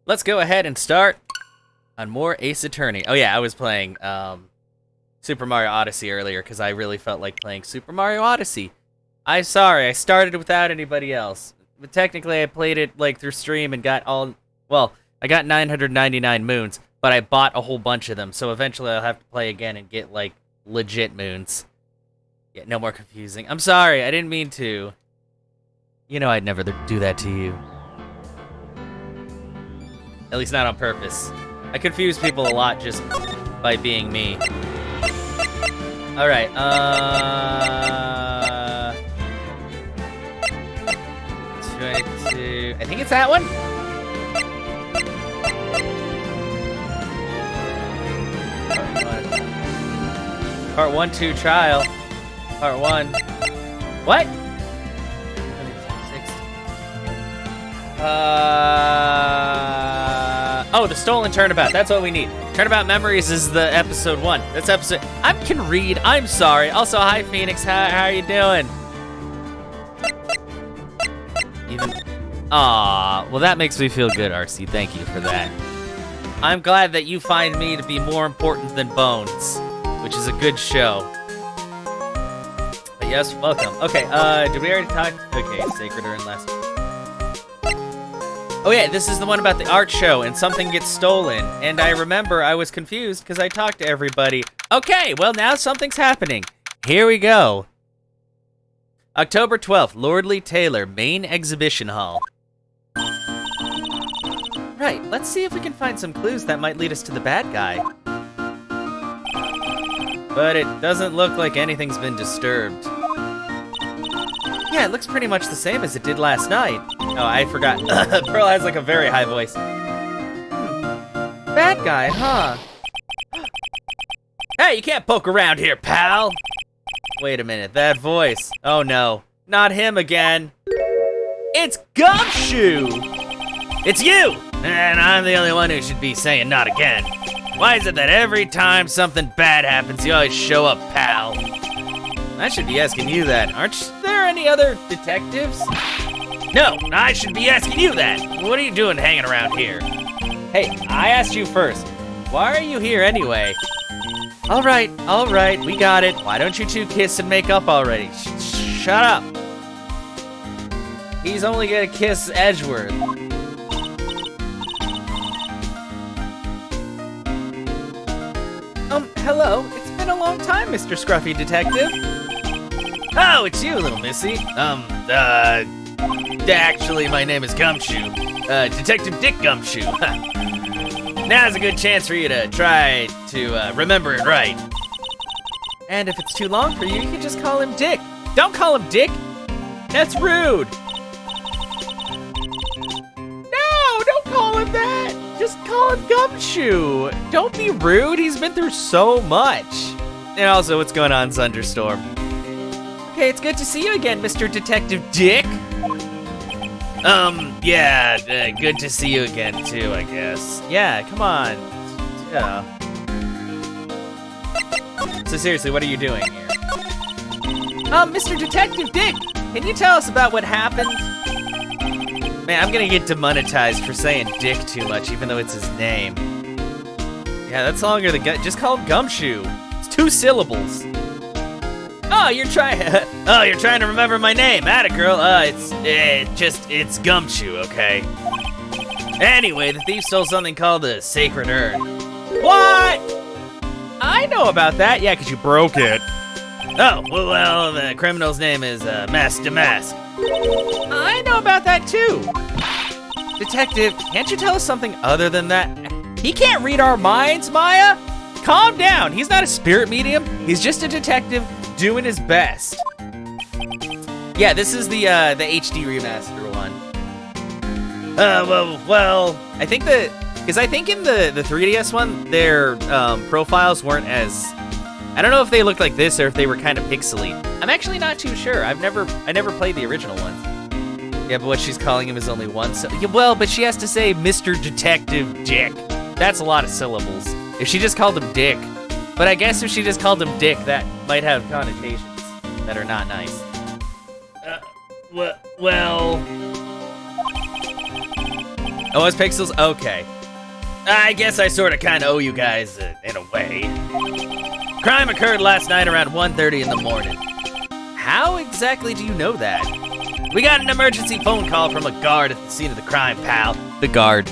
Let's go ahead and start on more Ace Attorney. Oh yeah, I was playing Super Mario Odyssey earlier because I really felt like playing Super Mario Odyssey. I'm sorry, I started without anybody else. But technically I played it like through stream and got I got 999 moons, but I bought a whole bunch of them, so eventually I'll have to play again and get like legit moons. Yeah, no more confusing. I'm sorry, I didn't mean to. You know I'd never do that to you. At least not on purpose. I confuse people a lot just by being me. Alright, 22... I think it's that one? Part 1, 2 trial. Part 1. What? Oh, the stolen turnabout. That's what we need. Turnabout Memories is the episode 1. That's episode... I can read. I'm sorry. Also, hi, Phoenix. How are you doing? Aw, well, that makes me feel good, RC. Thank you for that. I'm glad that you find me to be more important than Bones, which is a good show. But yes, welcome. Okay, did we already talk? Okay, Sacred Urn last. Oh yeah, this is the one about the art show and something gets stolen. And I remember I was confused because I talked to everybody. Okay, well now something's happening. Here we go. October 12th, Lordly Taylor, Main Exhibition Hall. Right, let's see if we can find some clues that might lead us to the bad guy. But it doesn't look like anything's been disturbed. Yeah, it looks pretty much the same as it did last night. Oh, I forgot. Pearl has like a very high voice. Bad guy, huh? Hey, you can't poke around here, pal! Wait a minute, that voice. Oh no, not him again. It's Gumshoe! It's you! And I'm the only one who should be saying not again. Why is it that every time something bad happens, you always show up, pal? I should be asking you that. Aren't there any other detectives? No, I should be asking you that. What are you doing hanging around here? Hey, I asked you first. Why are you here anyway? All right, we got it. Why don't you two kiss and make up already? Shut up. He's only gonna kiss Edgeworth. Hello. It's been a long time, Mr. Scruffy Detective. Oh, it's you, little missy. Actually, my name is Gumshoe. Detective Dick Gumshoe. Now's a good chance for you to try to remember it right. And if it's too long for you, you can just call him Dick. Don't call him Dick. That's rude. No, don't call him that. Just call him Gumshoe. Don't be rude. He's been through so much. And also, what's going on, Thunderstorm? Okay, it's good to see you again, Mr. Detective Dick. Yeah, good to see you again, too, I guess. Yeah, come on. Yeah. So seriously, what are you doing here? Mr. Detective Dick, can you tell us about what happened? Man, I'm gonna get demonetized for saying Dick too much, even though it's his name. Yeah, that's longer than just call him Gumshoe. It's 2 syllables. Oh, you're trying to remember my name. Atta girl. It's Gumshoe, okay? Anyway, the thief stole something called the Sacred Urn. What? I know about that. Yeah, because you broke it. Oh, well, the criminal's name is Mask Demasque. I know about that too. Detective, can't you tell us something other than that? He can't read our minds, Maya. Calm down. He's not a spirit medium. He's just a detective doing his best. Yeah, this is the HD remaster one. Well, I think because I think in the 3DS one, their profiles weren't as. I don't know if they looked like this or if they were kind of pixely. I'm actually not too sure. I never played the original ones. Yeah, but what she's calling him is only one. Yeah, well, but she has to say Mr. Detective Dick. That's a lot of syllables. If she just called him Dick. But I guess if she just called him Dick, that might have connotations that are not nice. Well... Oh, it's Pixels? Okay. I guess I sorta kinda owe you guys, in a way. Crime occurred last night around 1:30 in the morning. How exactly do you know that? We got an emergency phone call from a guard at the scene of the crime, pal. The guard's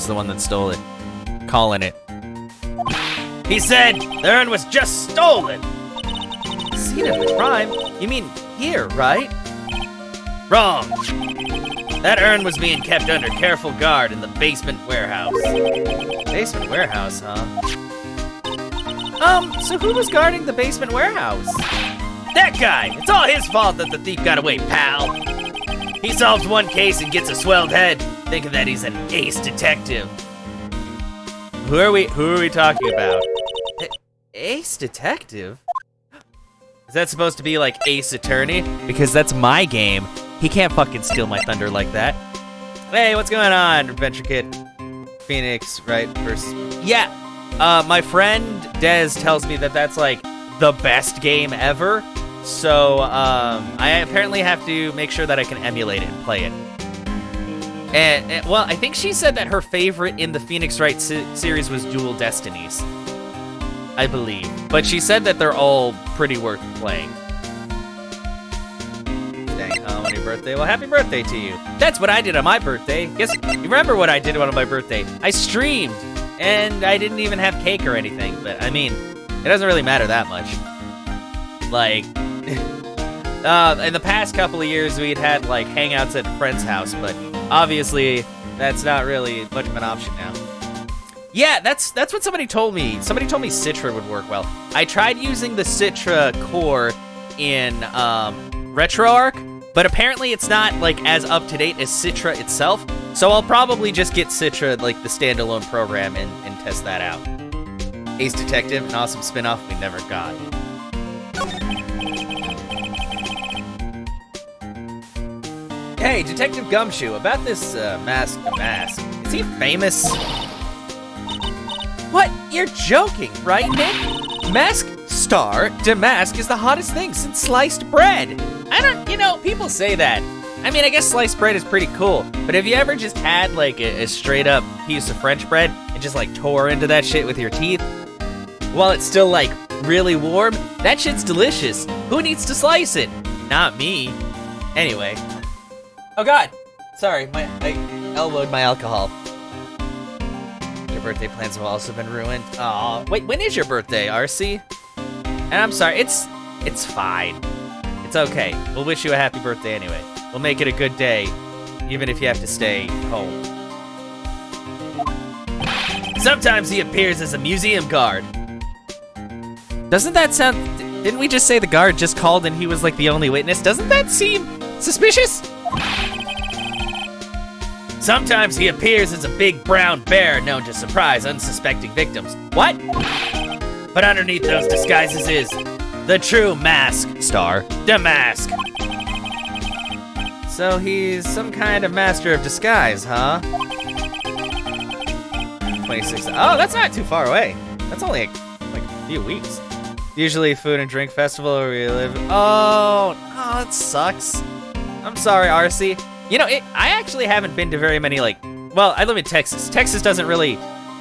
the one that stole it. Calling it. He said the urn was just stolen. Scene of the crime? You mean here, right? Wrong. That urn was being kept under careful guard in the basement warehouse. Basement warehouse, huh? So who was guarding the basement warehouse? That guy! It's all his fault that the thief got away, pal. He solves one case and gets a swelled head, thinking that he's an ace detective. Who are we talking about? Ace detective? Is that supposed to be like Ace Attorney? Because that's my game. He can't fucking steal my thunder like that. Hey, what's going on, Adventure Kid? Phoenix, right, versus... Yeah, my friend Dez tells me that that's like the best game ever. So, I apparently have to make sure that I can emulate it and play it. And well, I think she said that her favorite in the Phoenix Wright series was Dual Destinies. I believe. But she said that they're all pretty worth playing. Dang, on your birthday? Well, happy birthday to you. That's what I did on my birthday. Guess, you remember what I did on my birthday? I streamed, and I didn't even have cake or anything. But, I mean, it doesn't really matter that much. Like, in the past couple of years, we'd had, like, hangouts at a friend's house, but obviously, that's not really much of an option now. Yeah, that's what somebody told me. Somebody told me Citra would work well. I tried using the Citra core in RetroArch, but apparently it's not like as up to date as Citra itself. So I'll probably just get Citra, like the standalone program, and test that out. Ace Detective, an awesome spin-off we never got. Hey, Detective Gumshoe, about this Mask Demasque. Is he famous? What? You're joking, right, Nick? Mask Star Demasque is the hottest thing since sliced bread. People say that. I mean, I guess sliced bread is pretty cool, but have you ever just had, like, a straight up piece of French bread and just, like, tore into that shit with your teeth? While it's still, like, really warm? That shit's delicious. Who needs to slice it? Not me. Anyway. Oh, God. Sorry, I elbowed my alcohol. Your birthday plans have also been ruined. Aw, wait, when is your birthday, RC? And I'm sorry, it's fine. It's okay. We'll wish you a happy birthday anyway. We'll make it a good day, even if you have to stay home. Sometimes he appears as a museum guard. Doesn't that sound... Didn't we just say the guard just called and he was like the only witness? Doesn't that seem suspicious? Sometimes he appears as a big brown bear known to surprise unsuspecting victims. What? But underneath those disguises is the true Mask Star Demasque. So he's some kind of master of disguise, huh? 26. Oh, that's not too far away. That's only like a few weeks. Usually food and drink festival where we live. Oh, it sucks. I'm sorry, RC. You know, I actually haven't been to very many, like, well, I live in Texas. Texas doesn't really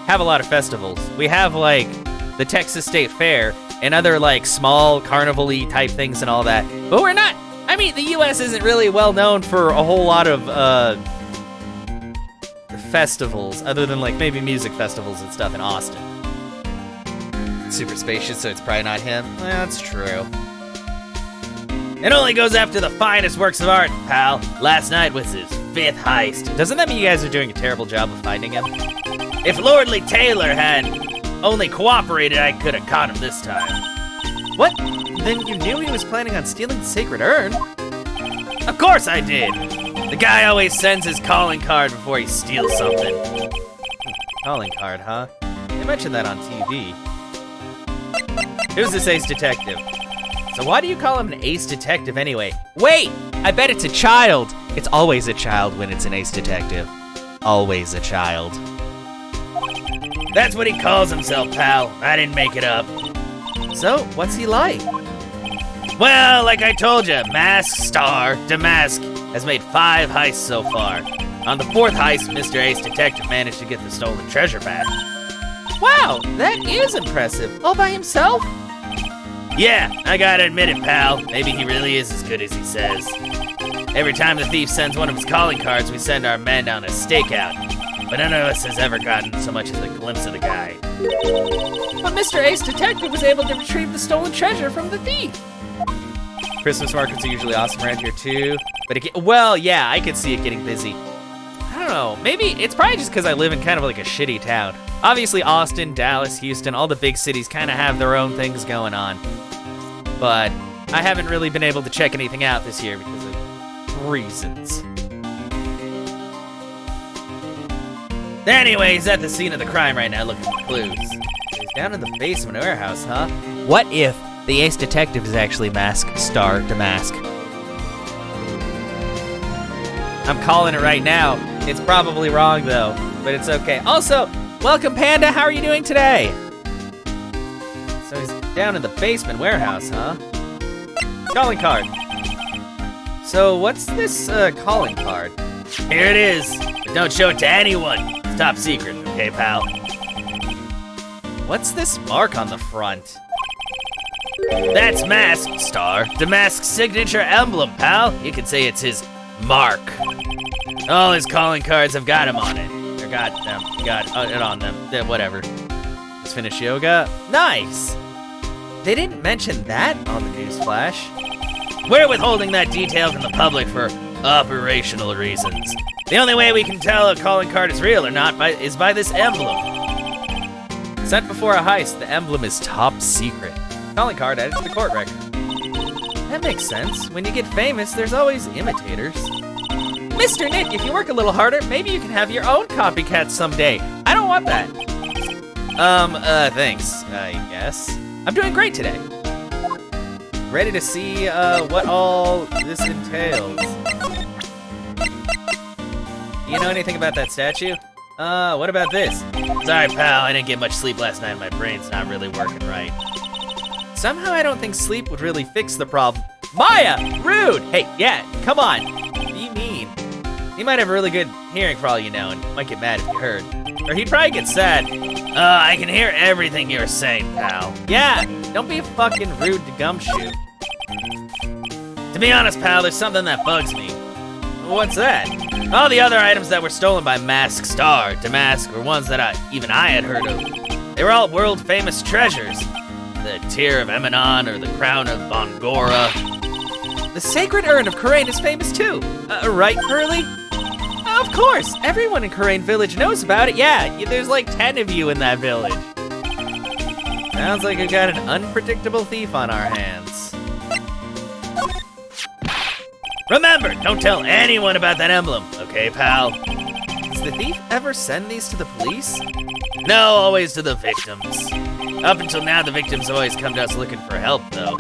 have a lot of festivals. We have, like, the Texas State Fair and other, like, small carnival-y type things and all that. But we're not, I mean, the U.S. isn't really well known for a whole lot of, festivals, other than, like, maybe music festivals and stuff in Austin. Super spacious, so it's probably not him. That's true. It only goes after the finest works of art, pal. Last night was his 5th heist. Doesn't that mean you guys are doing a terrible job of finding him? If Lordly Taylor had only cooperated, I could have caught him this time. What? Then you knew he was planning on stealing the sacred urn? Of course I did. The guy always sends his calling card before he steals something. Calling card, huh? They mentioned that on TV. Who's this ace detective? So why do you call him an ace detective anyway? Wait! I bet it's a child! It's always a child when it's an ace detective. Always a child. That's what he calls himself, pal. I didn't make it up. So, what's he like? Well, like I told you, Mask Star Demasque has made 5 heists so far. On the fourth heist, Mr. Ace Detective managed to get the stolen treasure back. Wow, that is impressive. All by himself? Yeah, I gotta admit it, pal. Maybe he really is as good as he says. Every time the thief sends one of his calling cards, we send our men on a stakeout. But none of us has ever gotten so much as a glimpse of the guy. But Mr. Ace Detective was able to retrieve the stolen treasure from the thief. Christmas markets are usually awesome around here too. But well, yeah, I could see it getting busy. I don't know, maybe it's probably just because I live in kind of like a shitty town. Obviously Austin, Dallas, Houston, all the big cities kind of have their own things going on. But I haven't really been able to check anything out this year because of reasons. Anyway, he's at the scene of the crime right now looking for clues. He's down in the basement warehouse, huh? What if the Ace Detective is actually Mask Demasque? I'm calling it right now. It's probably wrong though, but it's okay. Also, welcome Panda, how are you doing today? So he's down in the basement warehouse, huh? Calling card. So what's this calling card? Here it is. But don't show it to anyone. It's top secret, okay, pal? What's this mark on the front? That's Mask Demasque's signature emblem, pal. You could say it's his mark. All his calling cards have got him on it. Or got it on them. Whatever. Just finished yoga. Nice. They didn't mention that on the news flash. We're withholding that detail from the public for operational reasons. The only way we can tell a calling card is real or not is by this emblem. Sent before a heist, the emblem is top secret. Calling card added to the court record. That makes sense. When you get famous, there's always imitators. Mr. Nick, if you work a little harder, maybe you can have your own copycat someday. I don't want that. Thanks, I guess. I'm doing great today. Ready to see, what all this entails. You know anything about that statue? What about this? Sorry, pal, I didn't get much sleep last night. My brain's not really working right. Somehow I don't think sleep would really fix the problem. Maya! Rude! Hey, yeah, come on. What do you mean? He might have really good hearing for all you know and might get mad if you heard. Or he'd probably get sad. I can hear everything you're saying, pal. Yeah, don't be fucking rude to Gumshoe. To be honest, pal, there's something that bugs me. What's that? All the other items that were stolen by Mask Demasque were ones that even I had heard of. They were all world-famous treasures. The Tear of Emanon or the Crown of Bongora. The Sacred Urn of Karain is famous too. Right, Curly? Of course, everyone in Karain Village knows about it. Yeah, there's like 10 of you in that village. Sounds like we got an unpredictable thief on our hands. Remember, don't tell anyone about that emblem, okay, pal? Does the thief ever send these to the police? No, always to the victims. Up until now, the victims always come to us looking for help, though.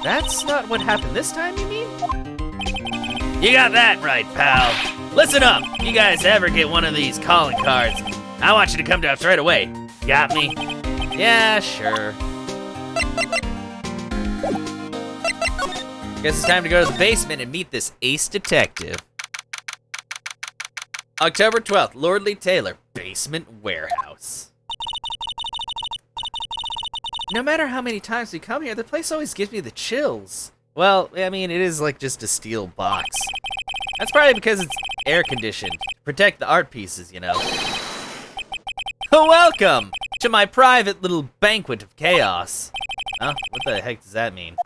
That's not what happened this time, you mean? You got that right, pal. Listen up, if you guys ever get one of these calling cards, I want you to come to us right away. Got me? Yeah, sure. Guess it's time to go to the basement and meet this ace detective. October 12th, Lordly Taylor, basement warehouse. No matter how many times we come here, the place always gives me the chills. Well, I mean, it is like just a steel box. That's probably because it's air conditioned. Protect the art pieces, you know. Welcome to my private little banquet of chaos. Huh? What the heck does that mean?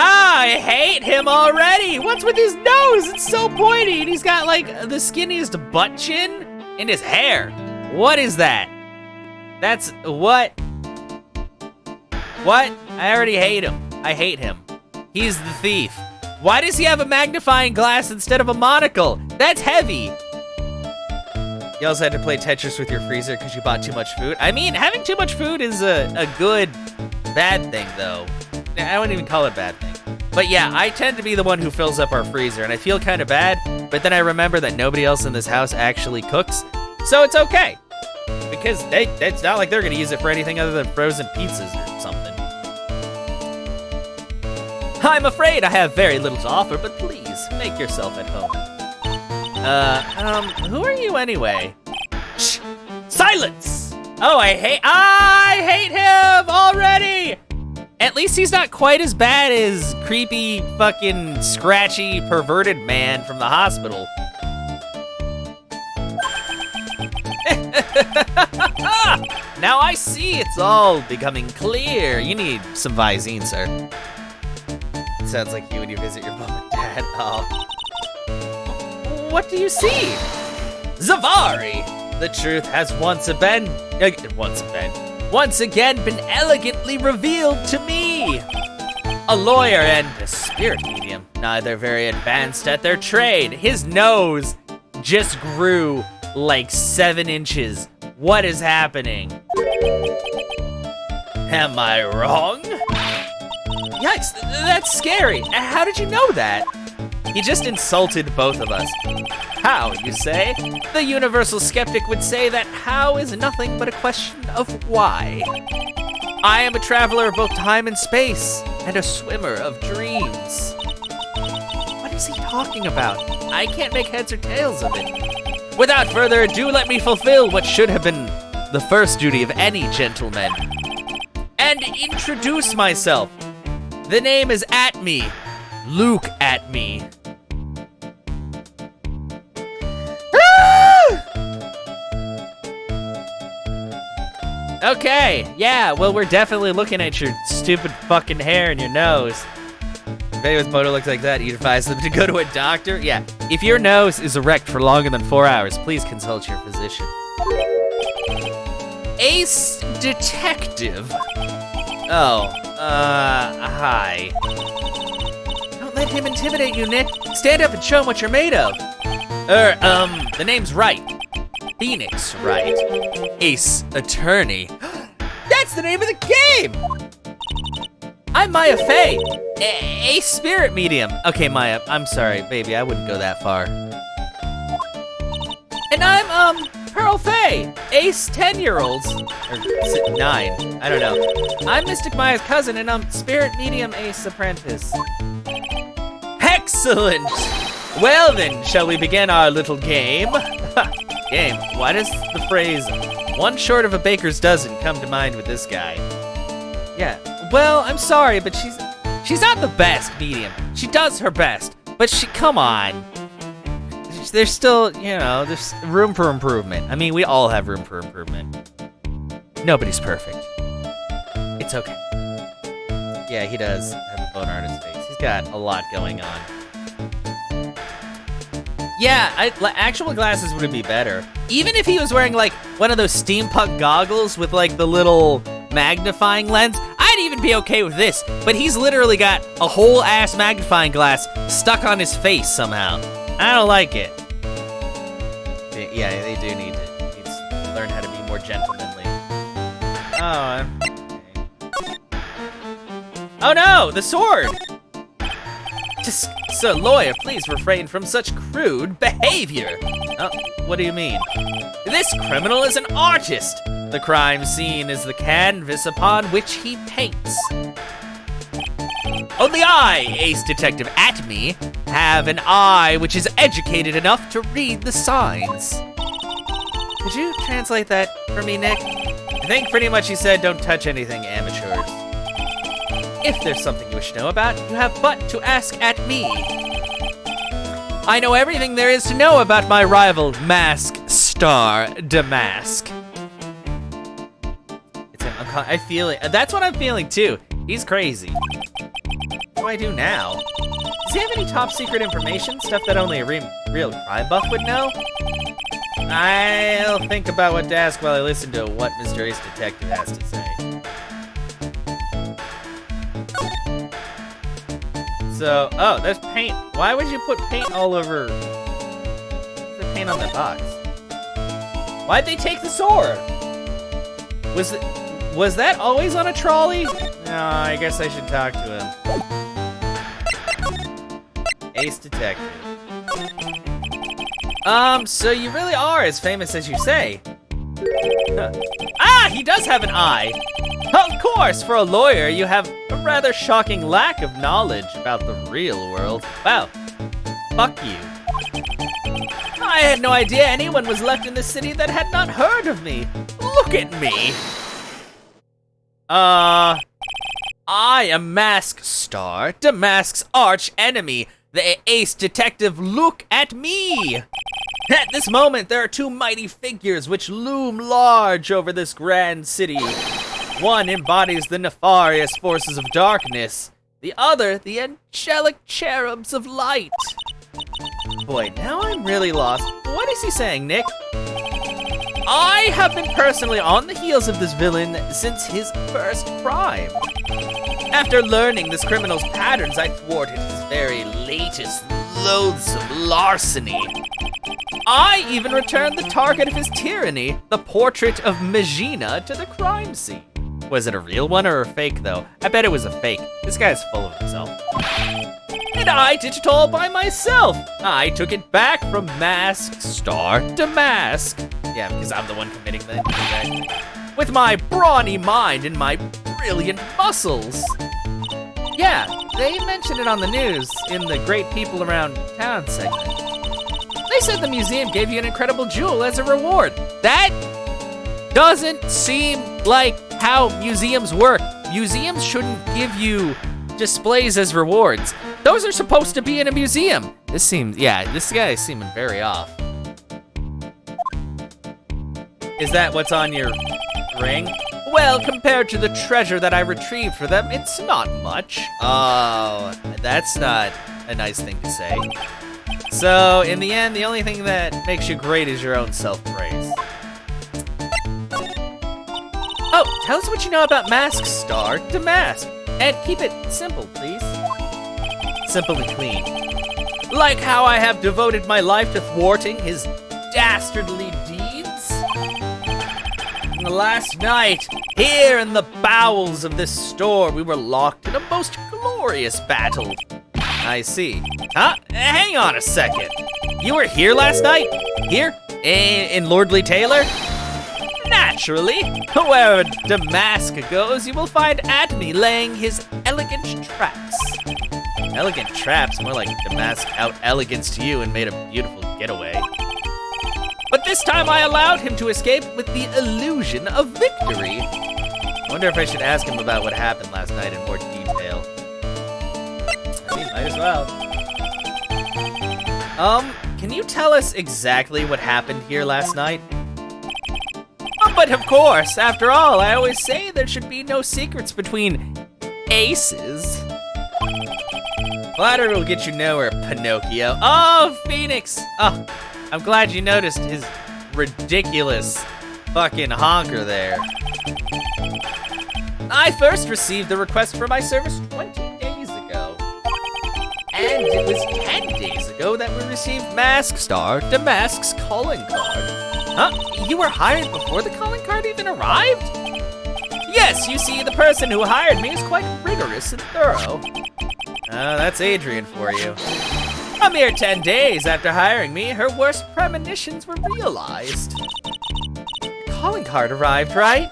I hate him already! What's with his nose? It's so pointy, and he's got like the skinniest butt chin in his hair. What is that? That's what? What? I already hate him. I hate him. He's the thief. Why does he have a magnifying glass instead of a monocle? That's heavy. You also had to play Tetris with your freezer because you bought too much food. I mean, having too much food is a good, bad thing, though. I wouldn't even call it bad thing. But yeah, I tend to be the one who fills up our freezer, and I feel kind of bad, but then I remember that nobody else in this house actually cooks, so it's okay. Because it's not like they're gonna use it for anything other than frozen pizzas or something. I'm afraid I have very little to offer, but please, make yourself at home. Who are you anyway? Shh! Silence! Oh, I hate him already! At least he's not quite as bad as creepy, fucking, scratchy, perverted man from the hospital. Now I see it's all becoming clear. You need some Visine, sir. Sounds like you when you visit your mom and dad. Oh. What do you see? Zavari! The truth has once again been elegantly revealed to me. A lawyer and a spirit medium, neither very advanced at their trade. His nose just grew like 7 inches. What is happening? Am I wrong? Yikes, that's scary. How did you know that? He just insulted both of us. How, you say? The universal skeptic would say that how is nothing but a question of why. I am a traveler of both time and space, and a swimmer of dreams. What is he talking about? I can't make heads or tails of it. Without further ado, let me fulfill what should have been the first duty of any gentleman, and introduce myself. The name is Atme. Luke Atme. Okay, yeah, well, we're definitely looking at your stupid fucking hair and your nose. If anyone's photo looks like that, you'd advise them to go to a doctor? Yeah, if your nose is erect for longer than 4 hours, please consult your physician. Ace Detective. Oh, hi. Don't let him intimidate you, Nick. Stand up and show him what you're made of. The name's Wright. Phoenix Wright. Ace Attorney. That's the name of the game! I'm Maya Fey, a spirit medium. Okay, Maya, I'm sorry, baby, I wouldn't go that far. And I'm, Pearl Fey, ace 10-year-olds. Or 9, I don't know. I'm Mystic Maya's cousin, and I'm spirit medium ace apprentice. Excellent! Well then, shall we begin our little game? Game, why does the phrase, one short of a baker's dozen, come to mind with this guy? Yeah, well, I'm sorry, but she's not the best medium. She does her best, but come on. There's still, you know, there's room for improvement. I mean, we all have room for improvement. Nobody's perfect. It's okay. Yeah, he does have a bone on his face. He's got a lot going on. Yeah, actual glasses would be better. Even if he was wearing, like, one of those steampunk goggles with, like, the little magnifying lens, I'd even be okay with this. But he's literally got a whole ass magnifying glass stuck on his face somehow. I don't like it. Yeah, they do need to learn how to be more gentlemanly. Oh, okay. Oh no, the sword! Just, so, lawyer, please refrain from such crude behavior. Oh, what do you mean? This criminal is an artist. The crime scene is the canvas upon which he paints. Only I, Ace Detective Atme, have an eye which is educated enough to read the signs. Could you translate that for me, Nick? I think pretty much he said don't touch anything, amateurs. If there's something you wish to know about, you have but to ask at me. I know everything there is to know about my rival, Mask Demasque. It's him. I feel it. That's what I'm feeling too. He's crazy. What do I do now? Does he have any top secret information? Stuff that only a real crime buff would know? I'll think about what to ask while I listen to what Mr. Ace Detective has to say. So, oh, there's paint. Why would you put paint all over? The paint on the box. Why'd they take the sword? Was that always on a trolley? No, I guess I should talk to him. Ace Detective. So you really are as famous as you say. Ah, he does have an eye. Of course, for a lawyer, you have a rather shocking lack of knowledge about the real world. Wow, fuck you. I had no idea anyone was left in the city that had not heard of me. Look at me. I am Mask Star, Damasque's arch enemy, the ace detective. Look at me. At this moment, there are two mighty figures which loom large over this grand city. One embodies the nefarious forces of darkness, the other, the angelic cherubs of light. Boy, now I'm really lost. What is he saying, Nick? I have been personally on the heels of this villain since his first crime. After learning this criminal's patterns, I thwarted his very latest loathsome larceny. I even returned the target of his tyranny, the portrait of Megina, to the crime scene. Was it a real one or a fake, though? I bet it was a fake. This guy's full of himself. And I did it all by myself. I took it back from Mask Star Demasque. Yeah, because I'm the one committing the crime. With my brawny mind and my brilliant muscles. Yeah, they mentioned it on the news in the Great People Around Town segment. They said the museum gave you an incredible jewel as a reward. That doesn't seem like how museums work. Museums shouldn't give you displays as rewards. Those are supposed to be in a museum. This guy is seeming very off. Is that what's on your ring? Well, compared to the treasure that I retrieved for them, it's not much. Oh, that's not a nice thing to say. So, in the end, the only thing that makes you great is your own self-praise. Oh, tell us what you know about Mask Star Demasque. And keep it simple, please. Simple and clean. Like how I have devoted my life to thwarting his dastardly deeds? Last night, here in the bowels of this store, we were locked in a most glorious battle. I see. Huh? Hang on a second. You were here last night? Here? In Lordly Taylor? Naturally. Wherever Demasque goes, you will find Adme laying his elegant traps. Elegant traps? More like Demasque out-elegance to you and made a beautiful getaway. But this time I allowed him to escape with the illusion of victory. I wonder if I should ask him about what happened last night in more detail. I mean, might as well. Can you tell us exactly what happened here last night? Oh, but of course, after all, I always say there should be no secrets between aces. Flattery will get you nowhere, Pinocchio. Oh, Phoenix! Oh, I'm glad you noticed his ridiculous fucking honker there. I first received the request for my service 20 days ago. And it was 10 days ago that we received Mask Star Damasque's calling card. Huh? You were hired before the calling card even arrived? Yes, you see, the person who hired me is quite rigorous and thorough. That's Adrian for you. A mere 10 days after hiring me, her worst premonitions were realized. The calling card arrived, right?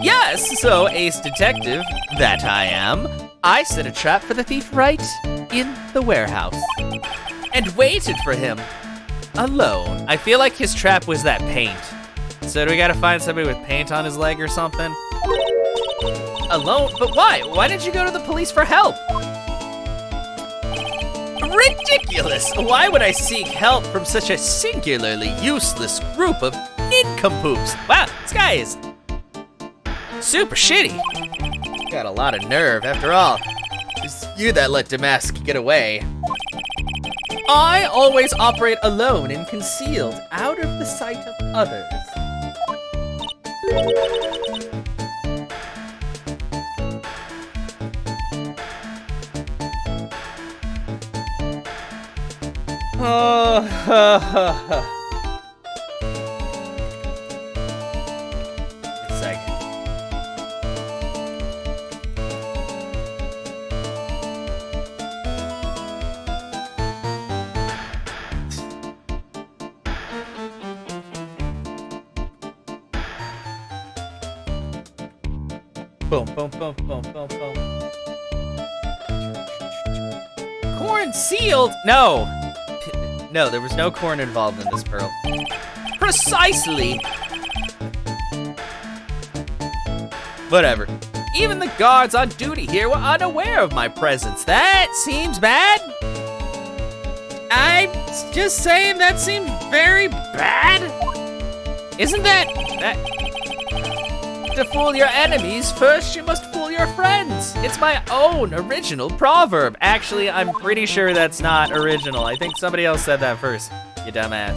Yes, so ace detective, that I am, I set a trap for the thief right in the warehouse. And waited for him, alone. I feel like his trap was that paint. So do we gotta find somebody with paint on his leg or something? Alone? But why? Why didn't you go to the police for help? Ridiculous! Why would I seek help from such a singularly useless group of nincompoops? Wow, this guy is super shitty. Got a lot of nerve, after all. It's you that let Demasque get away. I always operate alone and concealed, out of the sight of others. Oh, a second. Boom, boom, boom, boom, boom, boom. Corn sealed? No. No, there was no corn involved in this, Pearl. Precisely! Whatever. Even the guards on duty here were unaware of my presence. That seems bad. I'm just saying that seems very bad. Isn't that... To fool your enemies, first you must fool your friends. It's my own original proverb. Actually, I'm pretty sure that's not original. I think somebody else said that first, you dumbass.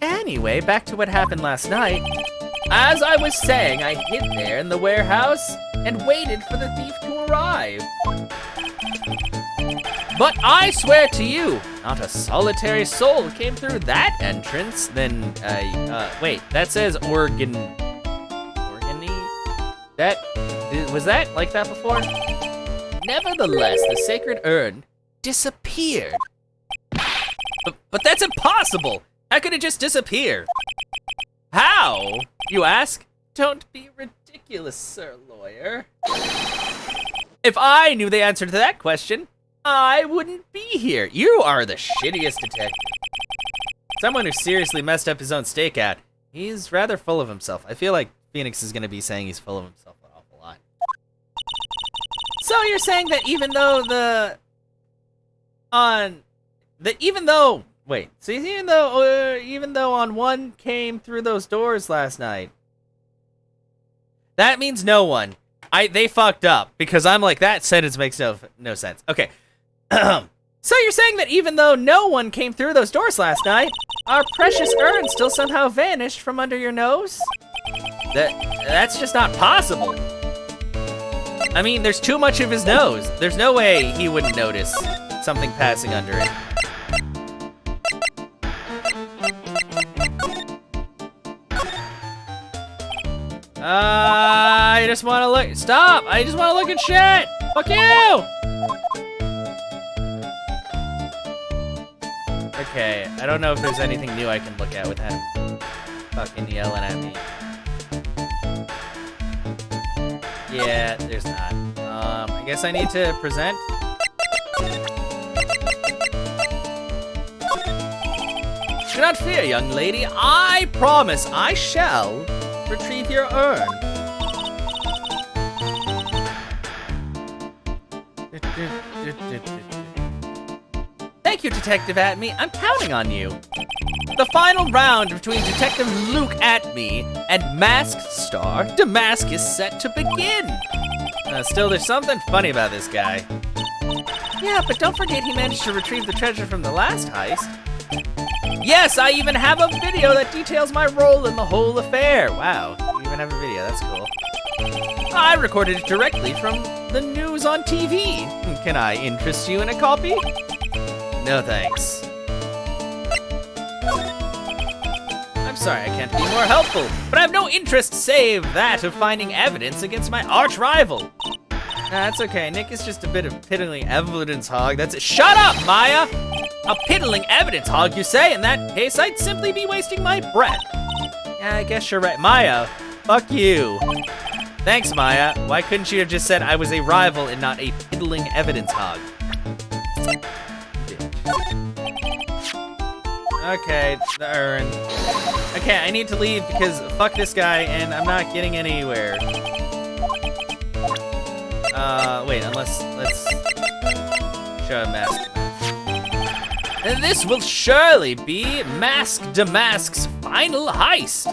Anyway, back to what happened last night. As I was saying, I hid there in the warehouse and waited for the thief to arrive. But I swear to you, not a solitary soul came through that entrance. Then, wait, that says organy? Was that like that before? Nevertheless, the sacred urn disappeared. But that's impossible! How could it just disappear? How, you ask? Don't be ridiculous, sir lawyer. If I knew the answer to that question, I wouldn't be here. You are the shittiest detective. Someone who seriously messed up his own stakeout. He's rather full of himself. I feel like Phoenix is gonna be saying he's full of himself an awful lot. So you're saying that even though even though on one came through those doors last night, that means no one. They fucked up, because I'm like, that sentence makes no sense. Okay. So you're saying that even though no one came through those doors last night, our precious urn still somehow vanished from under your nose? That's just not possible. I mean, there's too much of his nose. There's no way he wouldn't notice something passing under it. I just want to look. Stop! I just want to look at shit. Fuck you! Okay, I don't know if there's anything new I can look at with him fucking yelling at me. Yeah, there's not. I guess I need to present. Do not fear, young lady. I promise I shall retrieve your urn. Thank you, Detective Atme. I'm counting on you. The final round between Detective Luke Atme and Mask Star Demasque is set to begin. Still, there's something funny about this guy. Yeah, but don't forget he managed to retrieve the treasure from the last heist. Yes, I even have a video that details my role in the whole affair. Wow, you even have a video, that's cool. I recorded it directly from the news on TV. Can I interest you in a copy? No thanks. I'm sorry I can't be more helpful, but I have no interest save that of finding evidence against my arch rival. That's okay, Nick is just a bit of piddling evidence hog. That's it. Shut up, Maya! A piddling evidence hog, you say? In that case, I'd simply be wasting my breath. Yeah, I guess you're right. Maya, fuck you. Thanks, Maya. Why couldn't you have just said I was a rival and not a piddling evidence hog? Okay, the urn. Okay, I need to leave because fuck this guy and I'm not getting anywhere. Wait, let's show a Mask Demasque. And this will surely be Mask Demasque's final heist.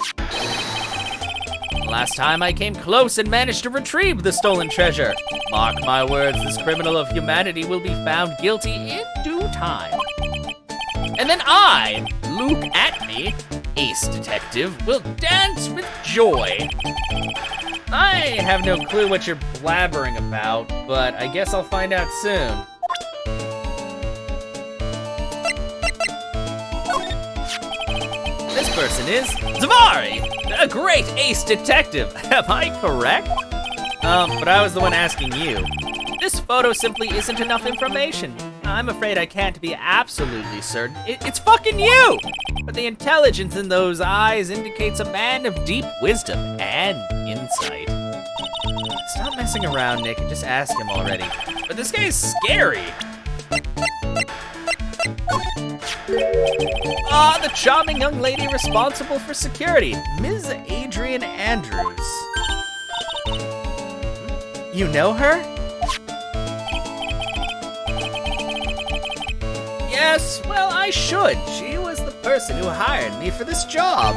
Last time I came close and managed to retrieve the stolen treasure. Mark my words, this criminal of humanity will be found guilty in due time. And then I, Luke Atme, ace detective, will dance with joy. I have no clue what you're blabbering about, but I guess I'll find out soon. This person is Zavari, a great ace detective. Am I correct? But I was the one asking you. This photo simply isn't enough information. I'm afraid I can't be absolutely certain. It's fucking you! But the intelligence in those eyes indicates a man of deep wisdom and insight. Stop messing around, Nick, and just ask him already. But this guy is scary. Ah, the charming young lady responsible for security, Ms. Adrian Andrews. You know her? Yes, well, I should. She was the person who hired me for this job.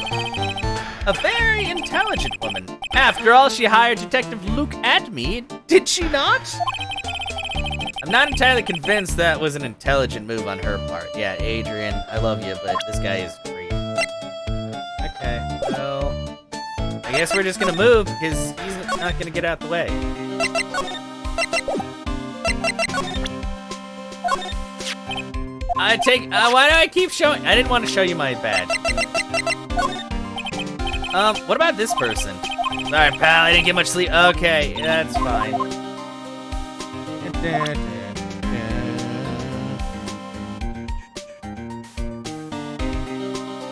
A very intelligent woman. After all, she hired Detective Luke and me, did she not? I'm not entirely convinced that was an intelligent move on her part. Yeah, Adrian, I love you, but this guy is great. Okay, well, I guess we're just gonna move because he's not gonna get out the way. Why do I keep showing? I didn't want to show you my badge. What about this person? Sorry, pal, I didn't get much sleep. Okay, that's fine.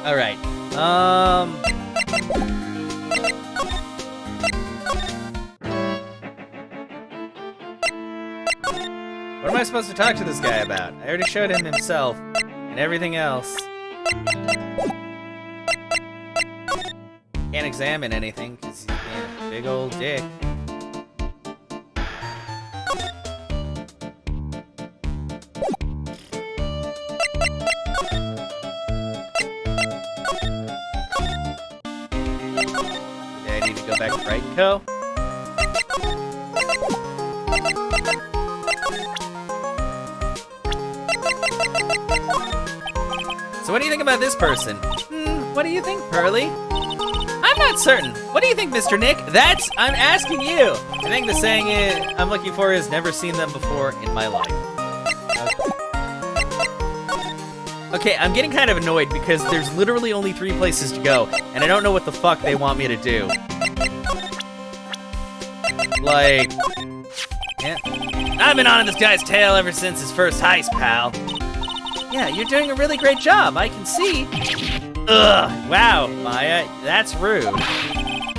All right. What am I supposed to talk to this guy about? I already showed him himself and everything else. Can't examine anything because he's being a big old dick. Okay, I need to go back to Brightco. So what do you think about this person? What do you think, Pearly? I'm not certain. What do you think, Mr. Nick? I'm asking you. I think the saying I'm looking for is never seen them before in my life. Okay, I'm getting kind of annoyed because there's literally only 3 places to go, and I don't know what the fuck they want me to do. Like, yeah. I've been on this guy's tail ever since his first heist, pal. Yeah, you're doing a really great job, I can see. Ugh, wow, Maya, that's rude.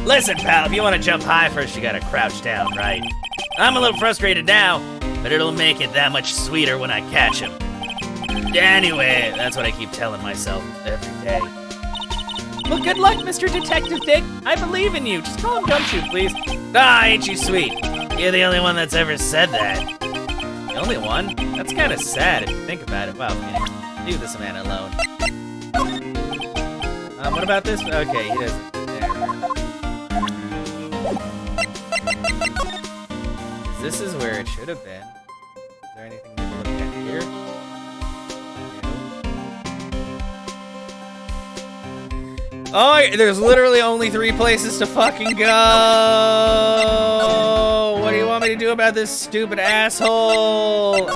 Listen, pal, if you want to jump high first, you gotta crouch down, right? I'm a little frustrated now, but it'll make it that much sweeter when I catch him. Anyway, that's what I keep telling myself every day. Well, good luck, Mr. Detective Dick. I believe in you. Just call him Gumshoe, please. Ah, ain't you sweet? You're the only one that's ever said that. The only one? That's kind of sad if you think about it. Wow, leave this man alone. What about this? Okay, he doesn't. There. This is where it should have been. Is there anything to look at here? No. Oh, there's literally only 3 places to fucking go. What do you want me to do about this stupid asshole?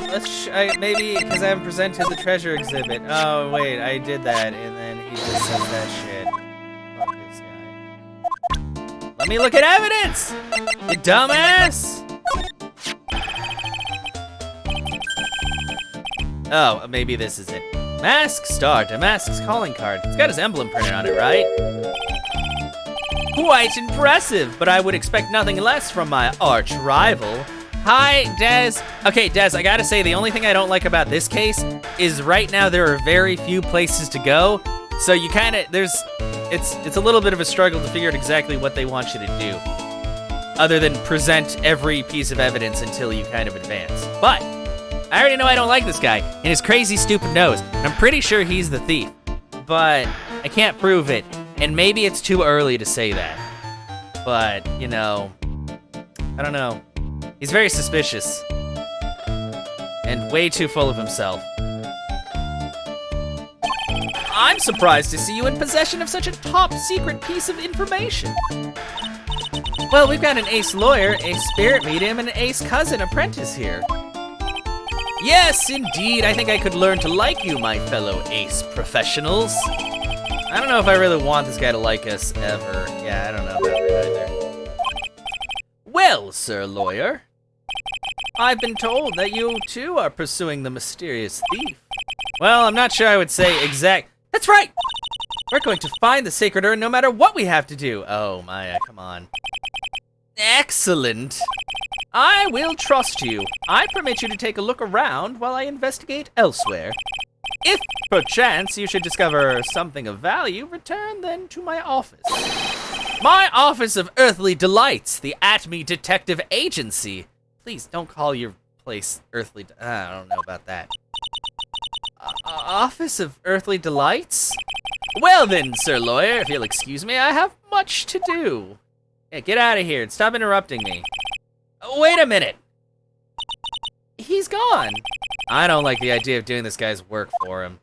Maybe because I haven't presented the treasure exhibit. Oh wait, I did that, and then he just says that shit. Fuck this guy. Let me look at evidence, you dumbass. Oh, maybe this is it. Mask Star Damasque's calling card. It's got his emblem printed on it, right? Quite impressive, but I would expect nothing less from my arch rival. Hi, Dez. Okay, Dez, I gotta say, the only thing I don't like about this case is right now there are very few places to go. So you kinda, it's a little bit of a struggle to figure out exactly what they want you to do, other than present every piece of evidence until you kind of advance. But I already know I don't like this guy and his crazy, stupid nose. And I'm pretty sure he's the thief, but I can't prove it. And maybe it's too early to say that. But, you know, I don't know. He's very suspicious and way too full of himself. I'm surprised to see you in possession of such a top secret piece of information. Well, we've got an ace lawyer, a spirit medium, and an ace cousin apprentice here. Yes, indeed. I think I could learn to like you, my fellow ace professionals. I don't know if I really want this guy to like us ever. Yeah, I don't know about that either. Well, Sir Lawyer, I've been told that you too are pursuing the mysterious thief. Well, I'm not sure I would say exact. That's right! We're going to find the sacred urn no matter what we have to do. Oh, Maya, come on. Excellent. I will trust you. I permit you to take a look around while I investigate elsewhere. If perchance you should discover something of value, return then to my office. My office of earthly delights, the Atme Detective Agency. Please don't call your place earthly. I don't know about that. Office of earthly delights? Well then, Sir Lawyer, if you'll excuse me, I have much to do. Yeah, get out of here and stop interrupting me. Wait a minute. He's gone. I don't like the idea of doing this guy's work for him.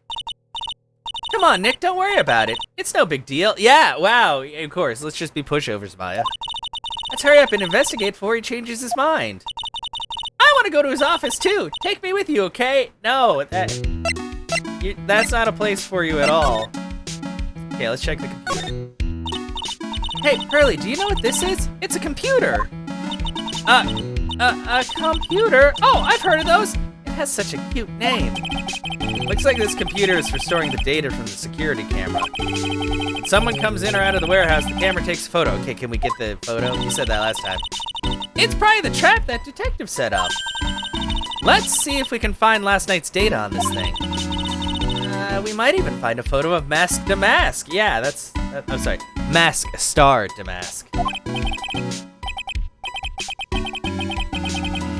Come on, Nick, don't worry about it. It's no big deal. Yeah, wow, of course. Let's just be pushovers, Maya. Let's hurry up and investigate before he changes his mind. I want to go to his office, too. Take me with you, okay? No, that's not a place for you at all. Okay, let's check the computer. Hey, Pearly, do you know what this is? It's a computer. A computer? Oh, I've heard of those. It has such a cute name. Looks like this computer is for storing the data from the security camera. When someone comes in or out of the warehouse, the camera takes a photo. Okay, can we get the photo? You said that last time. It's probably the trap that detective set up. Let's see if we can find last night's data on this thing. We might even find a photo of Mask Demasque. Yeah, I'm sorry, Mask Star Demasque.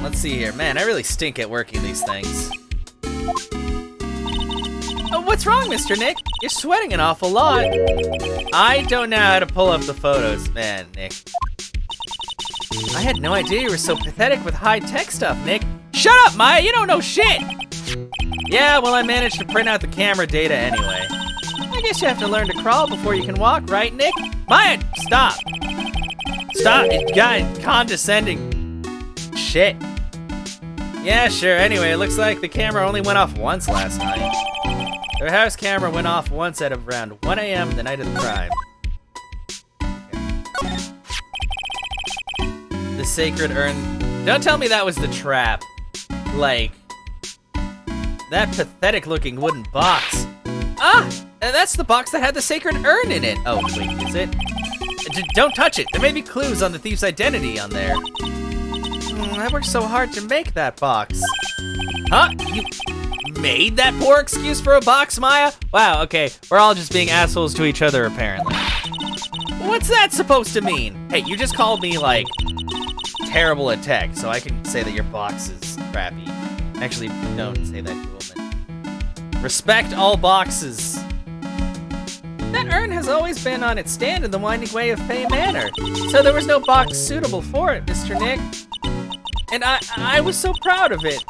Let's see here. Man, I really stink at working these things. Oh, what's wrong, Mr. Nick? You're sweating an awful lot. I don't know how to pull up the photos. Man, Nick. I had no idea you were so pathetic with high-tech stuff, Nick. Shut up, Maya! You don't know shit! Yeah, well, I managed to print out the camera data anyway. I guess you have to learn to crawl before you can walk, right, Nick? Maya, stop! Stop, guy, condescending shit. Yeah, sure, anyway, it looks like the camera only went off once last night. Their house camera went off once at around 1 a.m. the night of the crime. Okay. The sacred urn. Don't tell me that was the trap. Like, that pathetic looking wooden box. Ah, that's the box that had the sacred urn in it. Oh, wait, is it? Don't touch it. There may be clues on the thief's identity on there. I worked so hard to make that box. Huh? You made that poor excuse for a box, Maya? Wow, okay. We're all just being assholes to each other, apparently. What's that supposed to mean? Hey, you just called me, like, terrible at tech, so I can say that your box is crappy. Actually, don't say that, woman. Respect all boxes. That urn has always been on its stand in the winding way of Fay Manor, so there was no box suitable for it, Mr. Nick. And I was so proud of it.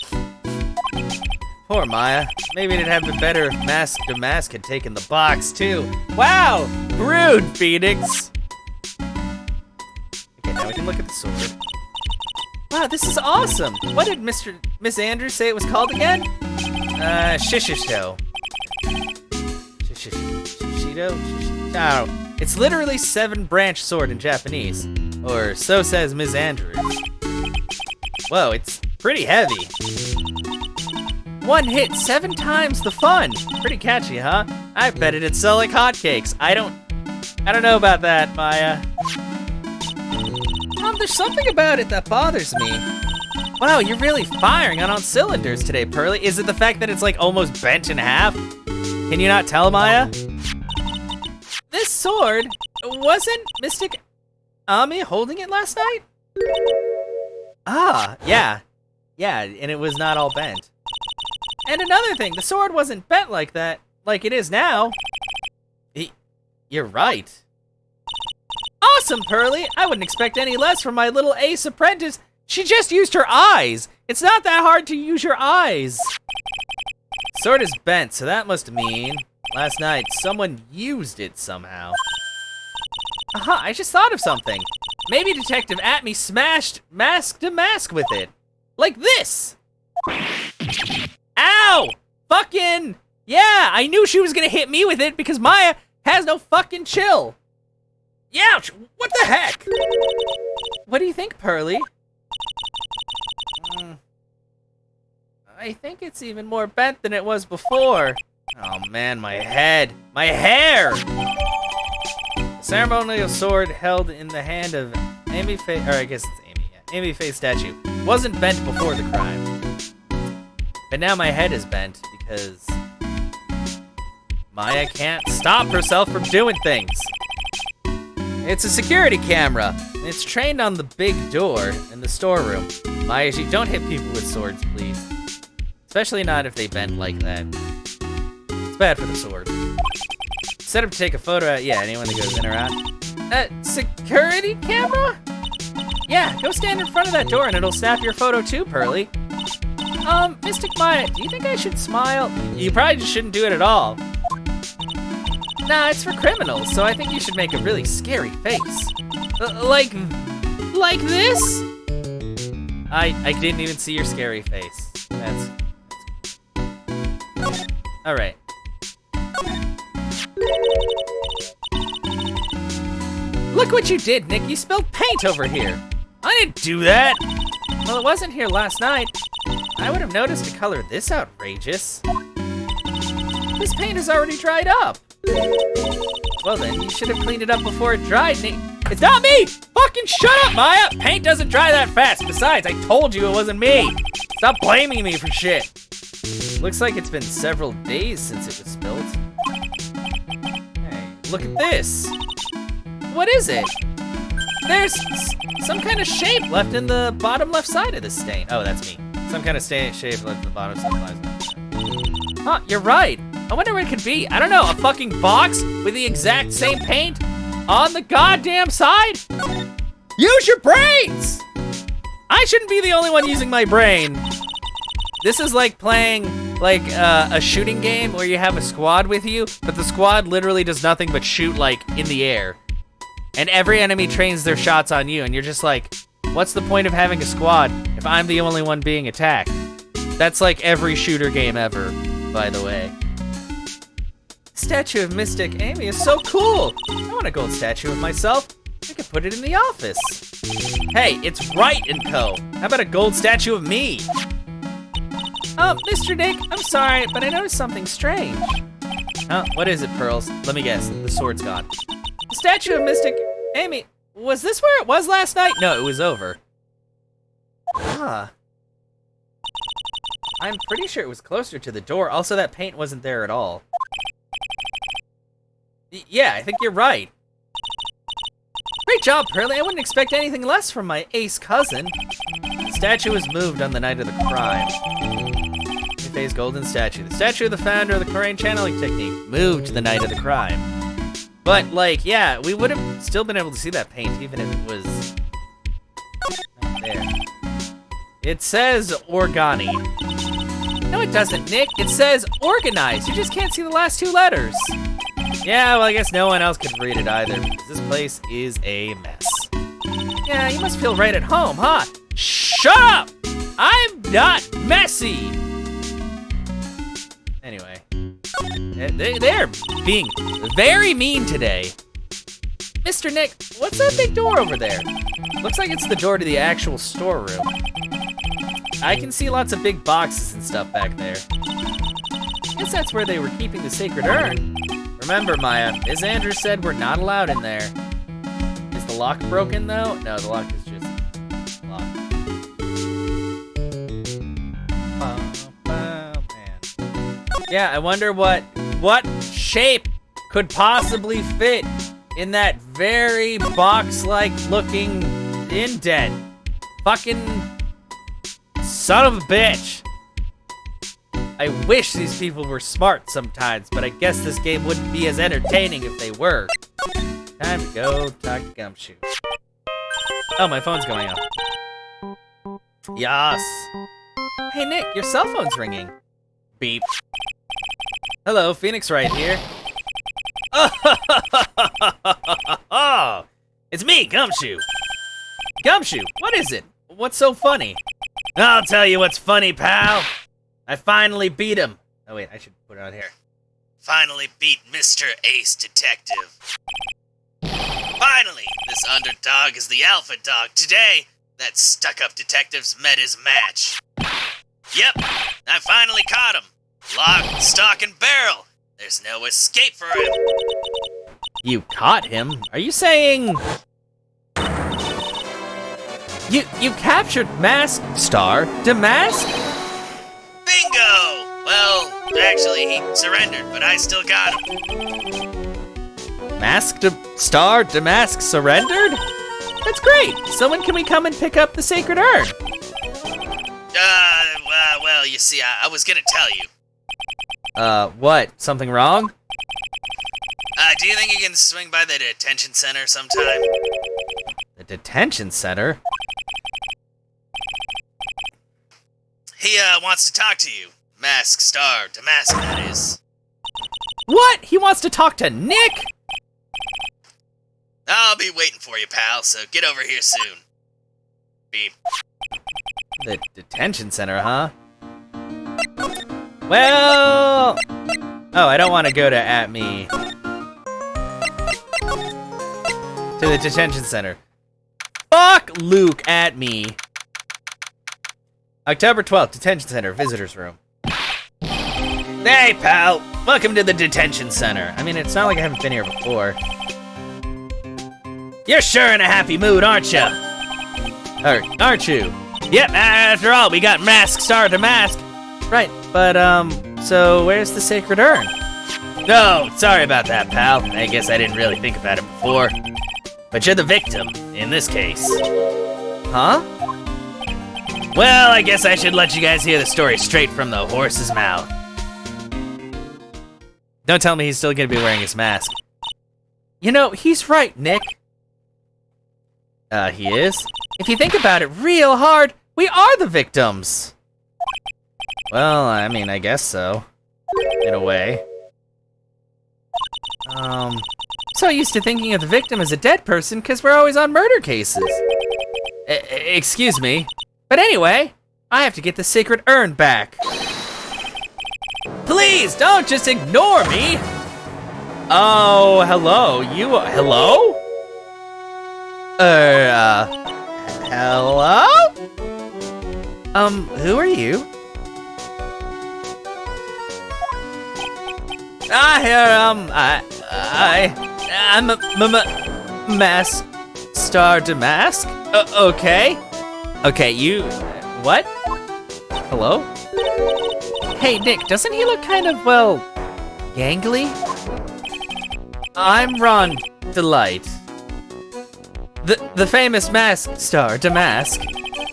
Poor Maya. Maybe it'd have been better if Mask Demasque had taken the box, too. Wow! Rude, Phoenix! Okay, now we can look at the sword. Wow, this is awesome! What did Miss Andrews say it was called again? Shishisho. Shishido? Oh, it's literally 7-branch sword in Japanese. Or so says Miss Andrews. Whoa, it's pretty heavy. One hit 7 times the fun. Pretty catchy, huh? I bet it'd sell like hotcakes. I don't know about that, Maya. There's something about it that bothers me. Wow, you're really firing on all cylinders today, Pearly. Is it the fact that it's like almost bent in half? Can you not tell, Maya? This sword, wasn't Mystic Ami holding it last night? Ah, yeah. Yeah, and it was not all bent. And another thing, the sword wasn't bent like that, like it is now. You're right. Awesome, Pearly! I wouldn't expect any less from my little ace apprentice. She just used her eyes. It's not that hard to use your eyes. Sword is bent, so that must mean last night someone used it somehow. Aha, I just thought of something. Maybe Detective Atme smashed Mask Demasque with it. Like this! Ow! Fucking... Yeah, I knew she was gonna hit me with it because Maya has no fucking chill. Ouch! What the heck? What do you think, Pearly? I think it's even more bent than it was before. Oh man, my head. My hair! The ceremonial sword held in the hand of Amy Faye, or I guess it's Amy, yeah. Amy Faye statue wasn't bent before the crime. But now my head is bent because Maya can't stop herself from doing things. It's a security camera. It's trained on the big door in the storeroom. Maya, don't hit people with swords, please. Especially not if they bend like that. It's bad for the sword. Set up to take a photo. Yeah, anyone that goes in or out. Security camera? Yeah, go stand in front of that door and it'll snap your photo too, Pearly. Mystic Maya, do you think I should smile? You probably just shouldn't do it at all. Nah, it's for criminals, so I think you should make a really scary face. Like this? I didn't even see your scary face. That's all right. Look what you did, Nick. You spilled paint over here. I didn't do that. Well, it wasn't here last night. I would have noticed a color this outrageous. This paint has already dried up. Well then, you should have cleaned it up before it dried, Nick. It's not me! Fucking shut up, Maya! Paint doesn't dry that fast. Besides, I told you it wasn't me. Stop blaming me for shit. Looks like it's been several days since it was spilled. Hey, look at this. What is it? There's some kind of shape left in the bottom left side of the stain. Oh, that's me. Some kind of shape left in the bottom side. Huh, you're right. I wonder what it could be. I don't know, a fucking box with the exact same paint on the goddamn side? Use your brains! I shouldn't be the only one using my brain. This is like playing like a shooting game where you have a squad with you, but the squad literally does nothing but shoot like in the air. And every enemy trains their shots on you, and you're just like, what's the point of having a squad if I'm the only one being attacked? That's like every shooter game ever, by the way. Statue of Mystic Amy is so cool. I want a gold statue of myself. I could put it in the office. Hey, it's Right & Co. How about a gold statue of me? Mr. Nick, I'm sorry, but I noticed something strange. Huh, what is it, Pearls? Let me guess, the sword's gone. The statue of Mystic Amy, was this where it was last night? No, it was over. Huh. I'm pretty sure it was closer to the door. Also, that paint wasn't there at all. Yeah, I think you're right. Great job, Pearly. I wouldn't expect anything less from my ace cousin. The statue was moved on the night of the crime. Yufei's golden statue. The statue of the founder of the Korean channeling technique moved the night of the crime. But, like, yeah, we would have still been able to see that paint even if it was not there. It says Organi. No, it doesn't, Nick. It says organized. You just can't see the last two letters. Yeah, well, I guess no one else could read it either, because this place is a mess. Yeah, you must feel right at home, huh? Shut up! I'm not messy! Anyway. They're being very mean today. Mr. Nick, what's that big door over there? Looks like it's the door to the actual storeroom. I can see lots of big boxes and stuff back there. Guess that's where they were keeping the sacred urn. Remember, Maya, Ms. Andrews said we're not allowed in there. Is the lock broken, though? No, the lock is just locked. Man. Yeah, I wonder what shape could possibly fit in that very box-like looking indent. Fucking son of a bitch. I wish these people were smart sometimes, but I guess this game wouldn't be as entertaining if they were. Time to go talk to Gumshoe. Oh, my phone's going off. Yas. Hey, Nick, your cell phone's ringing. Beep. Hello, Phoenix right here. Oh, it's me, Gumshoe. Gumshoe, what is it? What's so funny? I'll tell you what's funny, pal. I finally beat him. Oh wait, I should put it on here. Finally beat Mr. Ace Detective. Finally, this underdog is the alpha dog. Today, that stuck-up detective's met his match. Yep, I finally caught him. Lock, stock, and barrel. There's no escape for him. You caught him? Are you saying... You captured Mask Demasque? Bingo! Well, Actually, he surrendered, but I still got him. Star Damask surrendered? That's great. So when can we come and pick up the sacred urn? Well, you see, I was gonna tell you. What? Something wrong? Do you think you can swing by the detention center sometime? The detention center? He, wants to talk to you. Mask Star Damask, that is. What? He wants to talk to Nick? I'll be waiting for you, pal, so get over here soon. Beep. The detention center, huh? Well... Oh, I don't want to go to @me. To the detention center. Fuck Luke @me. October 12th, detention center, visitors room. Hey, pal. Welcome to the detention center. I mean, it's not like I haven't been here before. You're sure in a happy mood, aren't you? Aren't you? Yep, after all, we got Mask Star Damask. Right, but, so where's the sacred urn? No, sorry about that, pal. I guess I didn't really think about it before. But you're the victim, in this case. Huh? Well, I guess I should let you guys hear the story straight from the horse's mouth. Don't tell me he's still gonna be wearing his mask. You know, he's right, Nick. He is? If you think about it real hard, we are the victims. Well, I mean, I guess so. In a way. So used to thinking of the victim as a dead person because we're always on murder cases. Excuse me. But anyway, I have to get the sacred urn back. Please, don't just ignore me. Oh, hello. Hello? Hello? Who are you? I'm Mask Star Damask. Okay. Okay, you, what? Hello? Hey, Nick, doesn't he look kind of, well, gangly? I'm Ron Delite. The famous Mask Star Damask.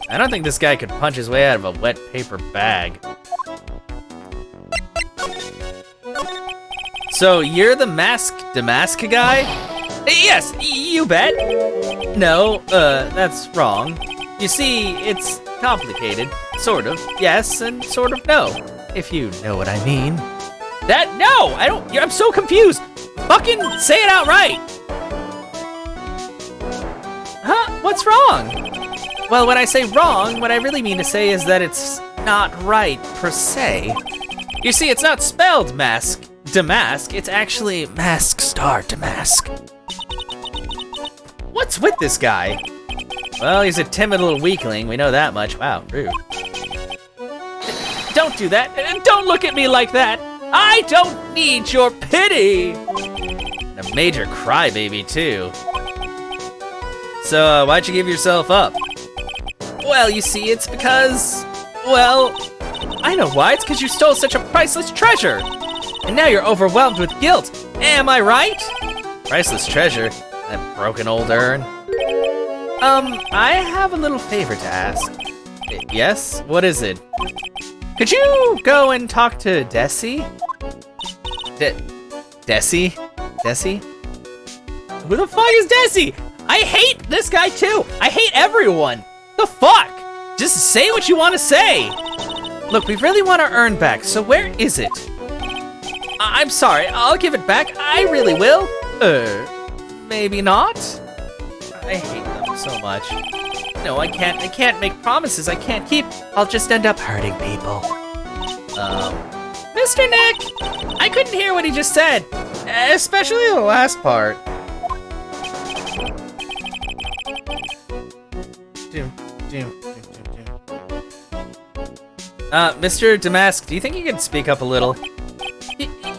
I don't think this guy could punch his way out of a wet paper bag. So you're the Mask Demasque guy? Yes, you bet. No, that's wrong. You see, it's complicated. Sort of, yes, and sort of no. If you know what I mean. No, I don't, I'm so confused. Fucking say it outright. Huh, what's wrong? Well, when I say wrong, what I really mean to say is that it's not right, per se. You see, it's not spelled Mask Demasque, it's actually Mask Star Damask. What's with this guy? Well, he's a timid little weakling, we know that much. Wow, rude. Don't do that, don't look at me like that. I don't need your pity. And a major crybaby, too. So, why'd you give yourself up? Well, you see, it's because, well, I know why. It's because you stole such a priceless treasure. And now you're overwhelmed with guilt. Am I right? Priceless treasure? That broken old urn? I have a little favor to ask. Yes? What is it? Could you go and talk to Desi? Desi? Desi? Who the fuck is Desi? I hate this guy too. I hate everyone. The fuck? Just say what you want to say. Look, we really want our urn back, so where is it? I'm sorry, I'll give it back. I really will. Maybe not? I hate them so much. No, I can't make promises I can't keep. I'll just end up hurting people. Mr. Nick, I couldn't hear what he just said, especially the last part. Mr. Damask, do you think you could speak up a little?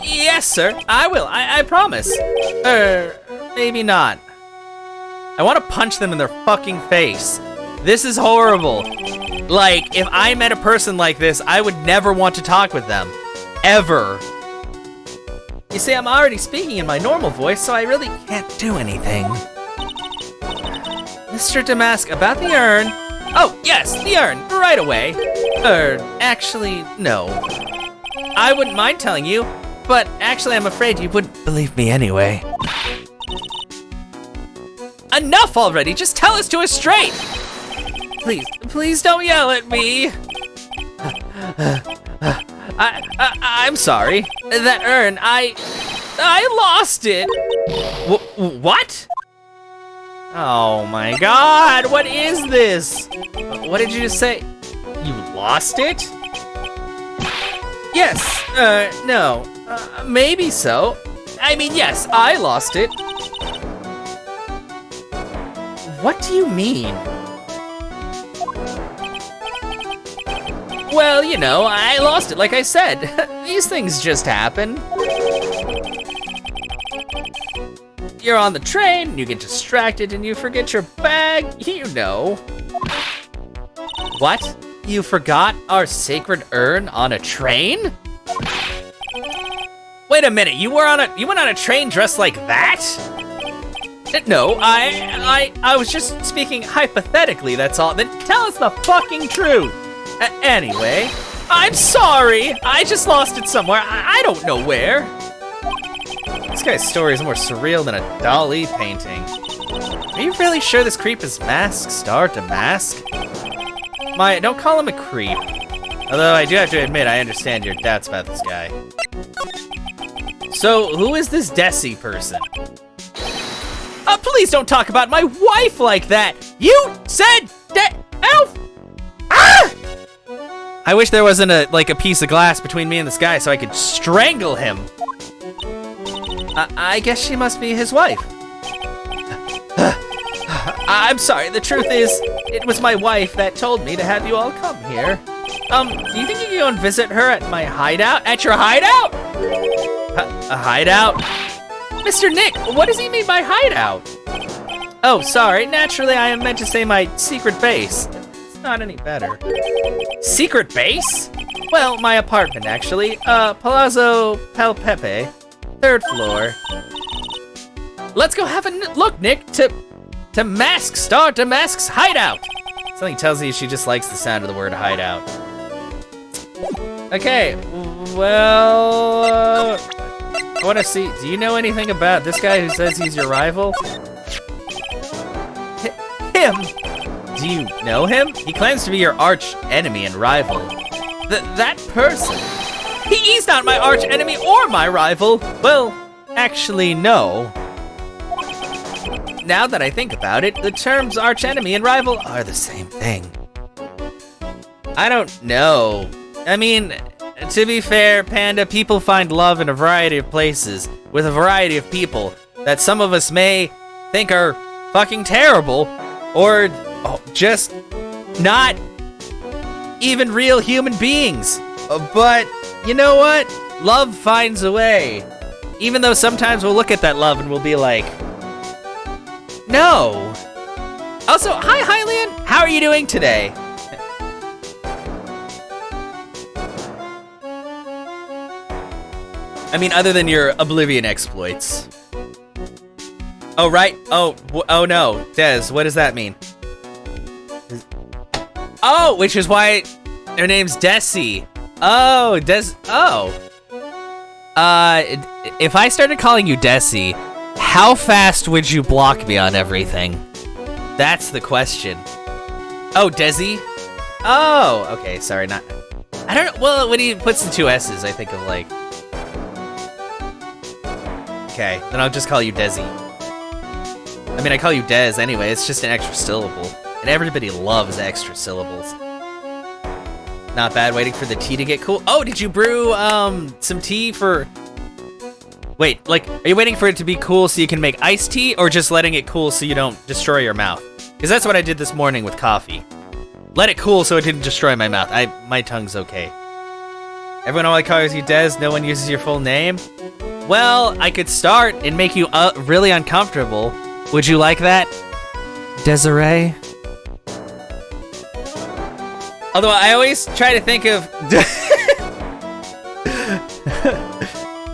Yes, sir, I will, I promise. Maybe not. I want to punch them in their fucking face. This is horrible. Like, if I met a person like this, I would never want to talk with them. ever. You see, I'm already speaking in my normal voice, so I really can't do anything. Mr. Demasque, about the urn. Oh, yes, the urn, right away. Actually, no. I wouldn't mind telling you, but actually I'm afraid you wouldn't believe me anyway. Enough already, just tell us to us straight! Please don't yell at me. I'm sorry. That urn, I lost it. What? Oh my God, what is this? What did you just say? You lost it? Yes, no, maybe so. I mean, yes, I lost it. What do you mean? Well, you know, I lost it, like I said. These things just happen. You're on the train, you get distracted, and you forget your bag, you know. What? You forgot our sacred urn on a train? Wait a minute, you went on a train dressed like that? No, I was just speaking hypothetically, that's all. Then tell us the fucking truth. Anyway, I'm sorry. I just lost it somewhere. I don't know where. This guy's story is more surreal than a Dali painting. Are you really sure this creep is Mask Demasque? Don't call him a creep. Although I do have to admit, I understand your doubts about this guy. So, who is this Desi person? Please don't talk about my wife like that! You said Elf! Ah! I wish there wasn't a piece of glass between me and this guy so I could strangle him. I guess she must be his wife. I'm sorry, the truth is, it was my wife that told me to have you all come here. Do you think you can go and visit her at my hideout? At your hideout? A hideout? Mr. Nick, what does he mean by hideout? Oh, sorry, naturally I am meant to say my secret base. It's not any better. Secret base? Well, my apartment, actually. Palazzo Palpepe, 3rd floor. Let's go have a look, Nick, to Mask Demasque's hideout. Something tells me she just likes the sound of the word hideout. Okay, well, I want to see, do you know anything about this guy who says he's your rival? Him? Do you know him? He claims to be your arch enemy and rival. That person? He's not my arch enemy or my rival. Well, actually, no. Now that I think about it, the terms arch enemy and rival are the same thing. I don't know. I mean, to be fair, Panda, people find love in a variety of places, with a variety of people that some of us may think are fucking terrible, or just not even real human beings. But you know what? Love finds a way. Even though sometimes we'll look at that love and we'll be like, no. Also, hi Hylian, how are you doing today? I mean, other than your Oblivion exploits. Oh, right. Oh no. Des, what does that mean? Oh, which is why her name's Desi. Oh, if I started calling you Desi, how fast would you block me on everything? That's the question. Oh, Desi? Oh, okay, sorry, not... I don't know, well, when he puts the 2 S's, I think of like... Okay, then I'll just call you Desi. I mean, I call you Des anyway, it's just an extra syllable. And everybody loves extra syllables. Not bad, waiting for the tea to get cool. Oh, did you brew, some tea for... Wait, like, are you waiting for it to be cool so you can make iced tea, or just letting it cool so you don't destroy your mouth? Because that's what I did this morning with coffee. Let it cool so it didn't destroy my mouth. My tongue's okay. Everyone always calls you Des, no one uses your full name? Well, I could start and make you really uncomfortable. Would you like that? Desiree? Although I always try to think of...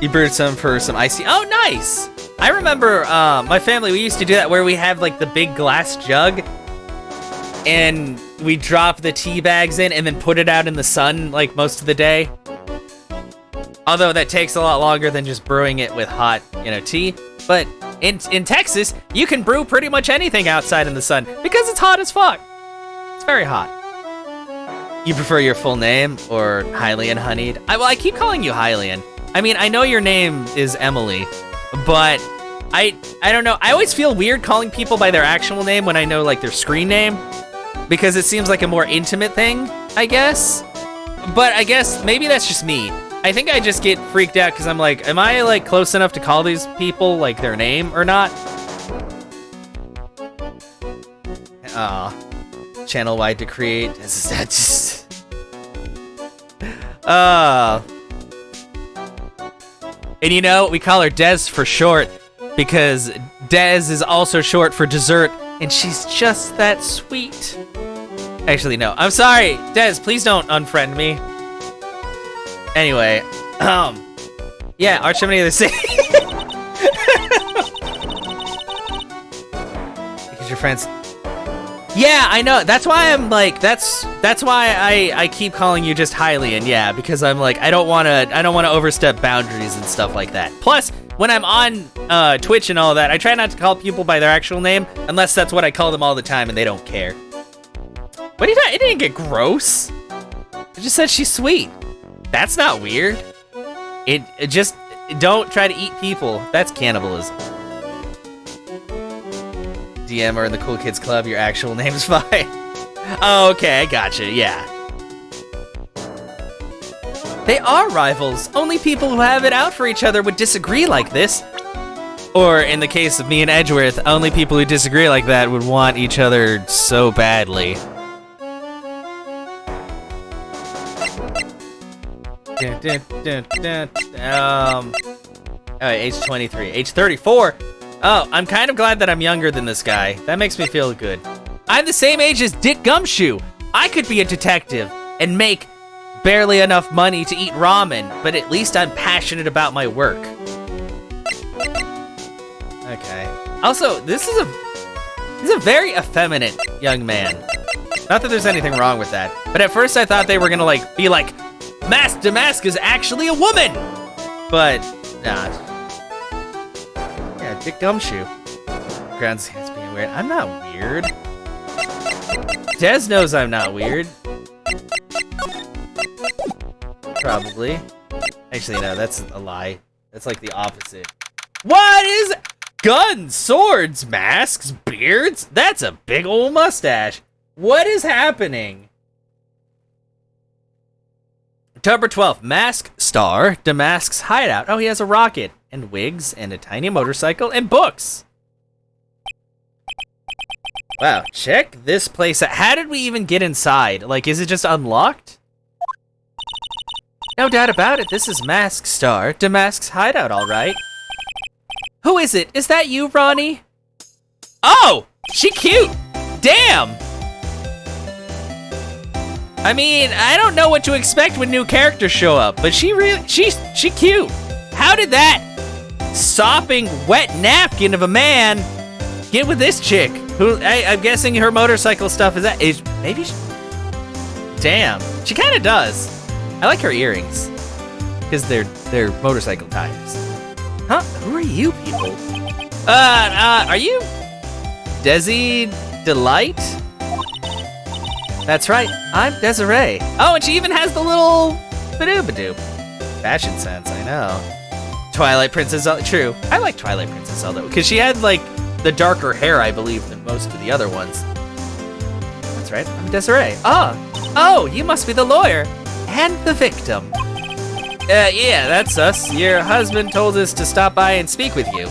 You brewed some for some iced tea. Oh, nice! I remember my family, we used to do that where we have like the big glass jug and we drop the tea bags in and then put it out in the sun like most of the day. Although that takes a lot longer than just brewing it with hot, tea. But in Texas, you can brew pretty much anything outside in the sun because it's hot as fuck. It's very hot. You prefer your full name or Hylian honeyed? I keep calling you Hylian. I mean, I know your name is Emily, but I don't know. I always feel weird calling people by their actual name when I know like their screen name, because it seems like a more intimate thing, I guess. But I guess maybe that's just me. I think I just get freaked out because I'm like, am I like close enough to call these people like their name or not? Channel wide to create. Is that just? And we call her Des for short because Des is also short for dessert, and she's just that sweet. Actually, no. I'm sorry, Des. Please don't unfriend me. Anyway, yeah, Archimony of the Sea. Because your friends. Yeah, I know. That's why I'm like, that's why I keep calling you just Hylian. Yeah, because I'm like, I don't want to overstep boundaries and stuff like that. Plus, when I'm on Twitch and all that, I try not to call people by their actual name unless that's what I call them all the time and they don't care. What are you talking? It didn't get gross. It just said she's sweet. That's not weird. It just don't try to eat people. That's cannibalism. DM or in the Cool Kids Club, your actual name is fine. Oh, okay, I gotcha, yeah. They are rivals. Only people who have it out for each other would disagree like this. Or in the case of me and Edgeworth, only people who disagree like that would want each other so badly. Age 23, age 34. Oh, I'm kind of glad that I'm younger than this guy. That makes me feel good. I'm the same age as Dick Gumshoe. I could be a detective and make barely enough money to eat ramen, but at least I'm passionate about my work. Okay. Also, this is a very effeminate young man. Not that there's anything wrong with that, but at first I thought they were gonna be like, Mask Demasque is actually a woman! But, nah. Yeah, Dick Gumshoe. Grounds against being weird. I'm not weird. Des knows I'm not weird. Probably. Actually, no, that's a lie. That's like the opposite. What is guns, swords, masks, beards? That's a big old mustache. What is happening? October 12th, Mask Star Demasque's hideout. Oh, he has a rocket and wigs and a tiny motorcycle and books. Wow, check this place out. How did we even get inside? Like, is it just unlocked? No doubt about it, this is Mask Star Demasque's hideout, all right. Who is it? Is that you, Ronnie? Oh, she cute. Damn. I mean, I don't know what to expect when new characters show up, but she cute. How did that sopping wet napkin of a man get with this chick? Who I'm guessing her motorcycle stuff damn, she kind of does. I like her earrings because they're motorcycle tires. Huh? Who are you people? Are you Desi Delite? That's right, I'm Desiree. Oh, and she even has the little badoo-badoo. Fashion sense, I know. Twilight Princess, true. I like Twilight Princess Zelda, because she had, like, the darker hair, I believe, than most of the other ones. That's right, I'm Desiree. Oh, you must be the lawyer. And the victim. Yeah, that's us. Your husband told us to stop by and speak with you.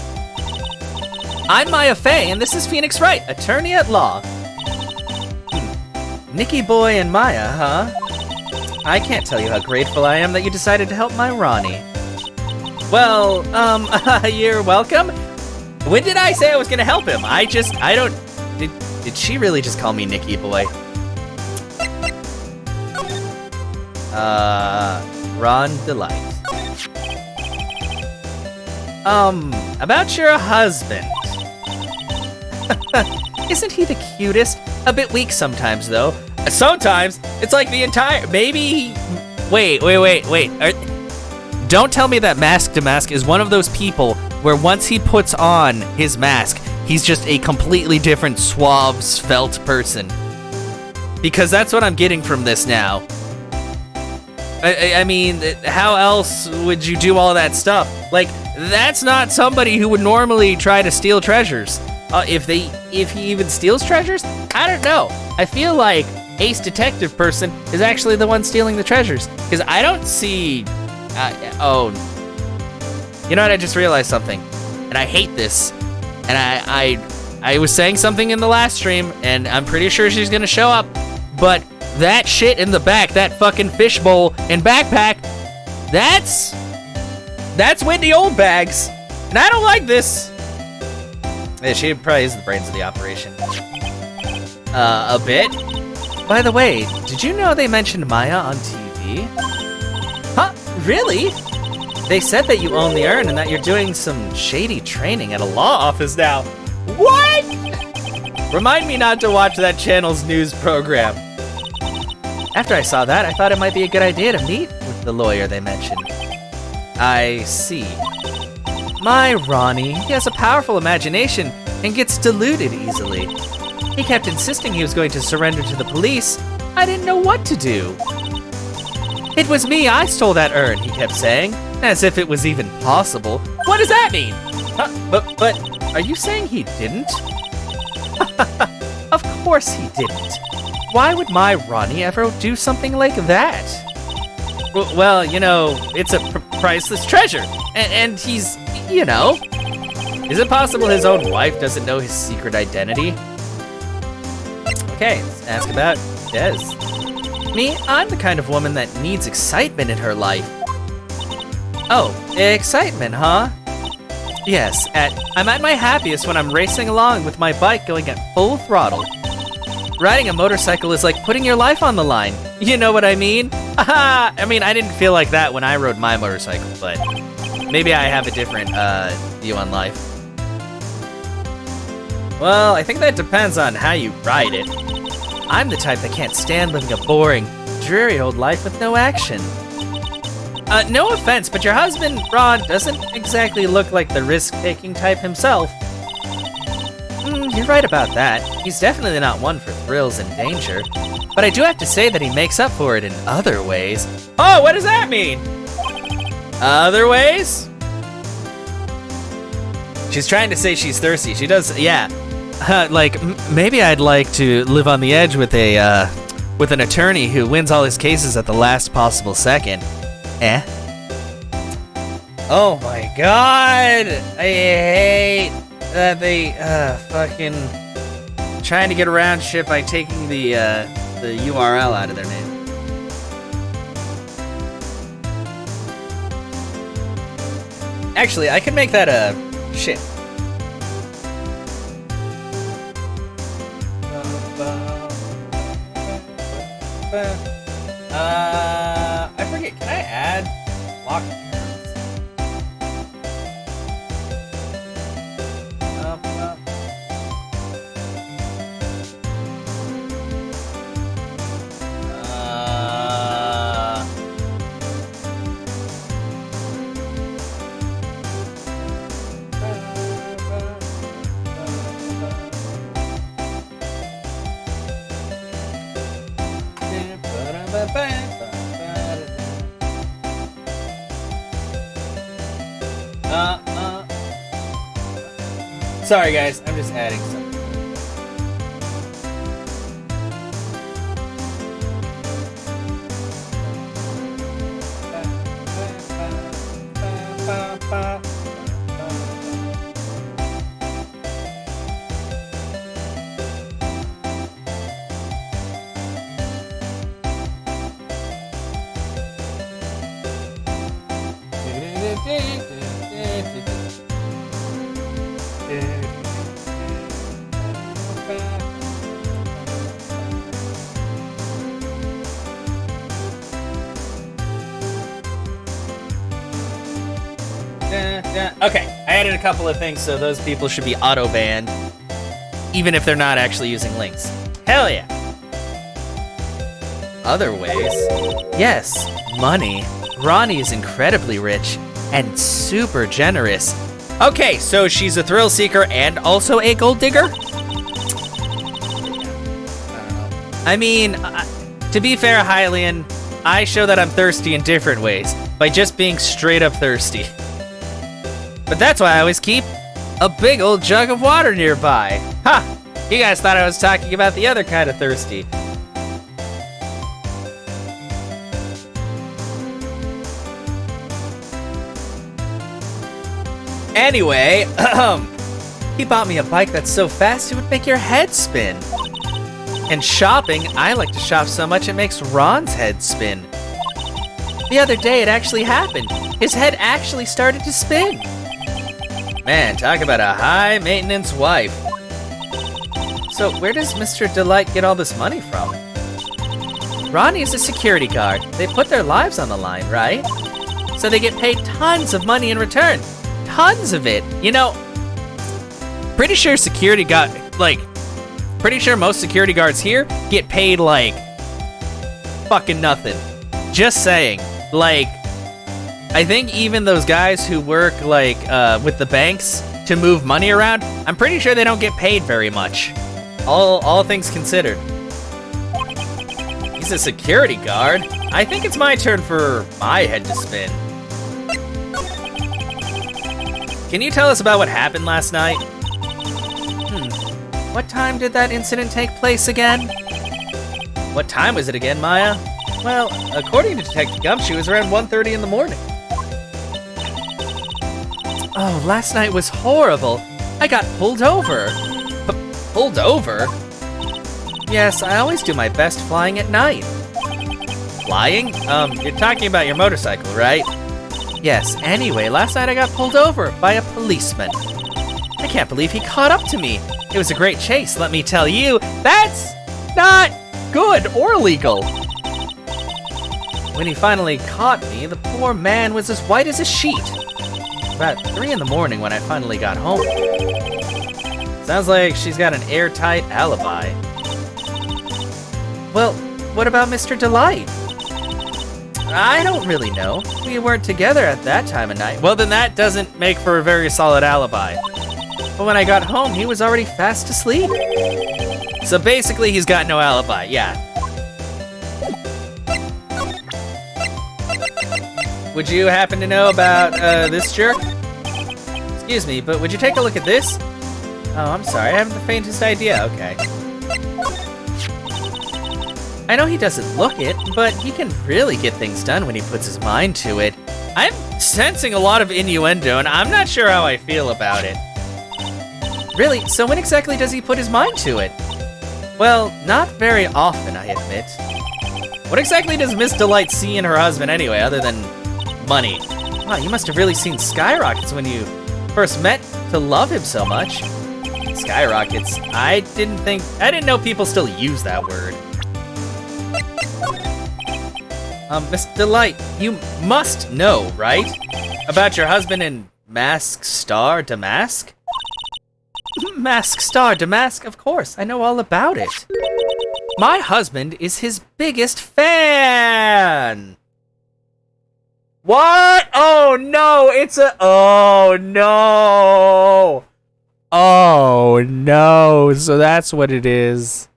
I'm Maya Fey, and this is Phoenix Wright, attorney at law. Nikki Boy and Maya, huh? I can't tell you how grateful I am that you decided to help my Ronnie. Well, you're welcome. When did I say I was gonna help him? Did she really just call me Nikki Boy? Ron Delite. About your husband. Isn't he the cutest? A bit weak sometimes, though. Sometimes? It's like the entire... Maybe... Wait. Don't tell me that Mask Demasque is one of those people where once he puts on his mask, he's just a completely different, suave, svelte person. Because that's what I'm getting from this now. I mean, how else would you do all that stuff? Like, that's not somebody who would normally try to steal treasures. If he even steals treasures? I don't know. I feel like Ace Detective person is actually the one stealing the treasures. Because I don't see... oh. You know what? I just realized something. And I hate this. And I was saying something in the last stream, and I'm pretty sure she's gonna show up. But that shit in the back, that fucking fishbowl and backpack, that's Whitney Oldbags. And I don't like this. Yeah, she probably is the brains of the operation. A bit. By the way, did you know they mentioned Maya on TV? Huh? Really? They said that you own the urn and that you're doing some shady training at a law office now. What? Remind me not to watch that channel's news program. After I saw that, I thought it might be a good idea to meet with the lawyer they mentioned. I see. My Ronnie, he has a powerful imagination and gets deluded easily. He kept insisting he was going to surrender to the police. I didn't know what to do. It was me, I stole that urn, he kept saying, as if it was even possible. What does that mean? But are you saying he didn't? Of course he didn't. Why would my Ronnie ever do something like that? Well, you know, it's a priceless treasure, and he's, you know. Is it possible his own wife doesn't know his secret identity? Okay, let's ask about Des. Me, I'm the kind of woman that needs excitement in her life. Oh, excitement, huh? Yes, I'm at my happiest when I'm racing along with my bike going at full throttle. Riding a motorcycle is like putting your life on the line. You know what I mean? Haha! I mean, I didn't feel like that when I rode my motorcycle, but maybe I have a different view on life. Well, I think that depends on how you ride it. I'm the type that can't stand living a boring, dreary old life with no action. No offense, but your husband, Ron, doesn't exactly look like the risk-taking type himself. You're right about that. He's definitely not one for thrills and danger. But I do have to say that he makes up for it in other ways. Oh, what does that mean? Other ways? She's trying to say she's thirsty. She does, yeah. Like, maybe I'd like to live on the edge with an attorney who wins all his cases at the last possible second. Eh? Oh my god! I hate that they fucking trying to get around shit by taking the URL out of their name. Actually, I could make that a shit. I forget. Can I add lock terms? Sorry guys, I'm just adding something. Okay, I added a couple of things, so those people should be auto-banned, even if they're not actually using links. Hell yeah. Other ways? Yes, money. Ronnie is incredibly rich and super generous. Okay, so she's a thrill seeker and also a gold digger? I mean, to be fair, Hylian, I show that I'm thirsty in different ways, by just being straight up thirsty. But that's why I always keep a big old jug of water nearby. Ha! You guys thought I was talking about the other kind of thirsty. Anyway, he bought me a bike that's so fast it would make your head spin. And shopping, I like to shop so much it makes Ron's head spin. The other day it actually happened. His head actually started to spin. Man, talk about a high maintenance wife. So where does Mr. Delite get all this money from? Ronnie is a security guard. They put their lives on the line, right? So they get paid tons of money in return. Tons of it. You know, pretty sure pretty sure most security guards here get paid like fucking nothing. Just saying. Like, I think even those guys who work like with the banks to move money around, I'm pretty sure they don't get paid very much. All things considered. He's a security guard. I think it's my turn for my head to spin. Can you tell us about what happened last night? What time did that incident take place again? What time was it again, Maya? Well, according to Detective Gumshoe, it was around 1:30 in the morning. Oh, last night was horrible. I got pulled over. Pulled over? Yes, I always do my best flying at night. Flying? You're talking about your motorcycle, right? Yes, anyway, last night I got pulled over by a policeman. I can't believe he caught up to me. It was a great chase, let me tell you. That's not good or legal. When he finally caught me, the poor man was as white as a sheet. About 3 in the morning when I finally got home. Sounds like she's got an airtight alibi. Well, what about Mr. Delite? I don't really know. We weren't together at that time of night. Well, then that doesn't make for a very solid alibi. But when I got home, he was already fast asleep. So basically, he's got no alibi, yeah. Would you happen to know about this jerk? Excuse me, but would you take a look at this? Oh, I'm sorry, I haven't the faintest idea, okay. I know he doesn't look it, but he can really get things done when he puts his mind to it. I'm sensing a lot of innuendo, and I'm not sure how I feel about it. Really? So when exactly does he put his mind to it? Well, not very often, I admit. What exactly does Miss Delite see in her husband anyway, other than money? Wow, you must have really seen skyrockets when you first met to love him so much. Skyrockets? I didn't know people still use that word. Miss Delite, you must know, right? About your husband and Mask Demasque? Mask Demasque, of course, I know all about it. My husband is his biggest fan! What? Oh no, oh no! Oh no, so that's what it is.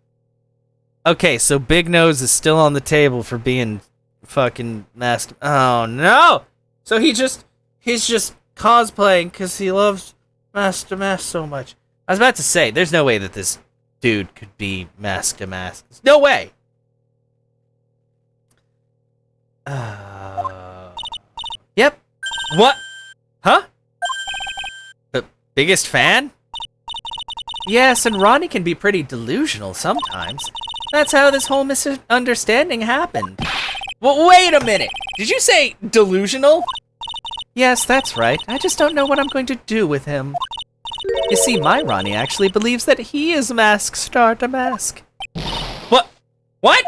Okay, so Big Nose is still on the table for being fucking masked. Oh no! So he's just cosplaying because he loves Mask Demasque so much. I was about to say, there's no way that this dude could be Mask Demasque. There's no way! Yep. What? Huh? The biggest fan? Yes, and Ronnie can be pretty delusional sometimes. That's how this whole misunderstanding happened. Well, wait a minute! Did you say delusional? Yes, that's right. I just don't know what I'm going to do with him. You see, my Ronnie actually believes that he is Mask Demasque. What? What?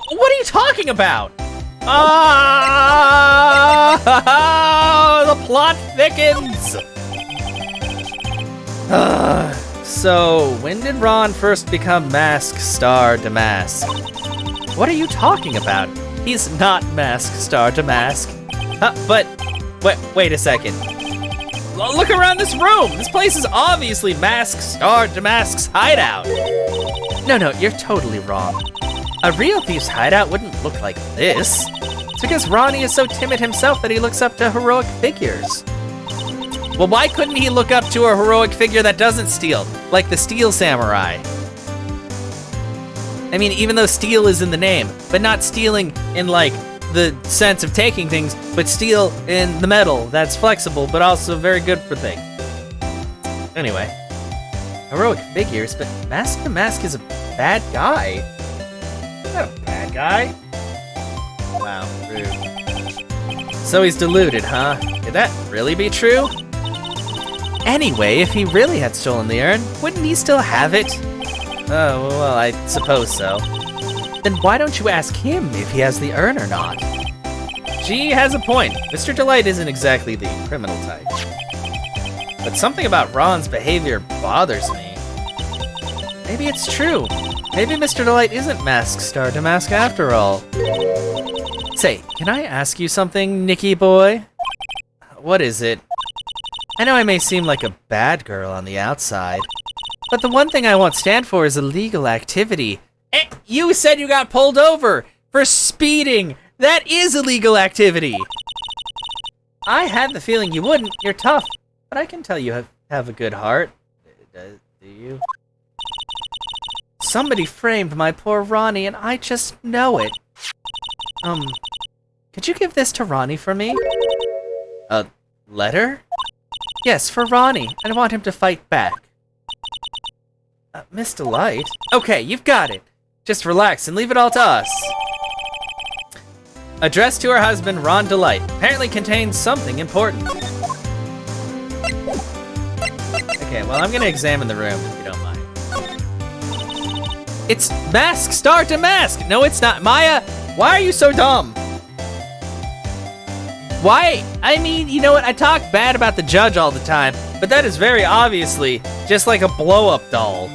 What are you talking about? Ah! The plot thickens! So, when did Ron first become Mask Star Damask? What are you talking about? He's not Mask Star Damask. But, wait a second. Look around this room! This place is obviously Mask Star Damask's hideout. No, you're totally wrong. A real thief's hideout wouldn't look like this. It's because Ronnie is so timid himself that he looks up to heroic figures. Well, why couldn't he look up to a heroic figure that doesn't steal, like the Steel Samurai? I mean, even though steal is in the name, but not stealing in, like, the sense of taking things, but steal in the metal that's flexible, but also very good for things. Anyway, heroic figures, but Mask Demasque is a bad guy. Not a bad guy. Wow, rude. So he's deluded, huh? Could that really be true? Anyway, if he really had stolen the urn, wouldn't he still have it? Oh, well, I suppose so. Then why don't you ask him if he has the urn or not? She has a point. Mr. Delite isn't exactly the criminal type. But something about Ron's behavior bothers me. Maybe it's true. Maybe Mr. Delite isn't Mask Star Damask after all. Say, can I ask you something, Nicky boy? What is it? I know I may seem like a bad girl on the outside, but the one thing I won't stand for is illegal activity. You said you got pulled over for speeding. That is illegal activity. I had the feeling you wouldn't. You're tough, but I can tell you have a good heart. Do you? Somebody framed my poor Ronnie, and I just know it. Could you give this to Ronnie for me? A letter? Yes, for Ronnie. I want him to fight back. Miss Delite? Okay, you've got it. Just relax and leave it all to us. Addressed to her husband, Ron Delite. Apparently contains something important. Okay, well, I'm gonna examine the room if you don't mind. It's Mask Star Damask! No, it's not. Maya, why are you so dumb? Why? I mean, you know what? I talk bad about the judge all the time, but that is very obviously just like a blow-up doll.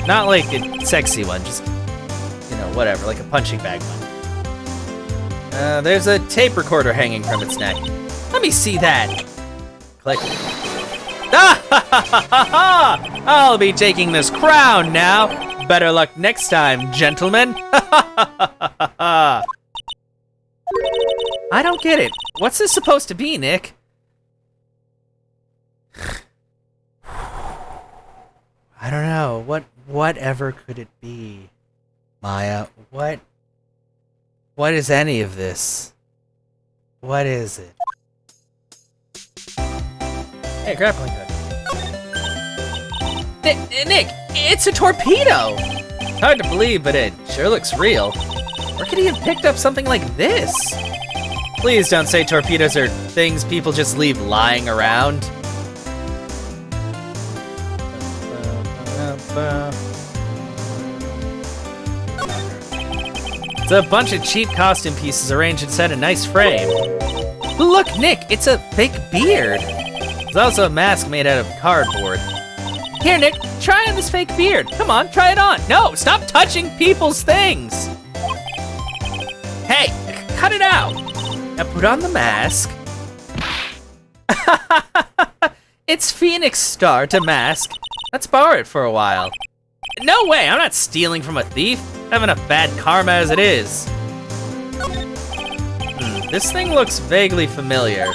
Not like a sexy one, just, you know, whatever, like a punching bag one. There's a tape recorder hanging from its neck. Let me see that. Click. Ah, ha, ha, ha, ha. I'll be taking this crown now. Better luck next time, gentlemen. I don't get it. What's this supposed to be, Nick? I don't know. Whatever could it be? Maya, what is any of this? What is it? Hey, grappling hook. Nick, it's a torpedo! Hard to believe, but it sure looks real. Where could he have picked up something like this? Please don't say torpedoes are things people just leave lying around. It's a bunch of cheap costume pieces arranged inside a nice frame. Look, Nick, it's a fake beard. There's also a mask made out of cardboard. Here, Nick, try on this fake beard. Come on, try it on. No, stop touching people's things. Hey, cut it out. Now put on the mask. It's Phoenix Star Damask. Let's borrow it for a while. No way, I'm not stealing from a thief. I have enough bad karma as it is. This thing looks vaguely familiar.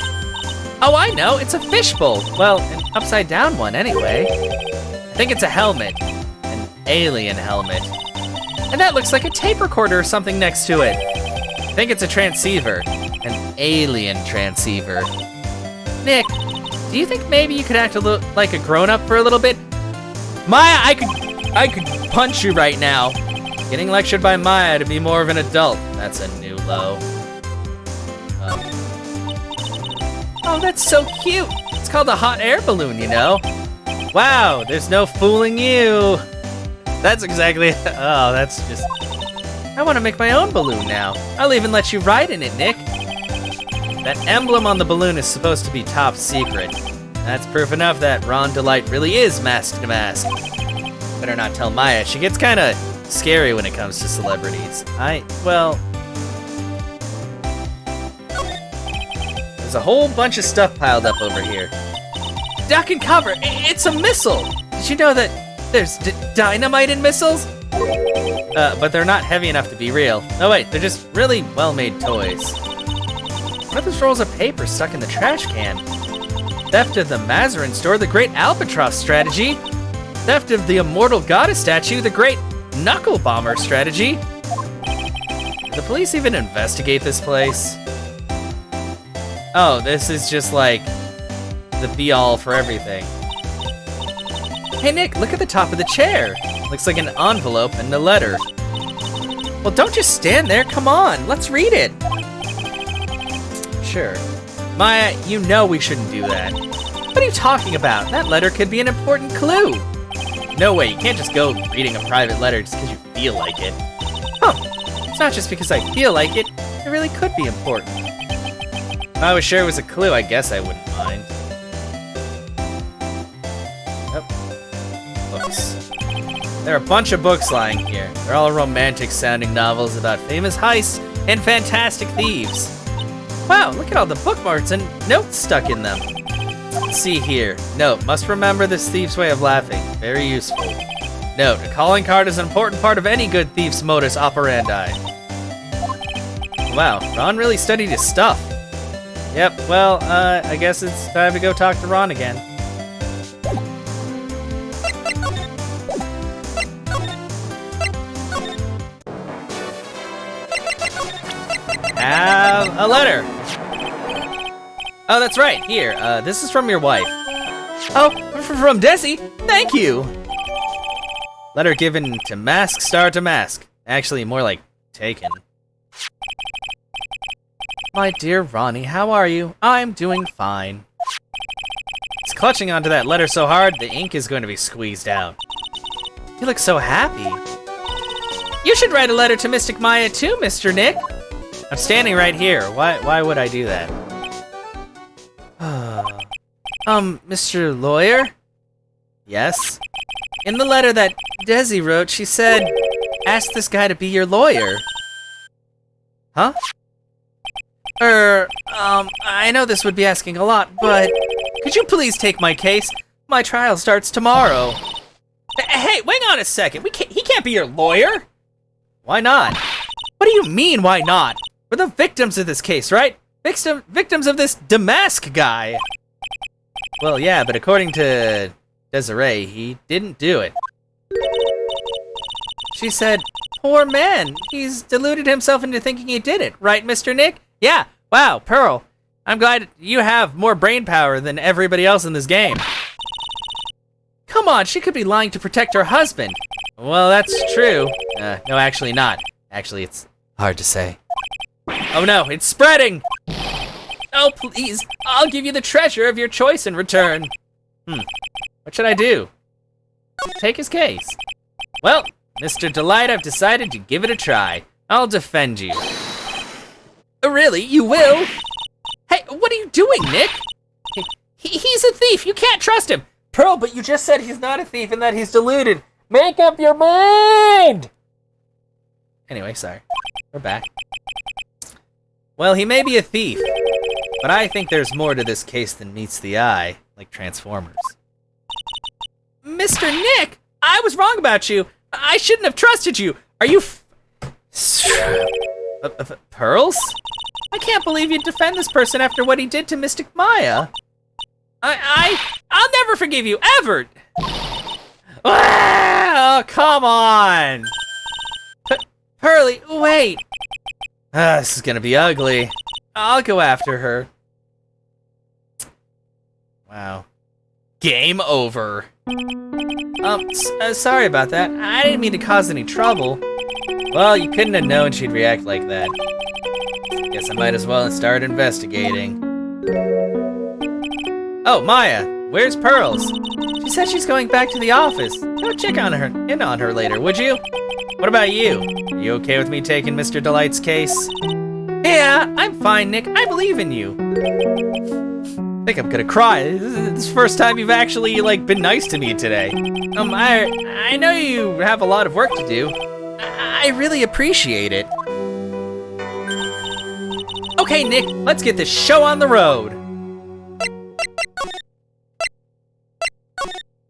Oh, I know, it's a fishbowl. Well, an upside down one anyway. I think it's a helmet, an alien helmet. And that looks like a tape recorder or something next to it. I think it's a transceiver, an alien transceiver. Nick, do you think maybe you could act a little like a grown-up for a little bit? Maya, I could punch you right now. Getting lectured by Maya to be more of an adult. That's a new low. Oh, that's so cute. It's called a hot air balloon, you know? Wow, there's no fooling you. That's exactly, oh, that's just, I want to make my own balloon now. I'll even let you ride in it, Nick. That emblem on the balloon is supposed to be top secret. That's proof enough that Ron Delite really is Mask Demasque. Better not tell Maya. She gets kind of scary when it comes to celebrities. Well... There's a whole bunch of stuff piled up over here. Duck and cover! It's a missile! Did you know that there's dynamite in missiles? But they're not heavy enough to be real. Oh wait, they're just really well-made toys. What are those rolls of paper stuck in the trash can? Theft of the Mazarin store, the Great Albatross strategy. Theft of the Immortal Goddess statue, the Great Knuckle Bomber strategy. Did the police even investigate this place? Oh, this is just like the be-all for everything. Hey Nick, look at the top of the chair. Looks like an envelope and a letter. Well, don't just stand there, come on, let's read it. Sure. Maya, you know we shouldn't do that. What are you talking about? That letter could be an important clue. No way, you can't just go reading a private letter just because you feel like it. Huh, it's not just because I feel like it, it really could be important. If I was sure it was a clue, I guess I wouldn't mind. Oh, books. There are a bunch of books lying here. They're all romantic-sounding novels about famous heists and fantastic thieves. Wow, look at all the bookmarks and notes stuck in them. Let's see here. Note, must remember this thief's way of laughing. Very useful. Note, a calling card is an important part of any good thief's modus operandi. Wow, Ron really studied his stuff. Yep, well, I guess it's time to go talk to Ron again. Have a letter. Oh, that's right. Here, this is from your wife. Oh, from Desi? Thank you. Letter given to Mask Demasque. Actually, more like taken. My dear Ronnie, how are you? I'm doing fine. He's clutching onto that letter so hard, the ink is going to be squeezed out. You look so happy. You should write a letter to Mystic Maya too, Mr. Nick. I'm standing right here. Why would I do that? Mr. Lawyer? Yes? In the letter that Desi wrote, she said, ask this guy to be your lawyer. Huh? I know this would be asking a lot, but could you please take my case? My trial starts tomorrow. Hey, wait on a second. He can't be your lawyer. Why not? What do you mean, why not? We're the victims of this case, right? Victims of this Demasque guy. Well, yeah, but according to Desiree, he didn't do it. She said, poor man, he's deluded himself into thinking he did it, right, Mr. Nick? Yeah, wow, Pearl, I'm glad you have more brain power than everybody else in this game. Come on, she could be lying to protect her husband. Well, that's true. No, actually not. Actually, it's hard to say. Oh no, it's spreading! Oh, please, I'll give you the treasure of your choice in return. What should I do? Take his case. Well, Mr. Delite, I've decided to give it a try. I'll defend you. Really? You will? Hey, what are you doing, Nick? He's a thief. You can't trust him. Pearl, but you just said he's not a thief and that he's deluded. Make up your mind! Anyway, sorry. We're back. Well, he may be a thief, but I think there's more to this case than meets the eye, like Transformers. Mr. Nick, I was wrong about you. I shouldn't have trusted you. Are you Pearls? I can't believe you'd defend this person after what he did to Mystic Maya. I'll never forgive you, ever. Oh, come on. Pearly, wait. This is gonna be ugly. I'll go after her. Wow. Game over. Sorry about that. I didn't mean to cause any trouble. Well, you couldn't have known she'd react like that. Guess I might as well start investigating. Oh, Maya, Where's Pearls? She said she's going back to the office. Go check on her later, would you? What about you? Are you okay with me taking Mr. Delite's case? Yeah, I'm fine, Nick. I believe in you. I think I'm gonna cry. This is the first time you've actually, like, been nice to me today. I know you have a lot of work to do. I really appreciate it. Okay, Nick, let's get this show on the road.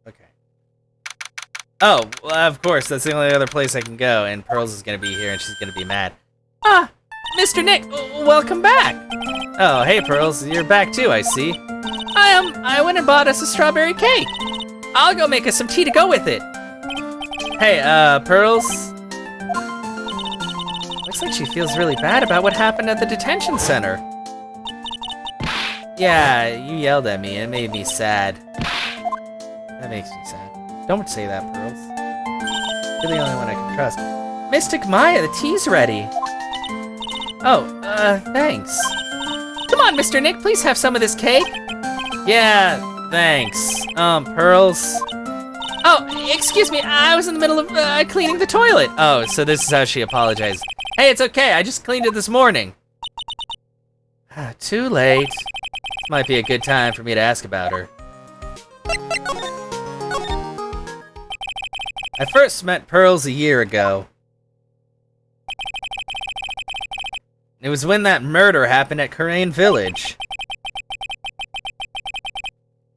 Okay. Oh, well, of course, that's the only other place I can go, and Pearls is gonna be here, and she's gonna be mad. Ah, Mr. Nick, welcome back. Oh, hey, Pearls, you're back too, I see. I went and bought us a strawberry cake. I'll go make us some tea to go with it. Hey, Pearls. Looks like she feels really bad about what happened at the detention center. Yeah, you yelled at me, and it made me sad. That makes me sad. Don't say that, Pearls. You're the only one I can trust. Mystic Maya, the tea's ready. Oh, thanks. Come on, Mr. Nick, please have some of this cake. Yeah, thanks. Pearls. Oh, excuse me, I was in the middle of cleaning the toilet. Oh, so this is how she apologized. Hey, it's okay, I just cleaned it this morning. Too late. Might be a good time for me to ask about her. I first met Pearls a year ago. It was when that murder happened at Crane Village.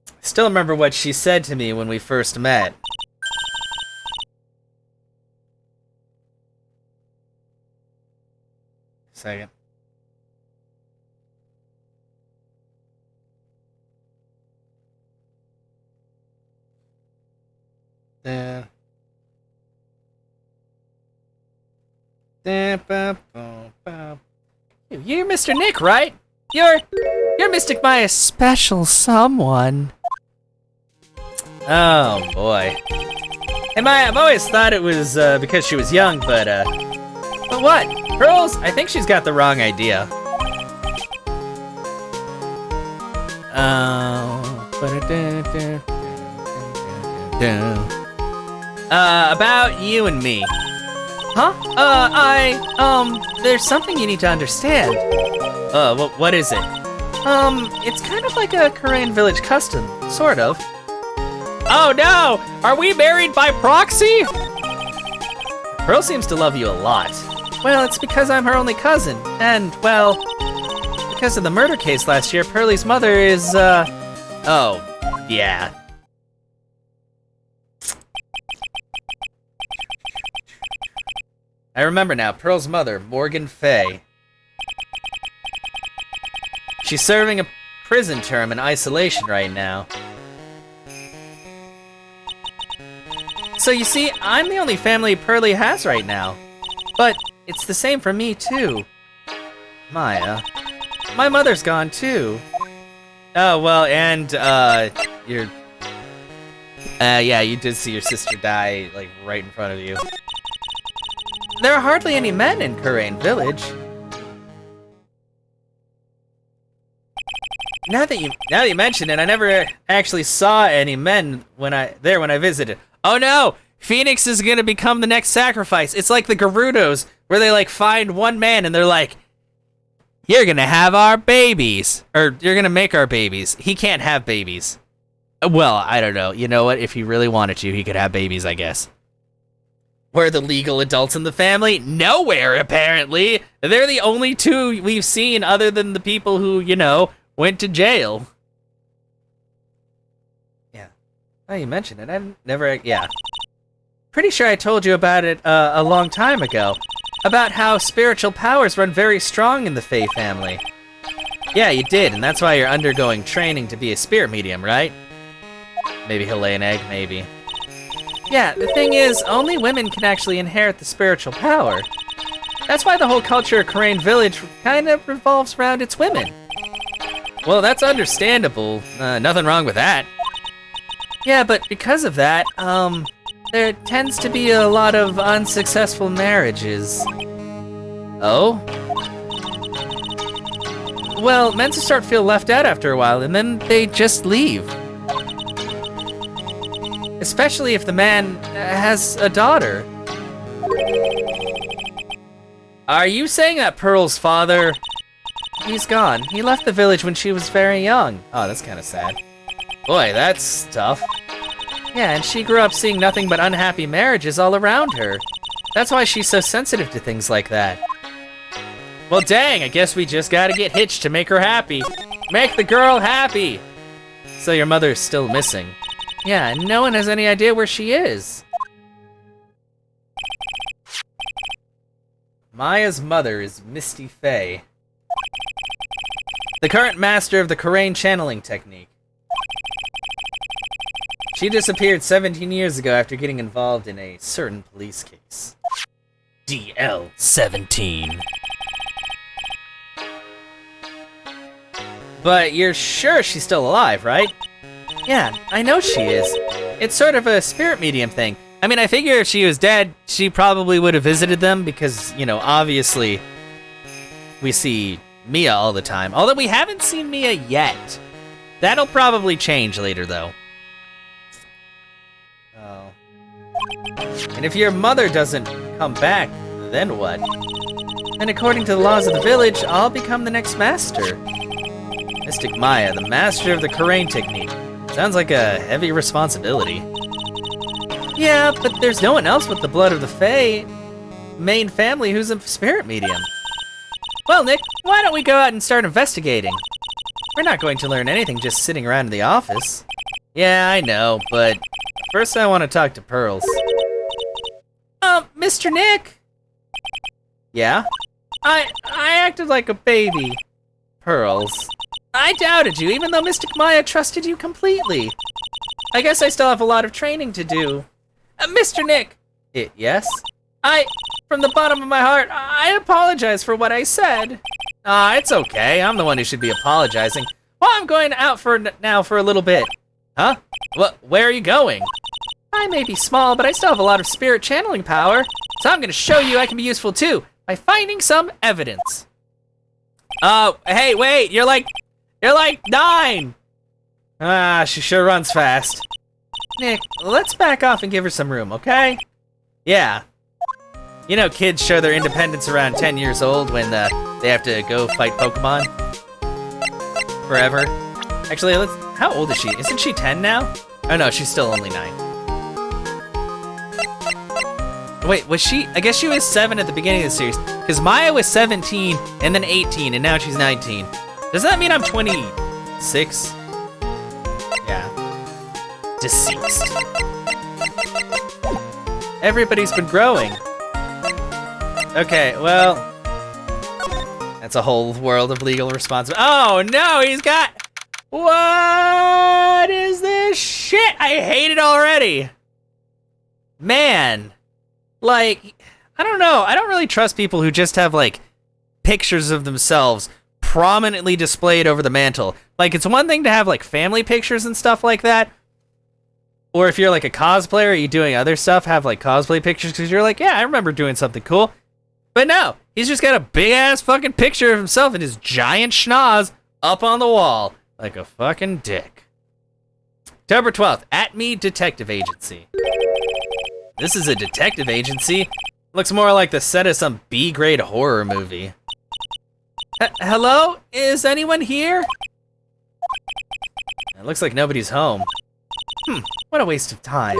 I still remember what she said to me when we first met. Second. You're Mr. Nick, right? You're Mystic Maya's special someone. Oh boy. Hey Maya, I've always thought it was because she was young, but what? Pearls? I think she's got the wrong idea. About you and me. Huh? There's something you need to understand. What is it? It's kind of like a Korean village custom, sort of. Oh no! Are we married by proxy? Pearl seems to love you a lot. Well, it's because I'm her only cousin, and, well, because of the murder case last year, Pearlie's mother is, oh, yeah. I remember now, Pearl's mother, Morgan Fay. She's serving a prison term in isolation right now. So you see, I'm the only family Pearlie has right now. But it's the same for me too. Maya. My mother's gone too. Oh, well, and, yeah, you did see your sister die, like, right in front of you. There are hardly any men in Kurain Village. Now that you mention it, I never actually saw any men when I visited. Oh no! Phoenix is gonna become the next sacrifice. It's like the Gerudos, where they like find one man and they're like, "You're gonna have our babies," or "You're gonna make our babies." He can't have babies. Well, I don't know. You know what? If he really wanted to, he could have babies, I guess. Where are the legal adults in the family? Nowhere, apparently. They're the only two we've seen other than the people who, you know, went to jail. Yeah. Oh, you mentioned it. Yeah. Pretty sure I told you about it a long time ago. About how spiritual powers run very strong in the Fae family. Yeah, you did, and that's why you're undergoing training to be a spirit medium, right? Maybe he'll lay an egg, maybe. Yeah, the thing is, only women can actually inherit the spiritual power. That's why the whole culture of Kurain Village kind of revolves around its women. Well, that's understandable. Nothing wrong with that. Yeah, but because of that, there tends to be a lot of unsuccessful marriages. Oh? Well, men start to feel left out after a while, and then they just leave. Especially if the man has a daughter. Are you saying that Pearl's father... He's gone. He left the village when she was very young. Oh, that's kind of sad. Boy, that's tough. Yeah, and she grew up seeing nothing but unhappy marriages all around her. That's why she's so sensitive to things like that. Well, dang, I guess we just gotta get hitched to make her happy. Make the girl happy! So your mother's still missing. Yeah, and no one has any idea where she is. Maya's mother is Misty Faye, the current master of the Korean channeling technique. She disappeared 17 years ago after getting involved in a certain police case. DL-17. But you're sure she's still alive, right? Yeah, I know she is. It's sort of a spirit medium thing. I mean, I figure if she was dead, she probably would have visited them because, you know, obviously we see Mia all the time. Although we haven't seen Mia yet. That'll probably change later, though. Oh. And if your mother doesn't come back, then what? Then according to the laws of the village, I'll become the next master. Mystic Maya, the master of the Korean technique. Sounds like a heavy responsibility. Yeah, but there's no one else with the blood of the Fae main family who's a spirit medium. Well, Nick, why don't we go out and start investigating? We're not going to learn anything just sitting around in the office. Yeah, I know, but first I want to talk to Pearls. Mr. Nick? Yeah? I acted like a baby. Pearls. I doubted you, even though Mystic Maya trusted you completely. I guess I still have a lot of training to do. Mr. Nick! Yes? From the bottom of my heart, I apologize for what I said. It's okay. I'm the one who should be apologizing. Well, I'm going out now for a little bit. Huh? Where are you going? I may be small, but I still have a lot of spirit channeling power. So I'm going to show you I can be useful too, by finding some evidence. Hey, wait, you're like 9! She sure runs fast. Nick, let's back off and give her some room, okay? Yeah. You know kids show their independence around 10 years old when they have to go fight Pokemon. Forever. Actually, how old is she? Isn't she 10 now? Oh no, she's still only 9. Wait, was she? I guess she was 7 at the beginning of the series. Because Maya was 17, and then 18, and now she's 19. Does that mean I'm 26? Yeah. Deceased. Everybody's been growing. Okay, well, that's a whole world of legal responsibility. Oh no, he's got... What is this shit? I hate it already. Man. Like, I don't know. I don't really trust people who just have, like, pictures of themselves prominently displayed over the mantle. Like, it's one thing to have, like, family pictures and stuff like that. Or if you're, like, a cosplayer or you're doing other stuff, have, like, cosplay pictures because you're like, yeah, I remember doing something cool. But no, he's just got a big-ass fucking picture of himself and his giant schnoz up on the wall. Like a fucking dick. October 12th, At Me Detective Agency. This is a detective agency. Looks more like the set of some B-grade horror movie. Hello? Is anyone here? It looks like nobody's home. What a waste of time.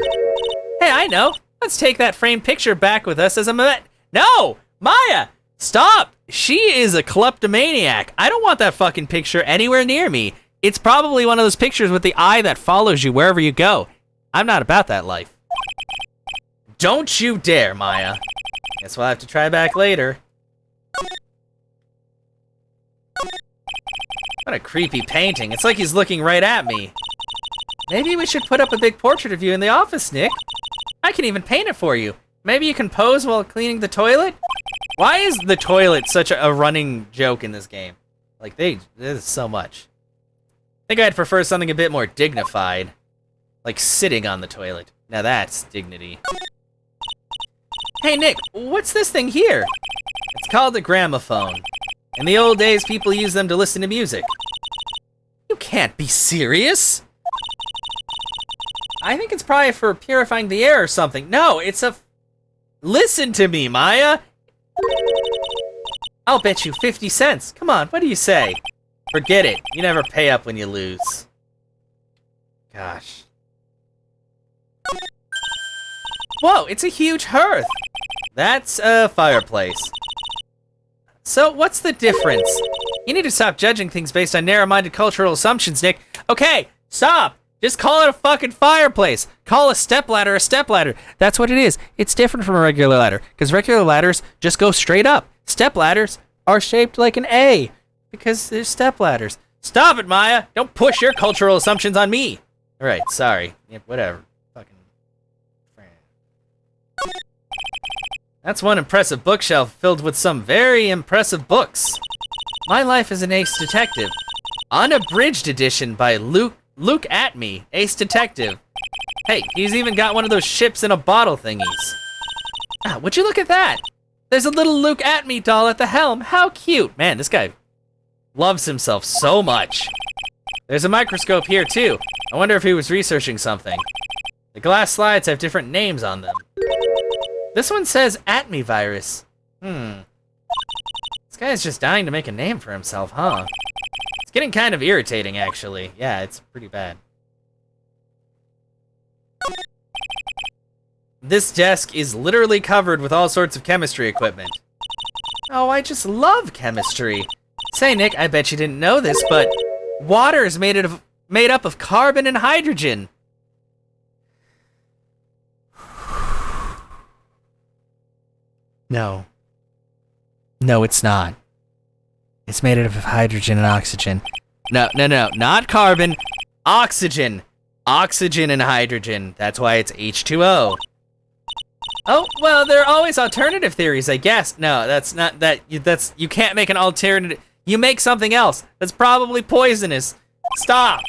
Hey, I know. Let's take that framed picture back with us as a No! Maya! Stop! She is a kleptomaniac. I don't want that fucking picture anywhere near me. It's probably one of those pictures with the eye that follows you wherever you go. I'm not about that life. Don't you dare, Maya. Guess we'll have to try back later. What a creepy painting. It's like he's looking right at me. Maybe we should put up a big portrait of you in the office, Nick. I can even paint it for you. Maybe you can pose while cleaning the toilet? Why is the toilet such a running joke in this game? Like, there's so much. I think I'd prefer something a bit more dignified. Like sitting on the toilet. Now that's dignity. Hey Nick, what's this thing here? It's called a gramophone. In the old days, people used them to listen to music. You can't be serious! I think it's probably for purifying the air or something. No, it's a... Listen to me, Maya! I'll bet you 50 cents. Come on, what do you say? Forget it. You never pay up when you lose. Gosh. Whoa, it's a huge hearth. That's a fireplace. So, what's the difference? You need to stop judging things based on narrow-minded cultural assumptions, Nick. Okay, stop! Just call it a fucking fireplace. Call a stepladder a stepladder. That's what it is. It's different from a regular ladder, because regular ladders just go straight up. Stepladders are shaped like an A, because they're stepladders. Stop it, Maya! Don't push your cultural assumptions on me! Alright, sorry. Yeah, whatever. Fucking... That's one impressive bookshelf filled with some very impressive books. My Life as an Ace Detective. Unabridged edition by Luke Atme, Ace Detective. Hey, he's even got one of those ships in a bottle thingies. Ah, would you look at that? There's a little Luke Atme doll at the helm. How cute. Man, this guy loves himself so much. There's a microscope here, too. I wonder if he was researching something. The glass slides have different names on them. This one says Atme virus. This guy's just dying to make a name for himself, huh? It's getting kind of irritating, actually. Yeah, it's pretty bad. This desk is literally covered with all sorts of chemistry equipment. Oh, I just love chemistry. Say, Nick, I bet you didn't know this, but water is made up of carbon and hydrogen. No. No, it's not. It's made up of hydrogen and oxygen. No, not carbon. Oxygen. Oxygen and hydrogen. That's why it's H2O. Oh, well, there are always alternative theories, I guess. No, that's not that. You can't make an alternative. You make something else. That's probably poisonous. Stop.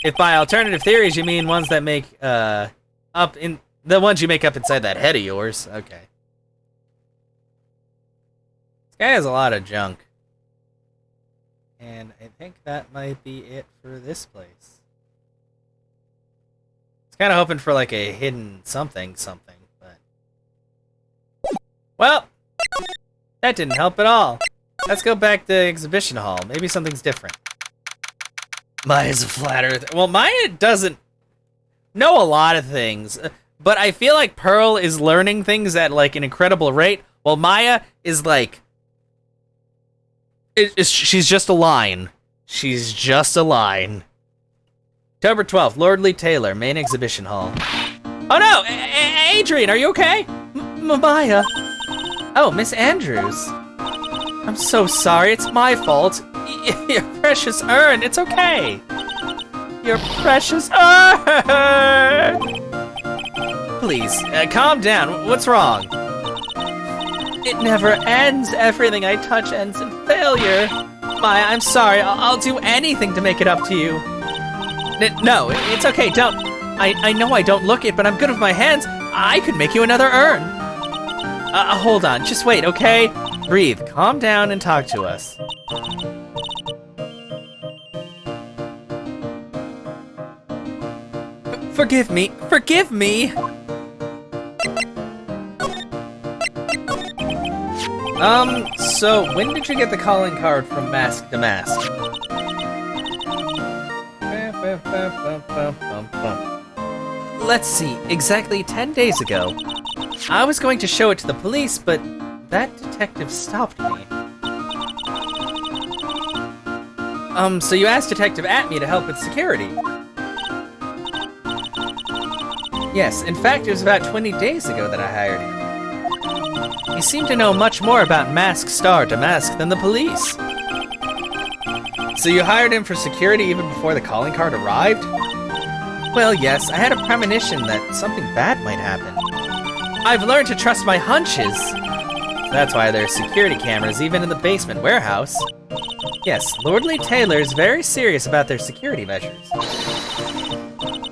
If by alternative theories you mean ones that make up in the ones you make up inside that head of yours. Okay. This guy has a lot of junk. And I think that might be it for this place. I was kind of hoping for like a hidden something, but... Well, that didn't help at all. Let's go back to exhibition hall. Maybe something's different. Maya's a flat earth. Well, Maya doesn't know a lot of things, but I feel like Pearl is learning things at like an incredible rate, while Maya is like... she's just a line. She's just a line. October 12th, Lordly Taylor, main exhibition hall. Oh no! Adrian, are you okay? Maya. Oh, Miss Andrews. I'm so sorry, it's my fault. Your precious urn, it's okay. Your precious urn! Please, calm down. What's wrong? It never ends. Everything I touch ends in failure. Maya, I'm sorry. I'll do anything to make it up to you. No, it's okay. Don't. I know I don't look it, but I'm good with my hands. I could make you another urn. Hold on. Just wait, okay? Breathe. Calm down and talk to us. Forgive me. Forgive me. So when did you get the calling card from Mask Demasque? Let's see, exactly 10 days ago. I was going to show it to the police, but that detective stopped me. So you asked Detective Atme to help with security? Yes, in fact, it was about 20 days ago that I hired him. He seemed to know much more about Mask Demasque than the police. So you hired him for security even before the calling card arrived? Well, yes, I had a premonition that something bad might happen. I've learned to trust my hunches. That's why there's security cameras even in the basement warehouse. Yes, Lordly Taylor is very serious about their security measures.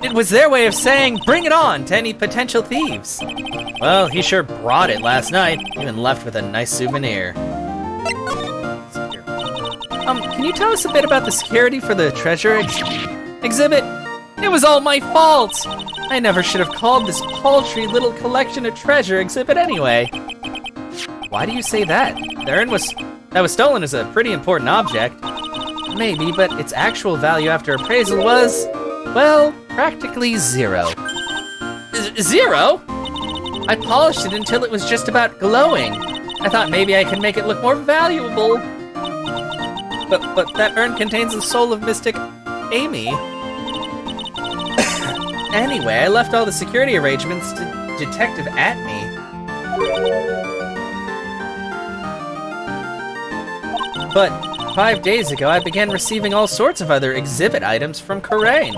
It was their way of saying, bring it on to any potential thieves. Well, he sure brought it last night, even left with a nice souvenir. Can you tell us a bit about the security for the treasure exhibit? It was all my fault! I never should have called this paltry little collection a treasure exhibit anyway. Why do you say that? The urn that was stolen is a pretty important object. Maybe, but its actual value after appraisal was, well, practically zero. Zero? I polished it until it was just about glowing. I thought maybe I could make it look more valuable. But that urn contains the soul of Mystic Amy. Anyway, I left all the security arrangements to Detective Atme. But 5 days ago, I began receiving all sorts of other exhibit items from Karain.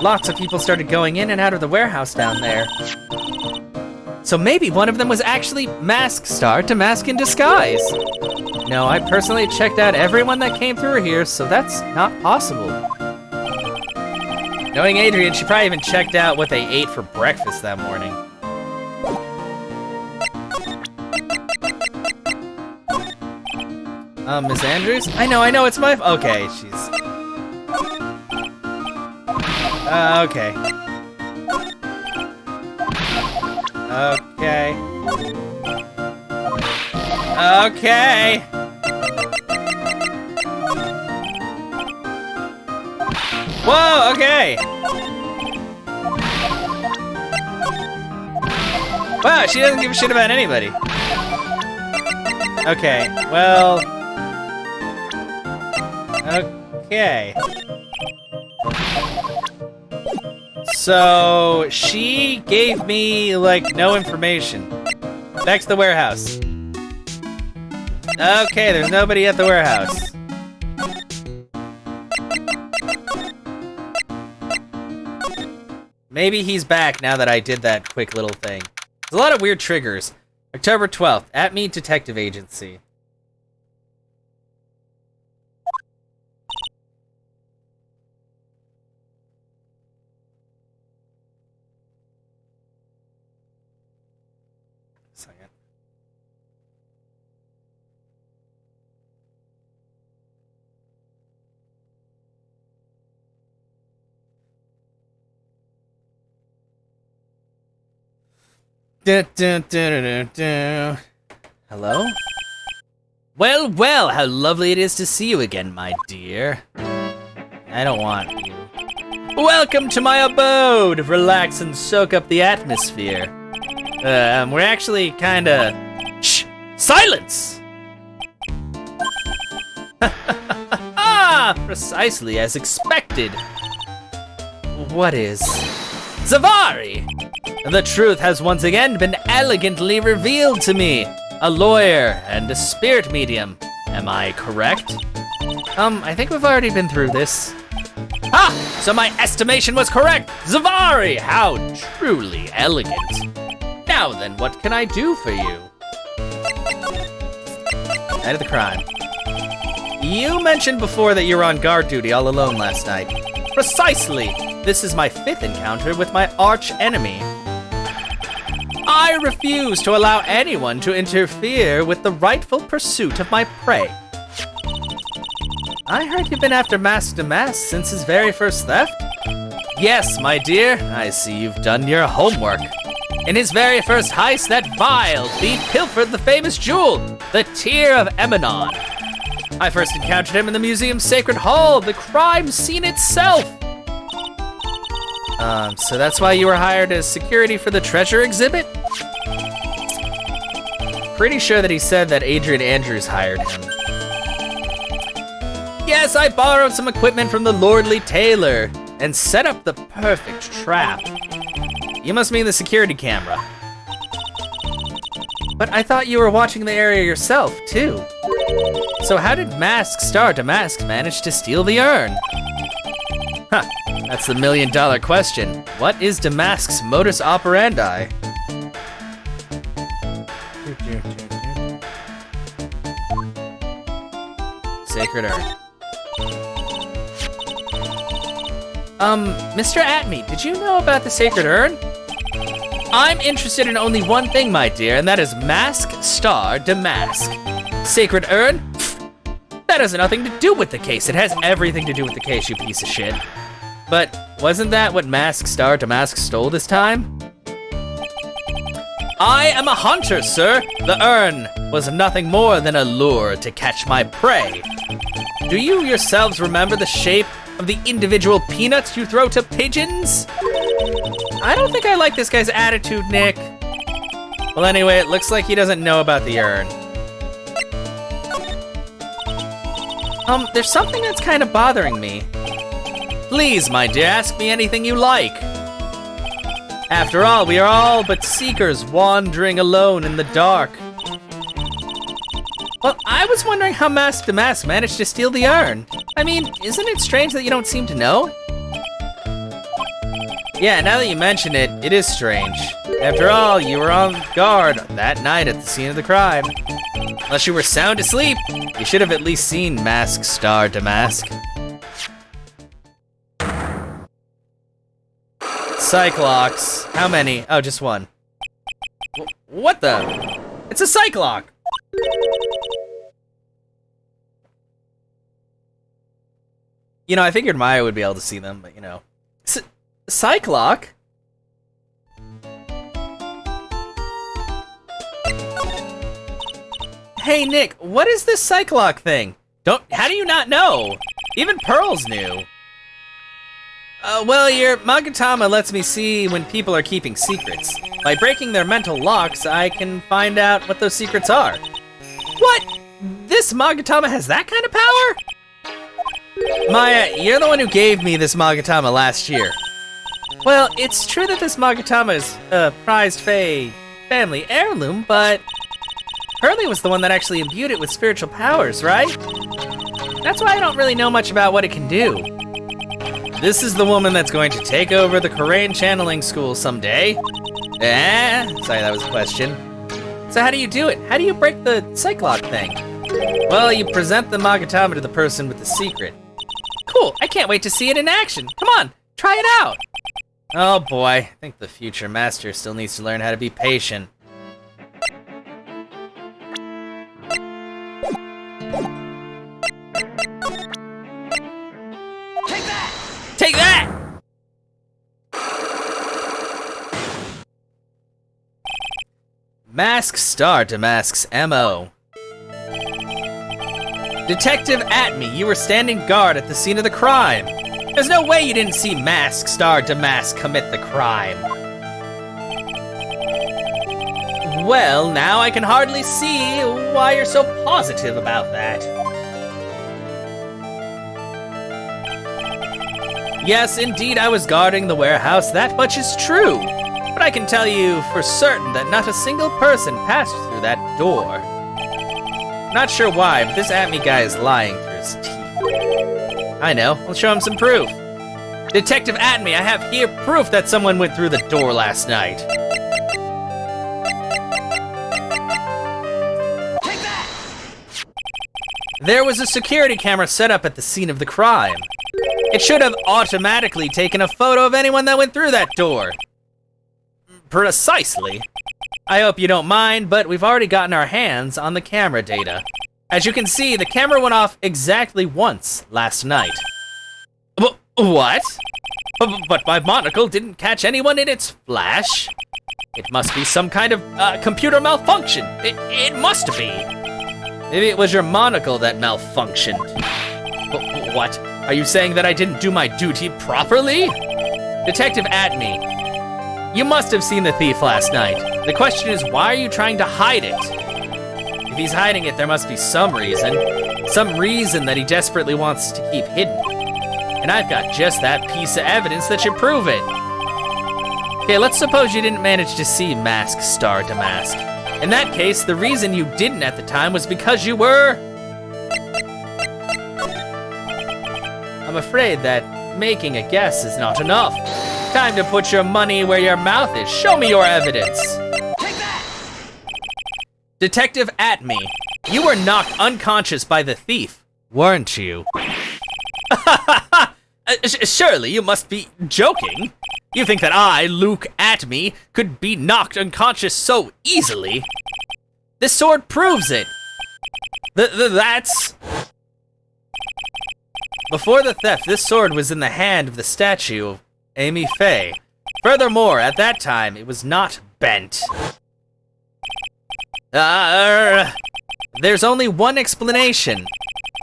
Lots of people started going in and out of the warehouse down there. So maybe one of them was actually Mask Star Demasque in disguise. No, I personally checked out everyone that came through here, so that's not possible. Knowing Adrian, she probably even checked out what they ate for breakfast that morning. Miss Andrews? I know, it's my... Okay, she's... okay. Okay. Okay. Whoa, okay. Wow, she doesn't give a shit about anybody. Okay, well... Okay. So, she gave me, like, no information. Back to the warehouse. Okay, there's nobody at the warehouse. Maybe he's back now that I did that quick little thing. There's a lot of weird triggers. October 12th, Atme Detective Agency. Second. Hello? Well, how lovely it is to see you again, my dear. I don't want you. Welcome to my abode! Relax and soak up the atmosphere. We're actually kinda... Shh! Silence! Precisely as expected. What is? Zavari! The truth has once again been elegantly revealed to me. A lawyer and a spirit medium. Am I correct? I think we've already been through this. Ah! So my estimation was correct! Zavari! How truly elegant. Now then, what can I do for you? Night of the crime. You mentioned before that you were on guard duty all alone last night. Precisely! This is my 5th encounter with my arch enemy. I refuse to allow anyone to interfere with the rightful pursuit of my prey. I heard you've been after Mask Demasque since his very first theft? Yes, my dear, I see you've done your homework. In his very first heist, that vile thief pilfered the famous jewel, the Tear of Emanon. I first encountered him in the museum's sacred hall, the crime scene itself. So that's why you were hired as security for the treasure exhibit? Pretty sure that he said that Adrian Andrews hired him. Yes, I borrowed some equipment from the lordly tailor and set up the perfect trap. You must mean the security camera. But I thought you were watching the area yourself, too. So how did Mask Star Demasque manage to steal the urn? Huh, that's the $1 million question. What is Demasque's modus operandi? Sacred urn. Mr. Atme, did you know about the sacred urn? I'm interested in only one thing, my dear, and that is Mask Star Demasque. Sacred urn? Pfft, that has nothing to do with the case. It has everything to do with the case, you piece of shit. But wasn't that what Mask Demasque stole this time? I am a hunter, sir. The urn was nothing more than a lure to catch my prey. Do you yourselves remember the shape of the individual peanuts you throw to pigeons? I don't think I like this guy's attitude, Nick. Well, anyway, it looks like he doesn't know about the urn. There's something that's kind of bothering me. Please, my dear, ask me anything you like. After all, we are all but seekers wandering alone in the dark. Well, I was wondering how Mask Demasque managed to steal the urn. I mean, isn't it strange that you don't seem to know? Yeah, now that you mention it, it is strange. After all, you were on guard that night at the scene of the crime. Unless you were sound asleep, you should have at least seen Mask Demasque. Cyclops. How many? Oh, just one. What the? It's a Cyclops! You know, I figured Maya would be able to see them, but you know. Cyclops? Hey Nick, what is this Cyclops thing? How do you not know? Even Pearls knew. Well, your Magatama lets me see when people are keeping secrets. By breaking their mental locks, I can find out what those secrets are. What? This Magatama has that kind of power? Maya, you're the one who gave me this Magatama last year. Well, it's true that this Magatama is a prized family heirloom, but Hurley was the one that actually imbued it with spiritual powers, right? That's why I don't really know much about what it can do. This is the woman that's going to take over the Korean channeling school someday. Sorry, that was a question. So how do you do it? How do you break the Cyclops thing? Well, you present the Magatama to the person with the secret. Cool, I can't wait to see it in action. Come on, try it out. Oh boy, I think the future master still needs to learn how to be patient. Take that! Mask Demasque's MO. Detective Atme, you were standing guard at the scene of the crime. There's no way you didn't see Mask Demasque commit the crime. Well, now I can hardly see why you're so positive about that. Yes, indeed, I was guarding the warehouse, that much is true. But I can tell you for certain that not a single person passed through that door. Not sure why, but this Atme guy is lying through his teeth. I know, we'll show him some proof. Detective Atme, I have here proof that someone went through the door last night. Take that! There was a security camera set up at the scene of the crime. It should have automatically taken a photo of anyone that went through that door. Precisely. I hope you don't mind, but we've already gotten our hands on the camera data. As you can see, the camera went off exactly once last night. What? But my monocle didn't catch anyone in its flash. It must be some kind of computer malfunction. It must be. Maybe it was your monocle that malfunctioned. What? Are you saying that I didn't do my duty properly? Detective Atme, you must have seen the thief last night. The question is, why are you trying to hide it? If he's hiding it, there must be some reason that he desperately wants to keep hidden. And I've got just that piece of evidence that should prove it. Okay, let's suppose you didn't manage to see Mask Demasque. In that case, the reason you didn't at the time was because you were... I'm afraid that making a guess is not enough. Time to put your money where your mouth is. Show me your evidence. Take that! Detective Atme, you were knocked unconscious by the thief, weren't you? Surely you must be joking. You think that I, Luke Atme, could be knocked unconscious so easily? This sword proves it. That's... Before the theft, this sword was in the hand of the statue Amy Faye. Furthermore, at that time, it was not bent. There's only one explanation.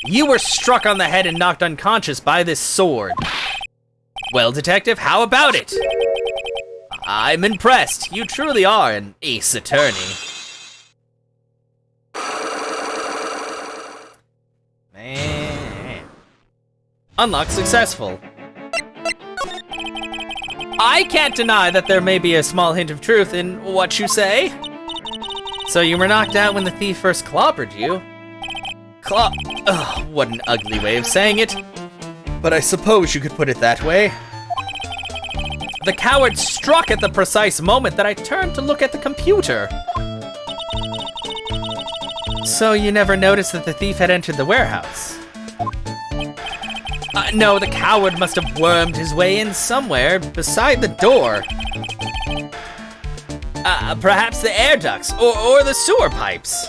You were struck on the head and knocked unconscious by this sword. Well, Detective, how about it? I'm impressed. You truly are an ace attorney. Man. Unlock successful. I can't deny that there may be a small hint of truth in what you say. So you were knocked out when the thief first clobbered you? Ugh, what an ugly way of saying it. But I suppose you could put it that way. The coward struck at the precise moment that I turned to look at the computer. So you never noticed that the thief had entered the warehouse? No, the coward must have wormed his way in somewhere beside the door. Perhaps the air ducts or the sewer pipes.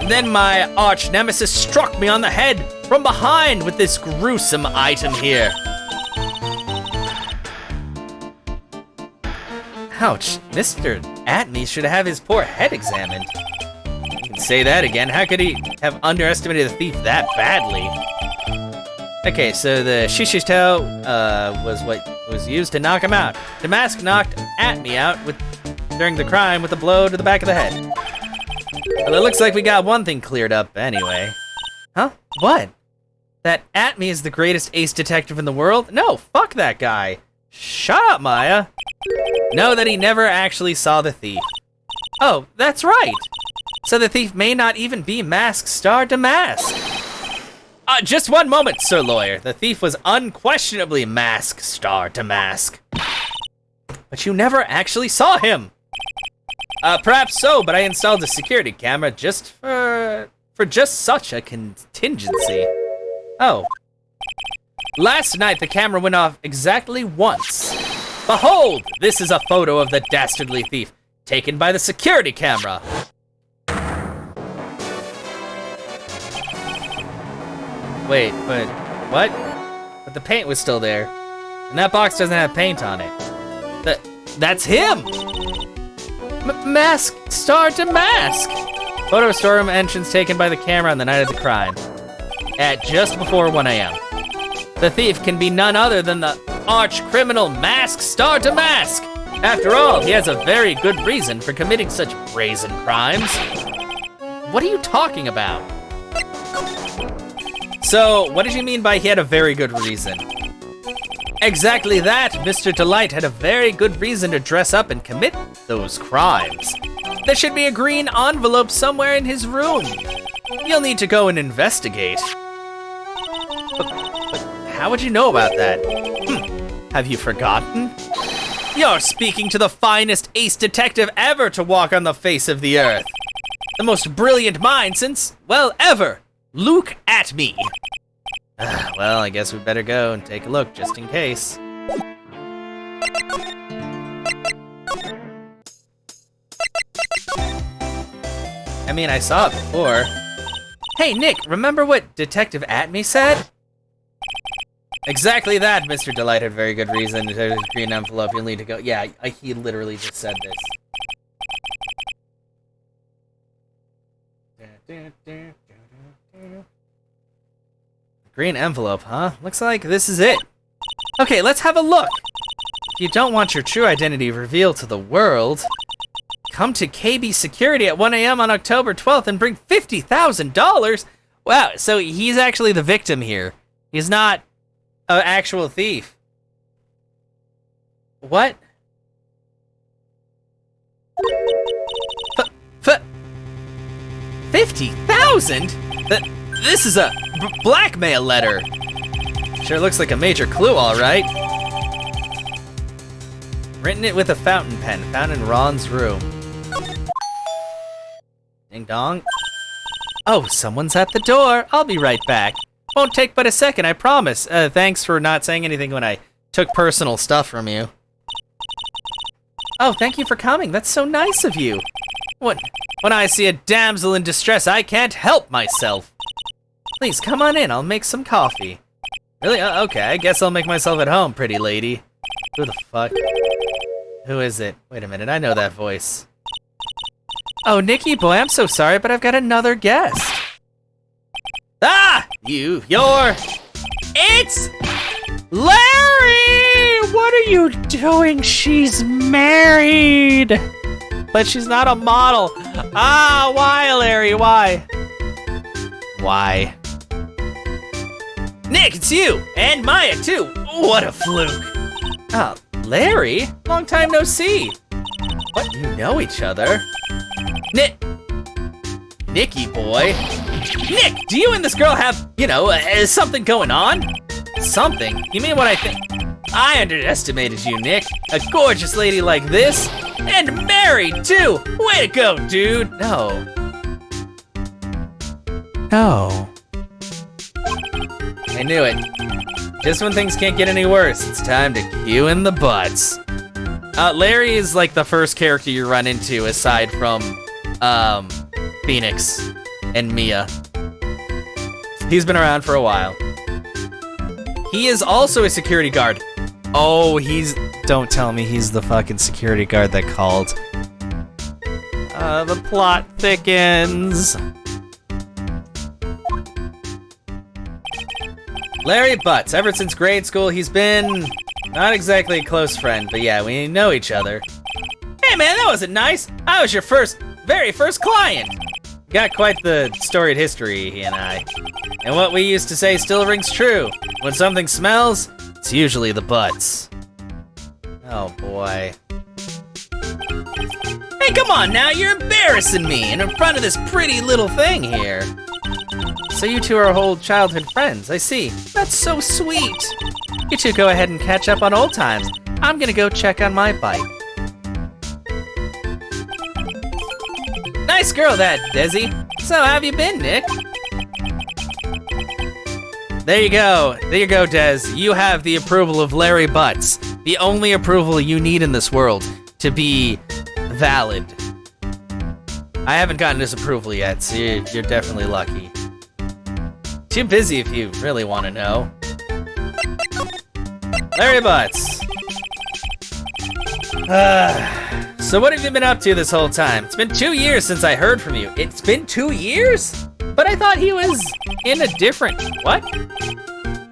Then my arch nemesis struck me on the head from behind with this gruesome item here. Ouch, Mr. Atme should have his poor head examined. You can say that again. How could he have underestimated the thief that badly? Okay, so the shishito was what was used to knock him out. Demasque knocked Atme out during the crime with a blow to the back of the head. Well, it looks like we got one thing cleared up anyway. Huh? What? That Atme is the greatest ace detective in the world? No, fuck that guy. Shut up, Maya. Know that he never actually saw the thief. Oh, that's right. So the thief may not even be Mask Star Demasque. Just one moment, Sir Lawyer. The thief was unquestionably Mask Star Demasque. But you never actually saw him. Perhaps so, but I installed a security camera just for just such a contingency. Oh. Last night, the camera went off exactly once. Behold, this is a photo of the dastardly thief, taken by the security camera. Wait, but what? But the paint was still there. And that box doesn't have paint on it. That's him! Mask Star Demasque! Photo storeroom entrance taken by the camera on the night of the crime. At just before 1 a.m. The thief can be none other than the arch-criminal Mask Star Demasque! After all, he has a very good reason for committing such brazen crimes. What are you talking about? So, what did you mean by he had a very good reason? Exactly that, Mr. Delite had a very good reason to dress up and commit those crimes. There should be a green envelope somewhere in his room. You'll need to go and investigate. But how would you know about that? Have you forgotten? You're speaking to the finest ace detective ever to walk on the face of the earth. The most brilliant mind since, well, ever. Look at me. Well, I guess we better go and take a look just in case. I mean, I saw it before. Hey, Nick, remember what Detective Atme said? Exactly that, Mr. Delite had very good reason. There's a green envelope, you'll need to go. Yeah, he literally just said this. Green envelope, huh? Looks like this is it. Okay, let's have a look. If you don't want your true identity revealed to the world, come to KB Security at 1 a.m. on October 12th and bring $50,000. Wow, so he's actually the victim here. He's not an actual thief. What? 50,000? This is a blackmail letter. Sure looks like a major clue, all right. Written it with a fountain pen found in Ron's room. Ding dong. Oh, someone's at the door. I'll be right back. Won't take but a second, I promise. Thanks for not saying anything when I took personal stuff from you. Oh, thank you for coming. That's so nice of you. When I see a damsel in distress, I can't help myself. Please, come on in, I'll make some coffee. Really? Okay, I guess I'll make myself at home, pretty lady. Who the fuck? Who is it? Wait a minute, I know that voice. Oh, Nikki boy, I'm so sorry, but I've got another guest. Ah! It's Larry! What are you doing? She's married! But she's not a model. Ah, why, Larry, why? Why? Nick, it's you! And Maya, too! What a fluke! Oh, Larry? Long time no see. What, you know each other? Nicky boy? Nick, do you and this girl have, something going on? Something? You mean what I think? I underestimated you, Nick. A gorgeous lady like this? And married, too! Way to go, dude! No. I knew it. Just when things can't get any worse, it's time to cue in the butts. Larry is like the first character you run into aside from, Phoenix and Mia. He's been around for a while. He is also a security guard. Oh, don't tell me he's the fucking security guard that called. The plot thickens. Larry Butts. Ever since grade school, he's been not exactly a close friend, but yeah, we know each other. Hey man, that wasn't nice. I was your very first client. Got quite the storied history, he and I. And what we used to say still rings true. When something smells, it's usually the butts. Oh boy. Hey, come on now, you're embarrassing me and in front of this pretty little thing here. So you two are old childhood friends, I see. That's so sweet. You two go ahead and catch up on old times. I'm gonna go check on my bike. Nice girl that, Desi. So how have you been, Nick? There you go, Des. You have the approval of Larry Butts. The only approval you need in this world to be valid. I haven't gotten his approval yet, so you're definitely lucky. Too busy if you really want to know. Larry Butts. So what have you been up to this whole time? It's been 2 years since I heard from you. It's been 2 years? But I thought he was in a different... What?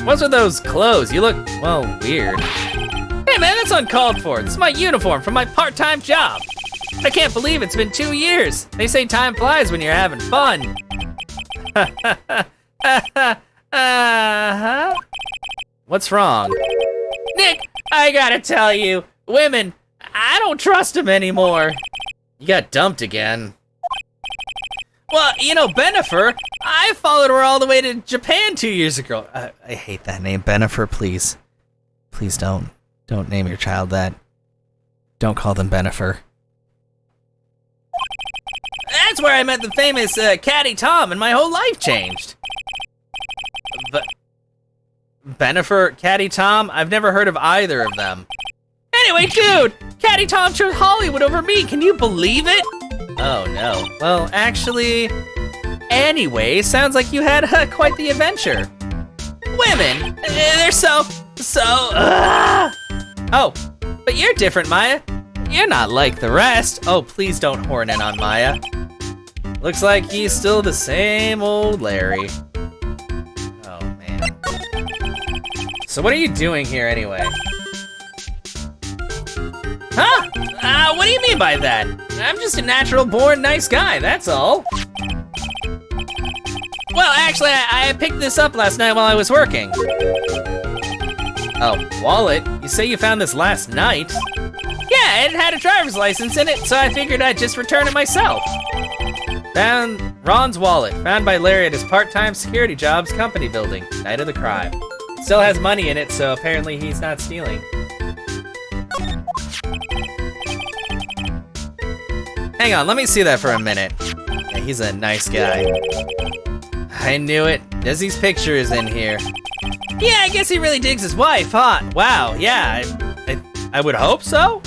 What's with those clothes? You look, well, weird. Hey man, that's uncalled for. This is my uniform from my part-time job. I can't believe it's been 2 years. They say time flies when you're having fun. What's wrong? Nick, I gotta tell you, women, I don't trust them anymore. You got dumped again. Well, Benifer, I followed her all the way to Japan 2 years ago. I hate that name, Benifer, please. Please don't name your child that. Don't call them Benifer. That's where I met the famous Caddy Tom and my whole life changed. But Benifer, Caddy Tom, I've never heard of either of them. Anyway, dude, Caddy Tom chose Hollywood over me. Can you believe it? Oh no. Well, actually, anyway, sounds like you had quite the adventure. Women, they're so. Oh, but you're different, Maya. You're not like the rest. Oh, please don't horn in on Maya. Looks like he's still the same old Larry. Oh man. So what are you doing here anyway? Huh? What do you mean by that? I'm just a natural born nice guy, that's all. Well, actually, I picked this up last night while I was working. Oh, wallet? You say you found this last night? Yeah, it had a driver's license in it, so I figured I'd just return it myself. Found Ron's wallet, found by Larry at his part-time security job's company building, night of the crime. Still has money in it, so apparently he's not stealing. Hang on, let me see that for a minute. Yeah, he's a nice guy. I knew it. Desi's picture is in here. Yeah, I guess he really digs his wife, huh? Wow, yeah, I would hope so.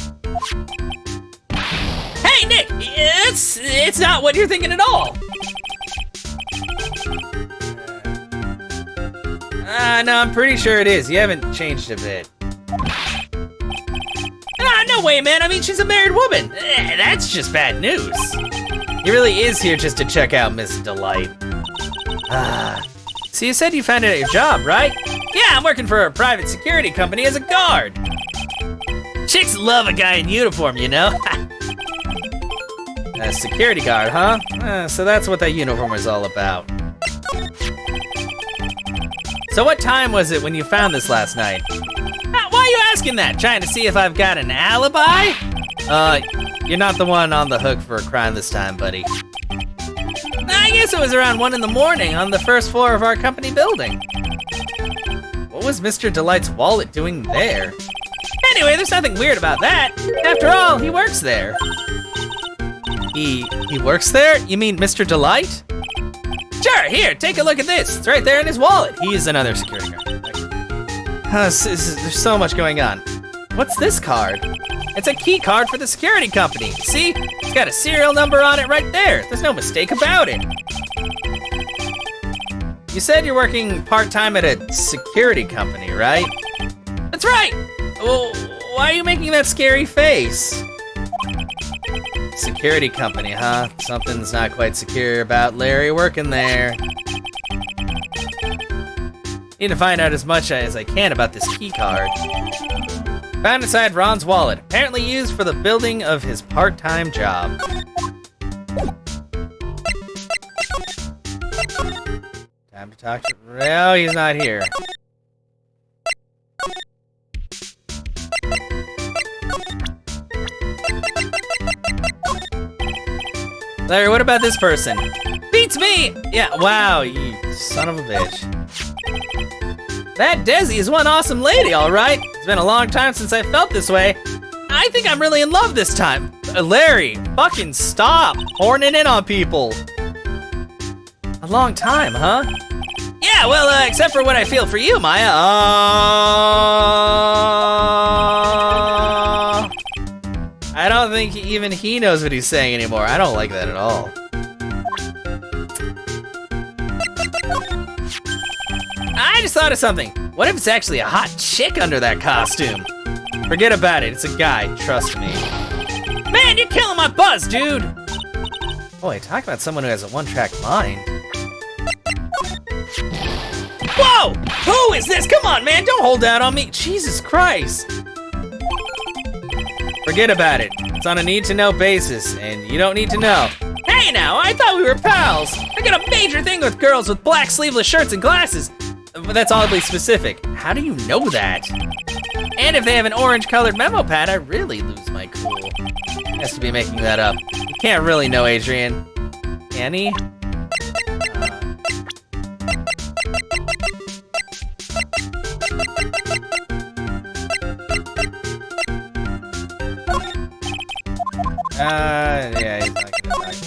Hey, Nick, it's not what you're thinking at all. No, I'm pretty sure it is. You haven't changed a bit. No way, man. I mean, she's a married woman. That's just bad news. He really is here just to check out Miss Delite. So you said you found it at your job, right? Yeah, I'm working for a private security company as a guard. Chicks love a guy in uniform, you know? A security guard, huh? So that's what that uniform was all about. So what time was it when you found this last night? Why are you asking that? Trying to see if I've got an alibi? You're not the one on the hook for a crime this time, buddy. I guess it was around 1 in the morning on the first floor of our company building. What was Mr. Delite's wallet doing there? Anyway, there's nothing weird about that. After all, he works there. He works there? You mean Mr. Delite? Sure, here, take a look at this. It's right there in his wallet. He's another security guard. There's so much going on. What's this card? It's a key card for the security company. See? It's got a serial number on it right there. There's no mistake about it. You said you're working part-time at a security company, right? That's right. Well, why are you making that scary face? Security company, huh? Something's not quite secure about Larry working there. Need to find out as much as I can about this key card. Found inside Ron's wallet, apparently used for the building of his part-time job. Time to talk to... Well, he's not here. Larry, what about this person? Beats me! Yeah, wow, you son of a bitch. That Desi is one awesome lady, all right. It's been a long time since I felt this way. I think I'm really in love this time. Larry, fucking stop horning in on people. A long time, huh? Yeah, well, except for what I feel for you, Maya. I don't think even he knows what he's saying anymore. I don't like that at all. I just thought of something. What if it's actually a hot chick under that costume? Forget about it, it's a guy, trust me. Man, you're killing my buzz, dude! Boy, talk about someone who has a one-track mind. Whoa! Who is this? Come on, man, don't hold out on me. Jesus Christ. Forget about it. It's on a need-to-know basis, and you don't need to know. Hey now, I thought we were pals. I got a major thing with girls with black sleeveless shirts and glasses. But that's oddly specific. How do you know that? And if they have an orange-colored memo pad, I really lose my cool. Has to be making that up. You can't really know Adrian. Can he? Yeah, he's not gonna talk about it.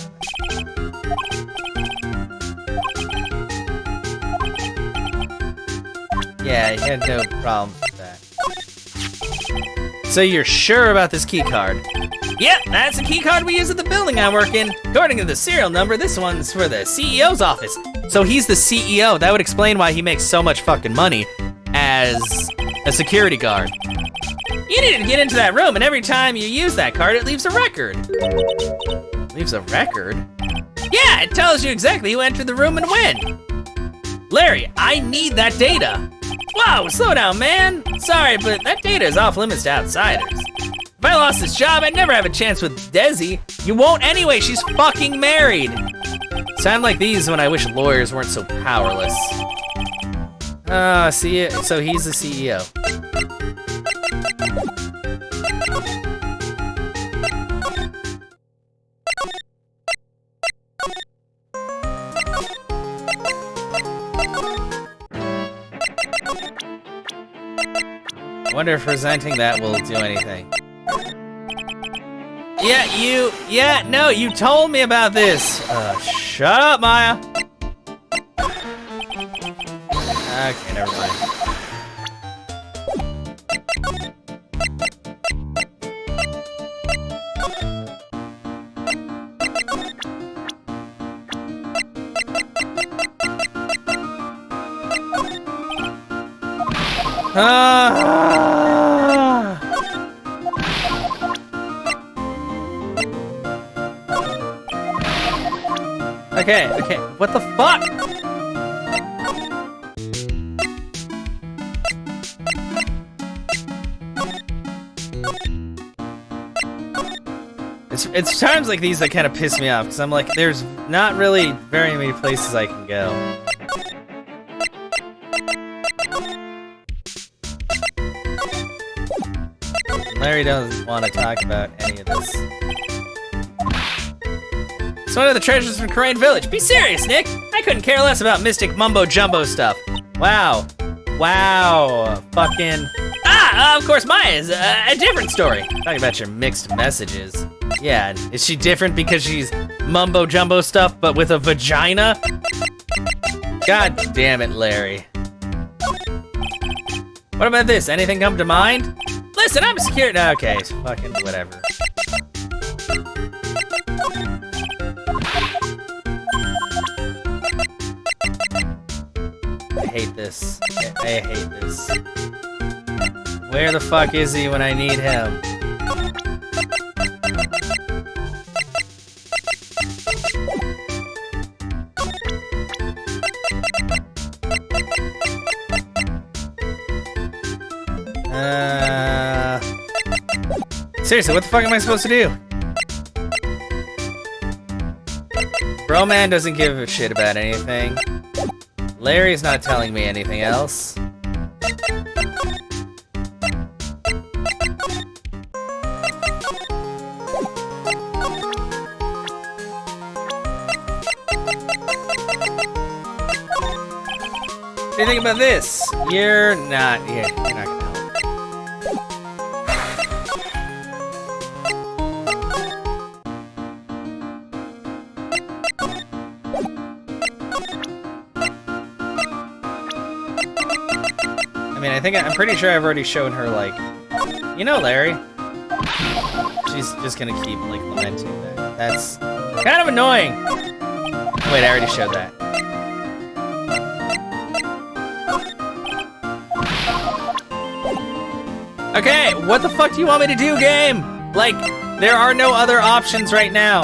Yeah, he had no problem with that. So you're sure about this key card? Yep, that's the key card we use at the building I work in. According to the serial number, this one's for the CEO's office. So he's the CEO. That would explain why he makes so much fucking money as a security guard. You need to get into that room, and every time you use that card, it leaves a record. Leaves a record? Yeah, it tells you exactly who entered the room and when. Larry, I need that data. Whoa, slow down, man. Sorry, but that data is off limits to outsiders. If I lost this job, I'd never have a chance with Desi. You won't anyway, she's fucking married. Time like these when I wish lawyers weren't so powerless. See, so he's the CEO. Wonder if presenting that will do anything. No, you told me about this. Shut up, Maya. Okay, never mind. Okay, what the fuck? It's times like these that kind of piss me off, because I'm like, there's not really very many places I can go. Larry doesn't want to talk about any of this. It's one of the treasures from Crane Village. Be serious, Nick! I couldn't care less about mystic mumbo-jumbo stuff. Wow. Wow. Fucking... of course, Maya is a different story. Talking about your mixed messages. Yeah, is she different because she's mumbo-jumbo stuff, but with a vagina? God damn it, Larry. What about this? Anything come to mind? Listen, I'm a security... Okay, fucking whatever. I hate this. I hate this. Where the fuck is he when I need him? Seriously, what the fuck am I supposed to do? Bro man doesn't give a shit about anything. Larry's not telling me anything else. What do you think about this? You're not gonna help. I mean, I'm pretty sure I've already shown her, like, you know, Larry. She's just gonna keep, like, lamenting that. That's kind of annoying. Wait, I already showed that. Okay, what the fuck do you want me to do, game? Like, there are no other options right now.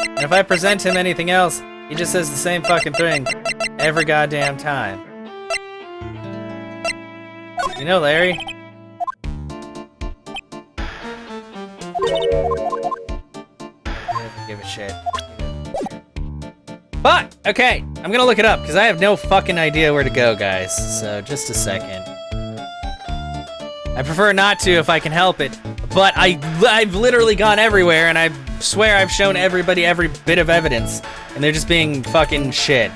And if I present him anything else, he just says the same fucking thing every goddamn time. You know, Larry? Give a shit. But, okay, I'm gonna look it up, because I have no fucking idea where to go, guys. So, just a second. I prefer not to if I can help it, but I've literally gone everywhere, and I swear I've shown everybody every bit of evidence, and they're just being fucking shit.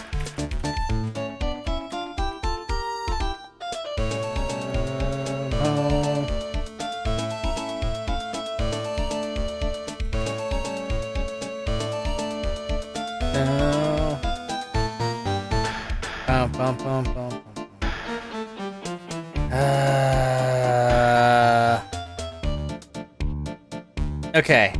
Okay.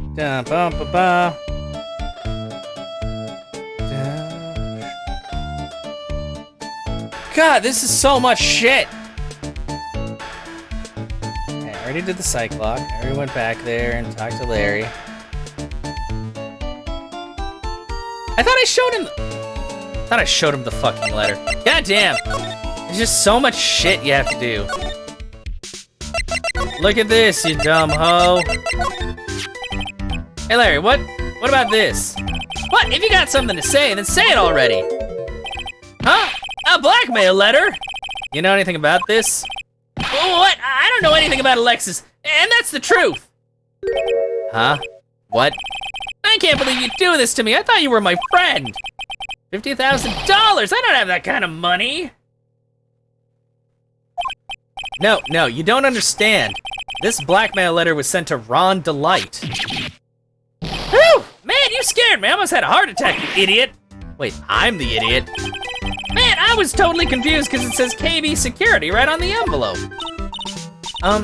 God, this is so much shit. Okay, I already did the psych lock. I already went back there and talked to Larry. I thought I showed him the fucking letter. God damn. There's just so much shit you have to do. Look at this, you dumb hoe. Hey Larry, what about this? What? If you got something to say, then say it already. Huh? A blackmail letter? You know anything about this? What? I don't know anything about Alexis, and that's the truth. Huh? What? I can't believe you'd do this to me. I thought you were my friend. $50,000? I don't have that kind of money. No, you don't understand. This blackmail letter was sent to Ron Delite. Whew! Man, you scared me. I almost had a heart attack, you idiot. Wait, I'm the idiot. Man, I was totally confused because it says KB Security right on the envelope.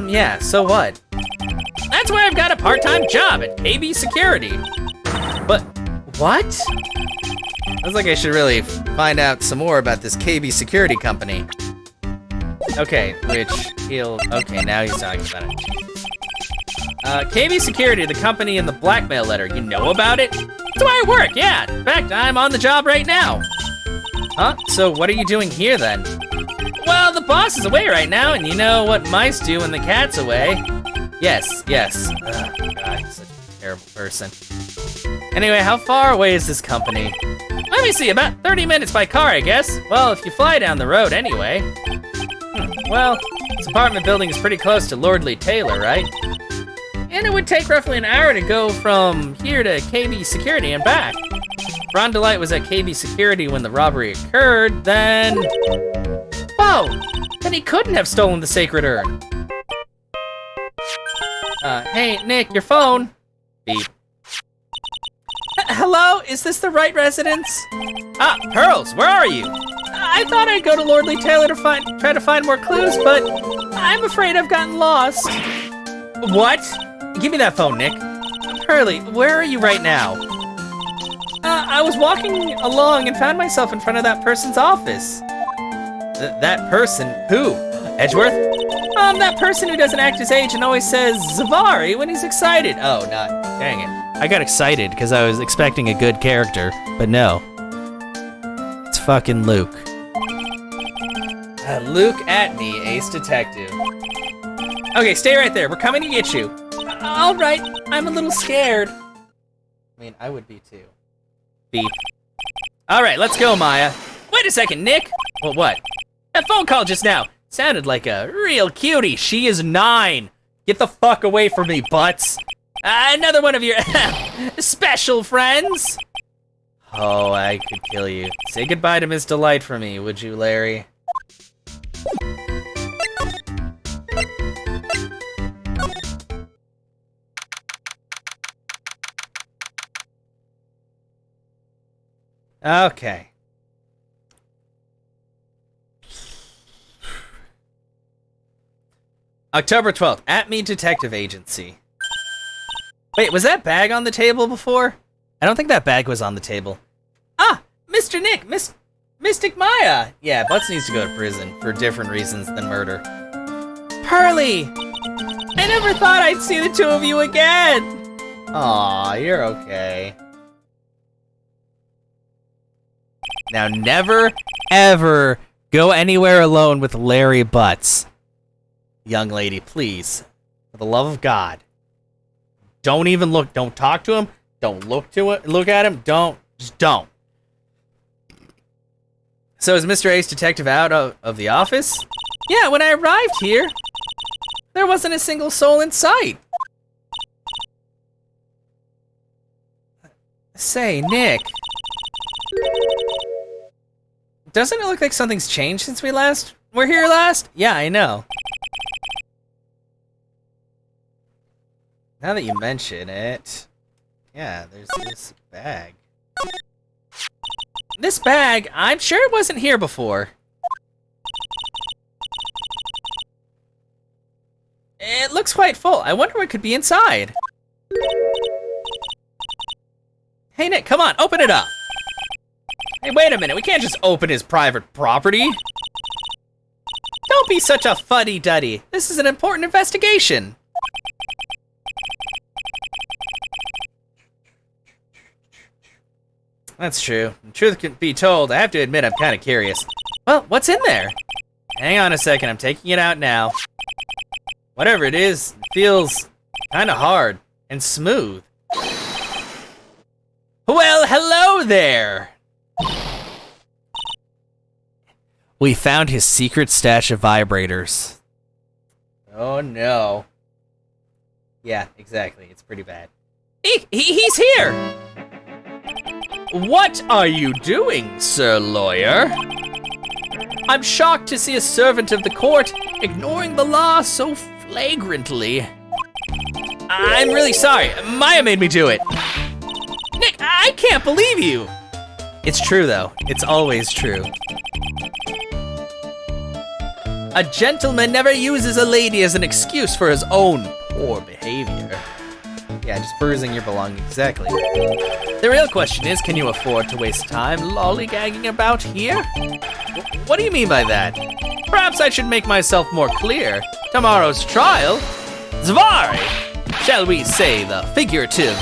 Yeah, so what? That's where I've got a part-time job at KB Security. But, what? Looks like I should really find out some more about this KB security company. Okay, okay, now he's talking about it. KB Security, the company in the blackmail letter. You know about it? That's where I work, yeah. In fact, I'm on the job right now. Huh? So what are you doing here then? Well, the boss is away right now, and you know what mice do when the cat's away. Yes. Ugh, God, he's such a terrible person. Anyway, how far away is this company? Let me see, about 30 minutes by car, I guess. Well, if you fly down the road anyway. Well, this apartment building is pretty close to Lordly Taylor, right? And it would take roughly an hour to go from here to KB Security and back. Ron Delite was at KB Security when the robbery occurred, then... Whoa! Then he couldn't have stolen the sacred urn. Hey, Nick, your phone. Beep. Hello? Is this the right residence? Ah, Pearls, where are you? I thought I'd go to Lordly Taylor to try to find more clues, but I'm afraid I've gotten lost. What? Give me that phone, Nick. Pearly, where are you right now? I was walking along and found myself in front of that person's office. That person? Who? Edgeworth? That person who doesn't act his age and always says Zavari when he's excited. Oh, not. Dang it. I got excited because I was expecting a good character, but no. It's fucking Luke. Luke at me, Ace Detective. Okay, stay right there. We're coming to get you. All right, I'm a little scared. I mean, I would be too. Beep. All right, let's go, Maya. Wait a second, Nick. Well, what? That phone call just now sounded like a real cutie. She is 9. Get the fuck away from me, butts. Another one of your special friends. Oh, I could kill you. Say goodbye to Miss Delite for me, would you, Larry? Okay. October 12th, at me detective agency. Wait, was that bag on the table before? I don't think that bag was on the table. Ah, Mr. Nick, Mystic Maya. Yeah, Butts needs to go to prison for different reasons than murder. Pearly! I never thought I'd see the two of you again. Aw, you're okay. Now never, ever go anywhere alone with Larry Butts. Young lady, please. For the love of God. Don't even look, don't talk to him. Don't look at him. Just don't. So is Mr. Ace Detective out of the office? Yeah, when I arrived here, there wasn't a single soul in sight. Say, Nick. Doesn't it look like something's changed since we were here last? Yeah, I know. Now that you mention it, yeah, there's this bag. This bag, I'm sure it wasn't here before. It looks quite full. I wonder what could be inside. Hey, Nick, come on, open it up. Hey, wait a minute, we can't just open his private property. Don't be such a fuddy-duddy. This is an important investigation. That's true. The truth can be told, I have to admit I'm kind of curious. Well, what's in there? Hang on a second, I'm taking it out now. Whatever it is, it feels kind of hard and smooth. Well, hello there! We found his secret stash of vibrators. Oh no. Yeah, exactly, it's pretty bad. He's here! What are you doing, Sir Lawyer? I'm shocked to see a servant of the court ignoring the law so flagrantly. I'm really sorry. Maya made me do it. Nick, I can't believe you. It's true, though. It's always true. A gentleman never uses a lady as an excuse for his own poor behavior. Yeah, just bruising your belongings, exactly. The real question is, can you afford to waste time lollygagging about here? What do you mean by that? Perhaps I should make myself more clear. Tomorrow's trial, Zvari! Shall we say the figurative,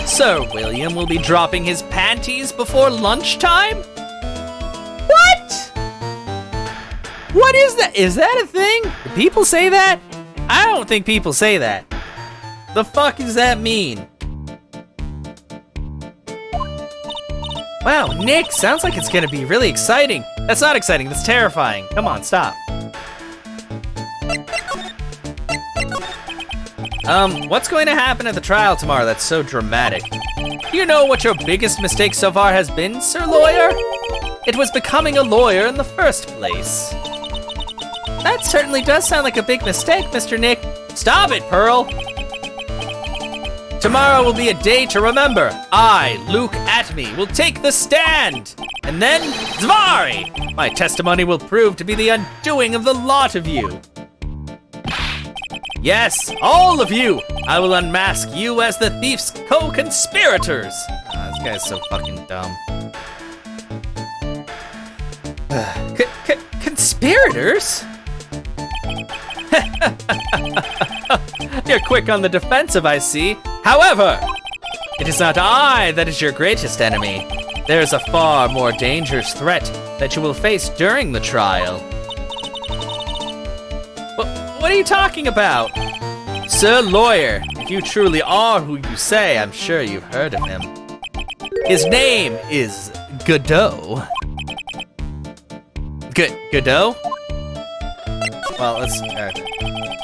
Sir William will be dropping his panties before lunchtime? What? What is that? Is that a thing? Do people say that? I don't think people say that. The fuck does that mean? Wow, Nick, sounds like it's gonna be really exciting. That's not exciting, that's terrifying. Come on, stop. What's going to happen at the trial tomorrow that's so dramatic? Do you know what your biggest mistake so far has been, Sir Lawyer? It was becoming a lawyer in the first place. That certainly does sound like a big mistake, Mr. Nick. Stop it, Pearl. Tomorrow will be a day to remember. I, Luke Atme, will take the stand. And then, Zvari! My testimony will prove to be the undoing of the lot of you. Yes, all of you! I will unmask you as the thief's co-conspirators! This guy's so fucking dumb. Conspirators? You're quick on the defensive, I see. However, it is not I that is your greatest enemy. There is a far more dangerous threat that you will face during the trial. What are you talking about? Sir Lawyer, if you truly are who you say, I'm sure you've heard of him. His name is Godot. Godot? Well, let's...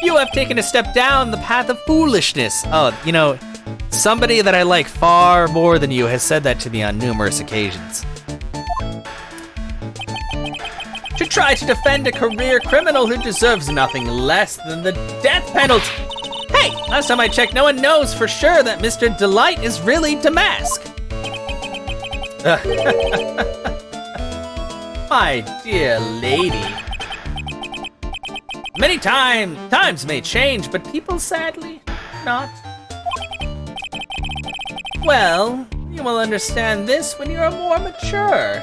You have taken a step down the path of foolishness. Oh, you know, somebody that I like far more than you has said that to me on numerous occasions. To try to defend a career criminal who deserves nothing less than the death penalty. Hey, last time I checked, no one knows for sure that Mr. Delite is really Damask. My dear lady. Many times may change, but people sadly not. Well, you will understand this when you are more mature.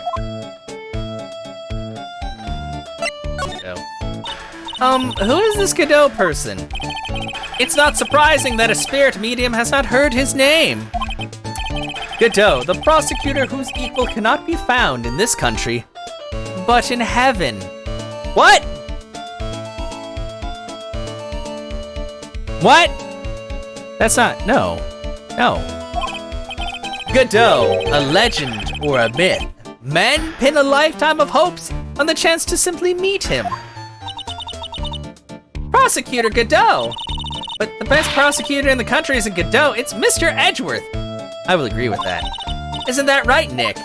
Who is this Godot person? It's not surprising that a spirit medium has not heard his name. Godot, the prosecutor whose equal cannot be found in this country, but in heaven. What? What? That's not, no. Godot, a legend or a myth. Men pin a lifetime of hopes on the chance to simply meet him. Prosecutor Godot! But the best prosecutor in the country isn't Godot, it's Mr. Edgeworth. I will agree with that. Isn't that right, Nick?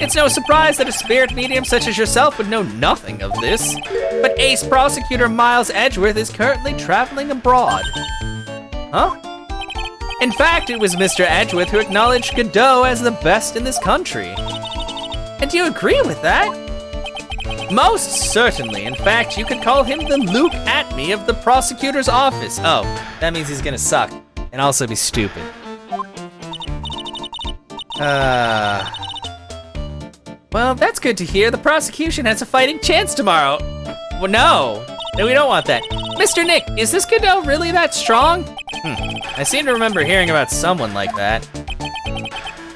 It's no surprise that a spirit medium such as yourself would know nothing of this. But ace prosecutor Miles Edgeworth is currently traveling abroad. Huh? In fact, it was Mr. Edgeworth who acknowledged Godot as the best in this country. And do you agree with that? Most certainly. In fact, you could call him the Luke Atme of the prosecutor's office. Oh, that means he's gonna suck and also be stupid. Well, that's good to hear. The prosecution has a fighting chance tomorrow. Well, no, we don't want that. Mr. Nick, is this Godot really that strong? I seem to remember hearing about someone like that.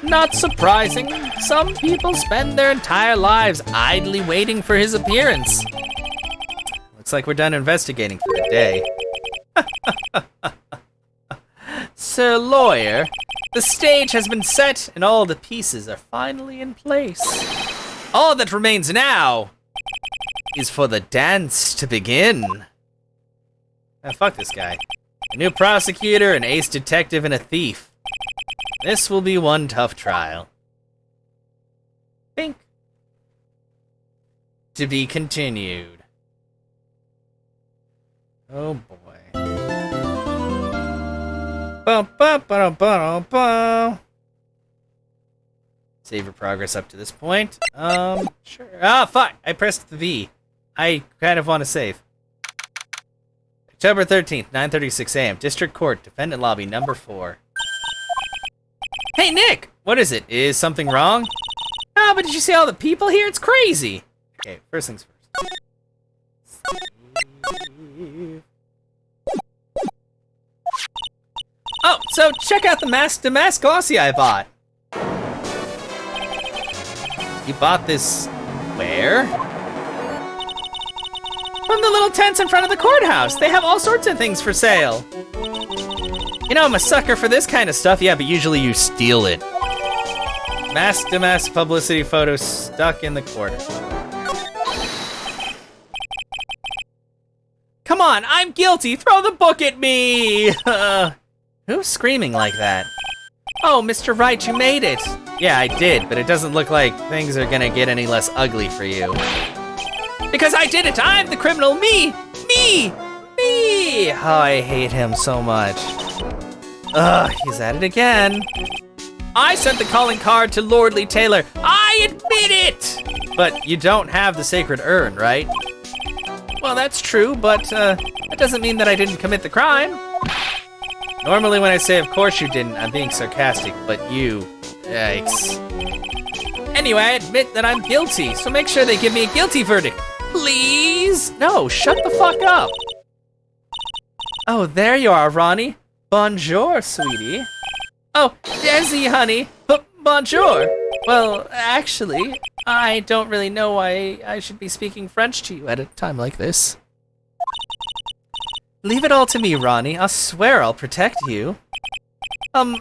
Not surprising. Some people spend their entire lives idly waiting for his appearance. Looks like we're done investigating for the day. Sir Lawyer, the stage has been set and all the pieces are finally in place. All that remains now is for the dance to begin. Oh, fuck this guy. A new prosecutor, an ace detective, and a thief. This will be one tough trial. Bink. To be continued. Oh boy. Save your progress up to this point. Sure. Ah, fuck! I pressed the V. I kind of want to save. October 13th, 9:36 a.m. District Court, Defendant Lobby, number 4. Hey, Nick! What is it? Is something wrong? Ah, but did you see all the people here? It's crazy. Okay, first things first. Oh, so check out the Mask Demasque glossy I bought. You bought this where? From the little tents in front of the courthouse. They have all sorts of things for sale. You know, I'm a sucker for this kind of stuff. Yeah, but usually you steal it. Mask Demasque publicity photo stuck in the corner. Come on, I'm guilty. Throw the book at me. Who's screaming like that? Oh, Mr. Wright, you made it. Yeah, I did, but it doesn't look like things are gonna get any less ugly for you. Because I did it. I'm the criminal. Me. Oh, I hate him so much. Ugh, he's at it again. I sent the calling card to Lordly Taylor. I admit it! But you don't have the sacred urn, right? Well, that's true, but that doesn't mean that I didn't commit the crime. Normally when I say, of course you didn't, I'm being sarcastic, but you... Yikes. Anyway, I admit that I'm guilty, so make sure they give me a guilty verdict. Please? No, shut the fuck up. Oh, there you are, Ronnie. Bonjour, sweetie. Oh, Desi, honey. Bonjour. Well, actually, I don't really know why I should be speaking French to you at a time like this. Leave it all to me, Ronnie. I swear I'll protect you. You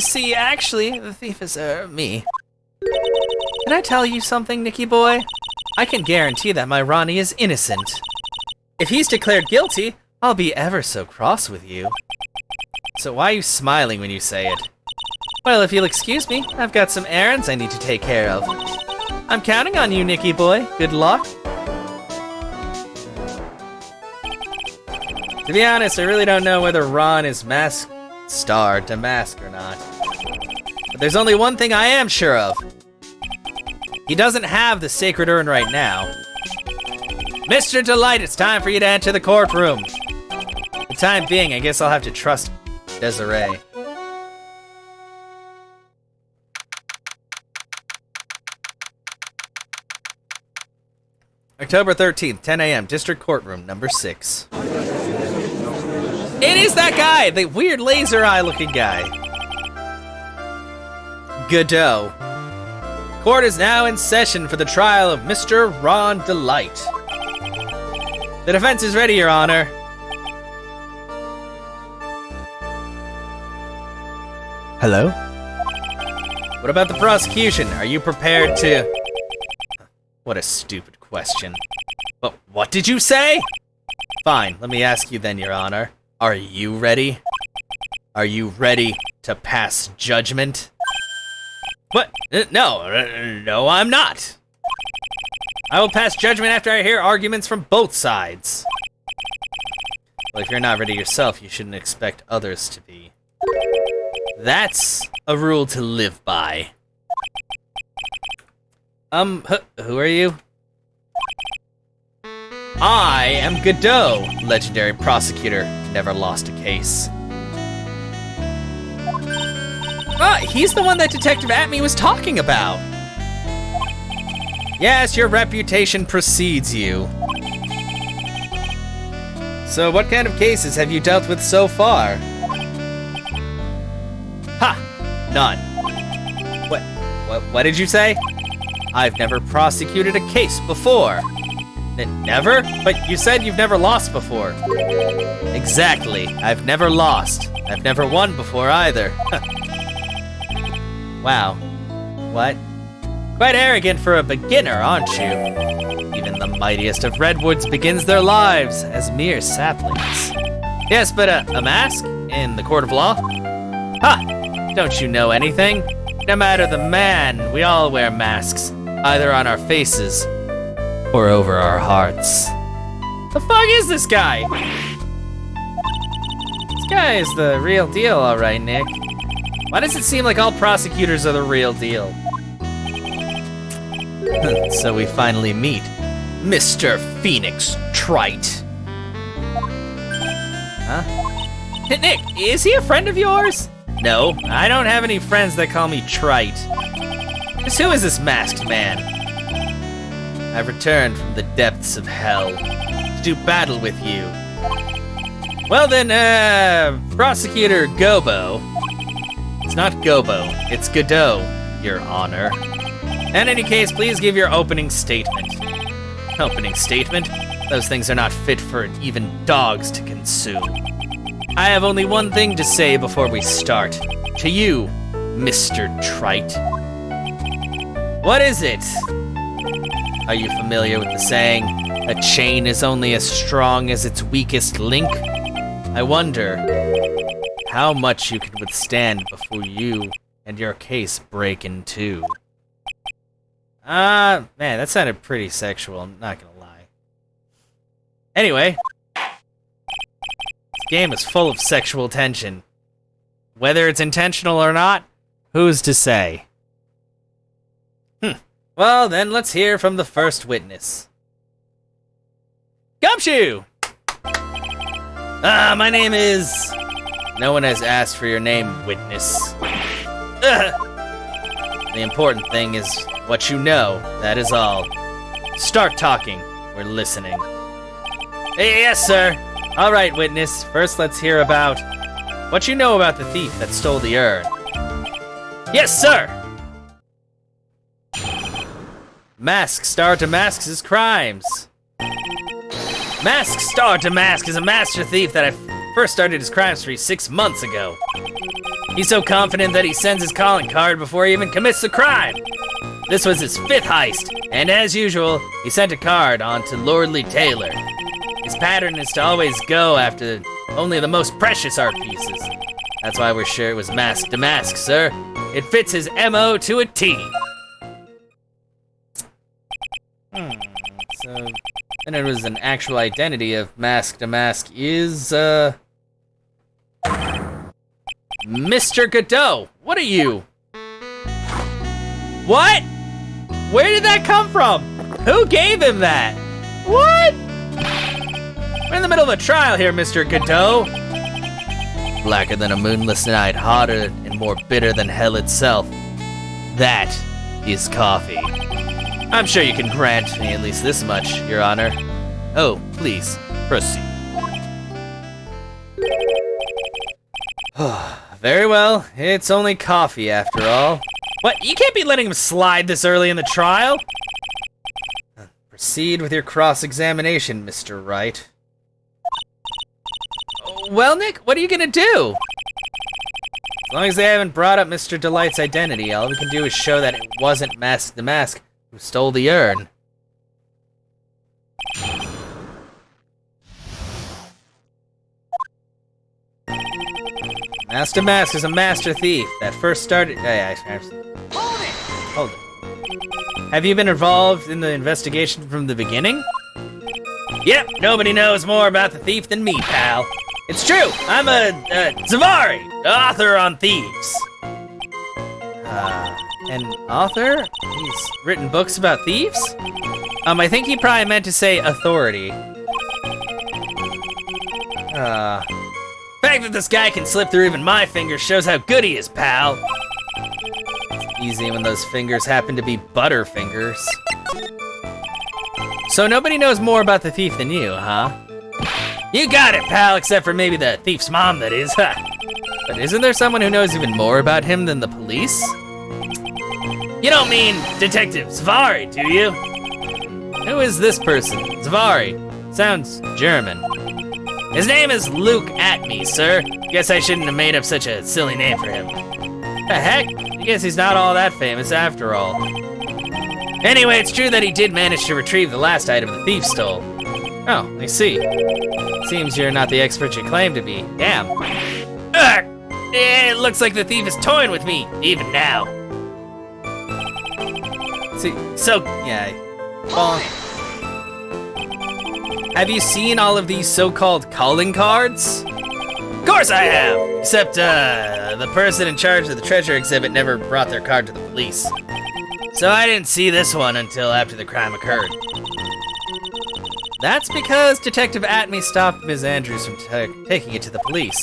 see, actually, the thief is, me. Can I tell you something, Nicky boy? I can guarantee that my Ronnie is innocent. If he's declared guilty, I'll be ever so cross with you. So why are you smiling when you say it? Well, if you'll excuse me, I've got some errands I need to take care of. I'm counting on you, Nicky boy. Good luck. To be honest, I really don't know whether Ron is Mask Demasque or not. But there's only one thing I am sure of. He doesn't have the sacred urn right now. Mr. Delite, it's time for you to enter the courtroom. For the time being, I guess I'll have to trust Desiree. October 13th, 10 a.m., District Courtroom, number 6. It is that guy, the weird laser eye looking guy. Godot. Court is now in session for the trial of Mr. Ron Delite. The defense is ready, Your Honor. Hello? What about the prosecution? Are you prepared to... What a stupid question. But what did you say? Fine, let me ask you then, Your Honor. Are you ready? Are you ready to pass judgment? What? No, I'm not. I will pass judgment after I hear arguments from both sides. Well, if you're not ready yourself, you shouldn't expect others to be. That's a rule to live by. Who are you? I am Godot, legendary prosecutor, never lost a case. Ah, he's the one that Detective Atme was talking about. Yes, your reputation precedes you. So what kind of cases have you dealt with so far? Ha! None. What did you say? I've never prosecuted a case before. Never? But you said you've never lost before. Exactly. I've never lost. I've never won before either. Wow. What? Quite arrogant for a beginner, aren't you? Even the mightiest of redwoods begins their lives as mere saplings. Yes, but a mask in the court of law? Ha! Don't you know anything? No matter the man, we all wear masks, either on our faces or over our hearts. The fuck is this guy? This guy is the real deal, all right, Nick. Why does it seem like all prosecutors are the real deal? So we finally meet Mr. Phoenix Trite. Huh? Nick, is he a friend of yours? No, I don't have any friends that call me trite. Just who is this masked man? I've returned from the depths of hell to do battle with you. Well then, Prosecutor Gobo. It's not Gobo, it's Godot, Your Honor. In any case, please give your opening statement. Opening statement? Those things are not fit for even dogs to consume. I have only one thing to say before we start. To you, Mr. Trite. What is it? Are you familiar with the saying, a chain is only as strong as its weakest link? I wonder how much you could withstand before you and your case break in two. Man, that sounded pretty sexual, I'm not gonna lie. Anyway, this game is full of sexual tension. Whether it's intentional or not, who's to say? Well, then let's hear from the first witness. Gumshoe! My name is... No one has asked for your name, witness. The important thing is what you know, that is all. Start talking, we're listening. Yes, sir. All right, witness, first let's hear about what you know about the thief that stole the urn. Yes, sir! Mask Star Demasque's crimes. Mask Star Demasque is a master thief that I first started his crime spree 6 months ago. He's so confident that he sends his calling card before he even commits the crime. This was his 5th heist, and as usual, he sent a card on to Lordly Taylor. His pattern is to always go after only the most precious art pieces. That's why we're sure it was Mask Demasque, sir. It fits his MO to a T. So, and it was an actual identity of Mask Demasque is, Mr. Godot, what are you? What? Where did that come from? Who gave him that? What? We're in the middle of a trial here, Mr. Godot. Blacker than a moonless night, hotter and more bitter than hell itself. That is coffee. I'm sure you can grant me at least this much, Your Honor. Oh, please, proceed. Very well, it's only coffee after all. What, you can't be letting him slide this early in the trial? Proceed with your cross-examination, Mr. Wright. Well, Nick, what are you gonna do? As long as they haven't brought up Mr. Delite's identity, all we can do is show that it wasn't Mask Demasque who stole the urn. Mask Demasque is a master thief that first started... Hold it. Have you been involved in the investigation from the beginning? Yep, nobody knows more about the thief than me, pal. It's true, I'm a Zavari, author on thieves. An author? He's written books about thieves? I think he probably meant to say authority. The fact that this guy can slip through even my fingers shows how good he is, pal. It's easy when those fingers happen to be butter fingers. So nobody knows more about the thief than you, huh? You got it, pal, except for maybe the thief's mom, that is. But isn't there someone who knows even more about him than the police? You don't mean Detective Zavari, do you? Who is this person? Zavari. Sounds German. His name is Luke Atme, sir. Guess I shouldn't have made up such a silly name for him. The heck? I guess he's not all that famous after all. Anyway, it's true that he did manage to retrieve the last item the thief stole. Oh, I see. Seems you're not the expert you claim to be. Damn. Ugh! It looks like the thief is toying with me, even now. See, so, yeah. Well, have you seen all of these so-called calling cards? Of course I have! Except, the person in charge of the treasure exhibit never brought their card to the police. So I didn't see this one until after the crime occurred. That's because Detective Atme stopped Ms. Andrews from taking it to the police.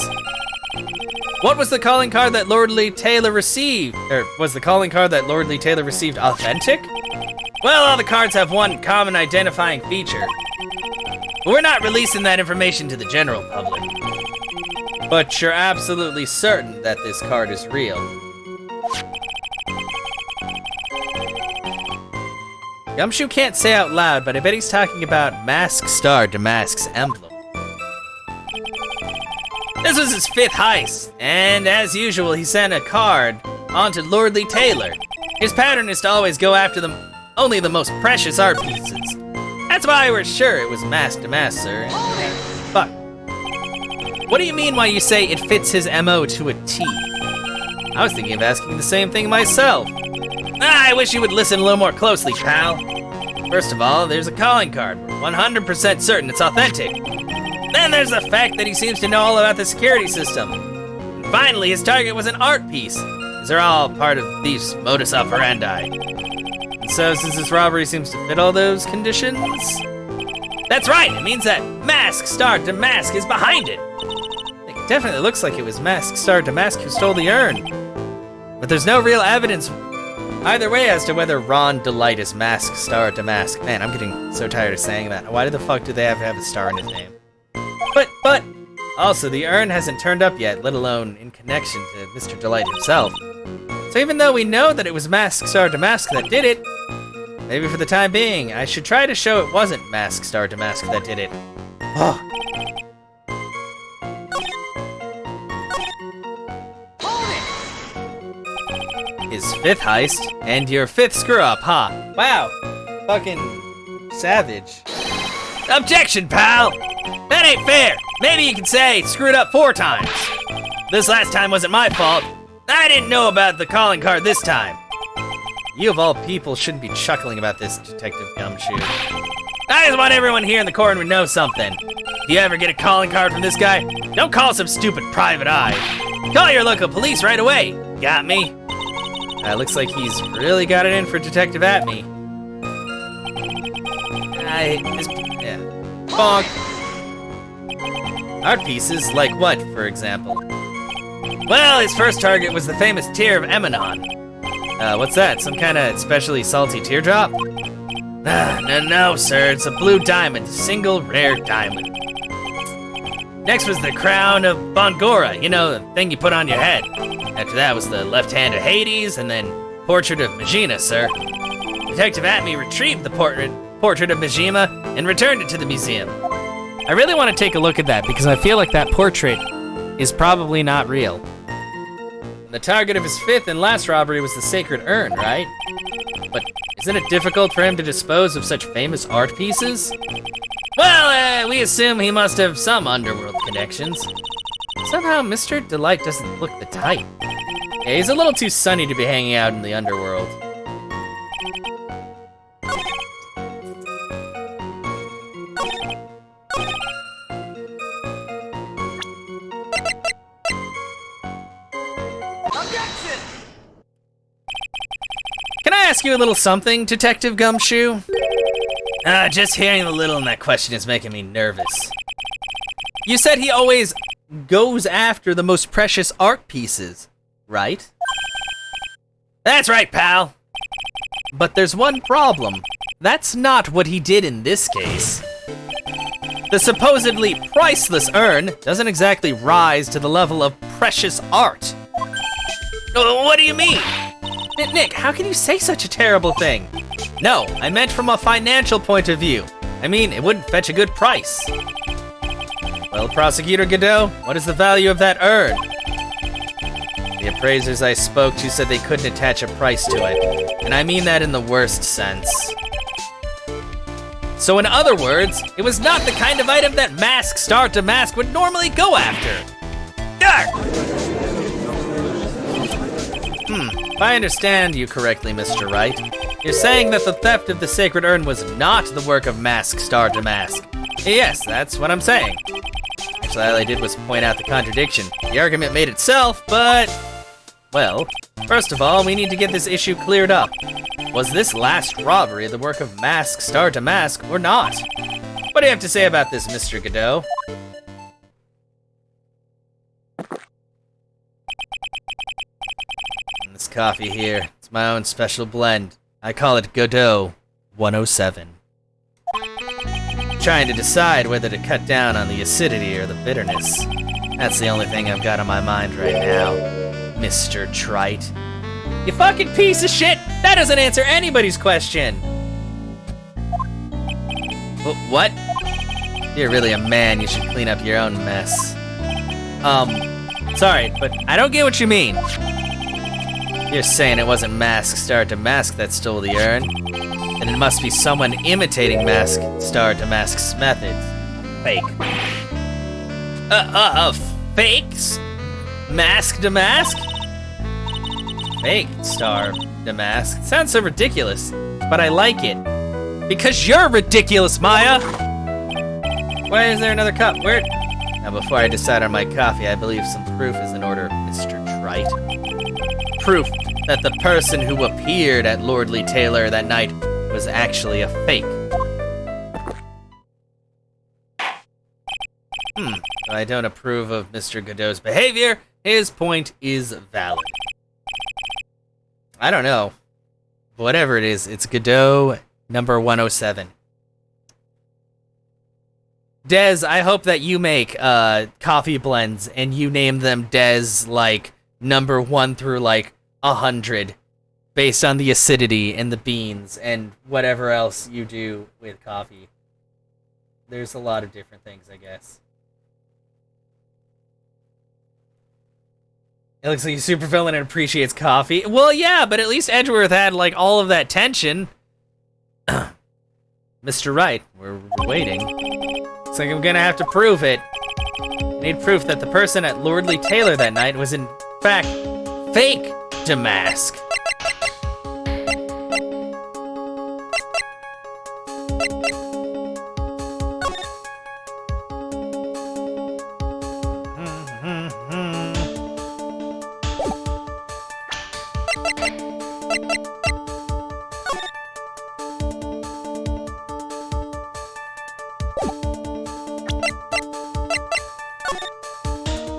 What was the calling card that Lordly Taylor received? Or was the calling card that Lordly Taylor received authentic? Well, all the cards have one common identifying feature. But we're not releasing that information to the general public. But you're absolutely certain that this card is real. Gumshoe can't say out loud, but I bet he's talking about Mask Demasque's emblem. This was his 5th heist, and as usual, he sent a card onto Lordly Taylor. His pattern is to always go after only the most precious art pieces. That's why we're sure it was Mask Demasque, sir. Fuck. What do you mean when you say it fits his MO to a T? I was thinking of asking the same thing myself. I wish you would listen a little more closely, pal. First of all, there's a calling card. We're 100% certain it's authentic. Then there's the fact that he seems to know all about the security system. And finally, his target was an art piece. These are all part of the thief's modus operandi. And so, since this robbery seems to fit all those conditions... That's right! It means that Mask Demasque is behind it! It definitely looks like it was Mask Demasque who stole the urn. But there's no real evidence either way as to whether Ron Delite is Mask Demasque. Man, I'm getting so tired of saying that. Why the fuck do they have to have a star in his name? But, also the urn hasn't turned up yet, let alone in connection to Mr. Delite himself. So even though we know that it was Mask Demasque that did it, maybe for the time being, I should try to show it wasn't Mask Demasque that did it. Oh. His 5th heist, and your 5th screw-up, huh? Wow. Fucking savage. Objection, pal! That ain't fair! Maybe you could say, screwed up 4 times. This last time wasn't my fault. I didn't know about the calling card this time. You of all people shouldn't be chuckling about this, Detective Gumshoe. I just want everyone here in the corner to know something. If you ever get a calling card from this guy, don't call some stupid private eye. Call your local police right away. Got me? Looks like he's really got it in for Detective Atme. Yeah. Bonk. Art pieces, like what, for example? Well, his first target was the famous Tear of Emanon. What's that? Some kind of especially salty teardrop? No, sir. It's a blue diamond. Single rare diamond. Next was the Crown of Bongora. You know, the thing you put on your head. After that was the Left Hand of Hades, and then Portrait of Majima, sir. Detective Atme retrieved the portrait of Majima and returned it to the museum. I really want to take a look at that because I feel like that portrait is probably not real. The target of his 5th and last robbery was the Sacred Urn, right? But isn't it difficult for him to dispose of such famous art pieces? Well, we assume he must have some underworld connections. Somehow, Mr. Delite doesn't look the type. Yeah, he's a little too sunny to be hanging out in the underworld. Can I ask you a little something, Detective Gumshoe? Just hearing the little in that question is making me nervous. You said he always goes after the most precious art pieces, right? That's right, pal. But there's one problem. That's not what he did in this case. The supposedly priceless urn doesn't exactly rise to the level of precious art. What do you mean? Nick, how can you say such a terrible thing? No, I meant from a financial point of view. I mean, it wouldn't fetch a good price. Well, Prosecutor Godot, what is the value of that urn? The appraisers I spoke to said they couldn't attach a price to it, and I mean that in the worst sense. So in other words, it was not the kind of item that Mask Demasque would normally go after. If I understand you correctly, Mr. Wright, you're saying that the theft of the Sacred Urn was not the work of Mask Demasque. Yes, that's what I'm saying. Actually, all I did was point out the contradiction. The argument made itself, but... Well, first of all, we need to get this issue cleared up. Was this last robbery the work of Mask Demasque or not? What do you have to say about this, Mr. Godot? coffee here. It's my own special blend. I call it Godot 107. Trying to decide whether to cut down on the acidity or the bitterness. That's the only thing I've got on my mind right now, Mr. Trite. You fucking piece of shit! That doesn't answer anybody's question! What? You're really a man, you should clean up your own mess. Sorry, but I don't get what you mean. You're saying it wasn't Mask Star Demasque that stole the urn? Then it must be someone imitating Mask Star Demasque's methods. Fake. Fakes? Mask Demasque? Fake Star Demasque? Sounds so ridiculous, but I like it. Because you're ridiculous, Maya! Why is there another cup? Where? Now, before I decide on my coffee, I believe some proof is in order, Mr. Trite. Proof that the person who appeared at Lordly Taylor that night was actually a fake. I don't approve of Mr. Godot's behavior. His point is valid. I don't know. Whatever it is, it's Godot number 107. Dez, I hope that you make coffee blends and you name them Dez like number 1 through like 100 based on the acidity and the beans and whatever else you do with coffee. There's a lot of different things, I guess. It looks like a supervillain and appreciates coffee. Well, yeah, but at least Edgeworth had like all of that tension. Mr. Wright, we're waiting. Looks like I'm gonna have to prove it. I need proof that the person at Lordly Taylor that night was in fact fake Demasque.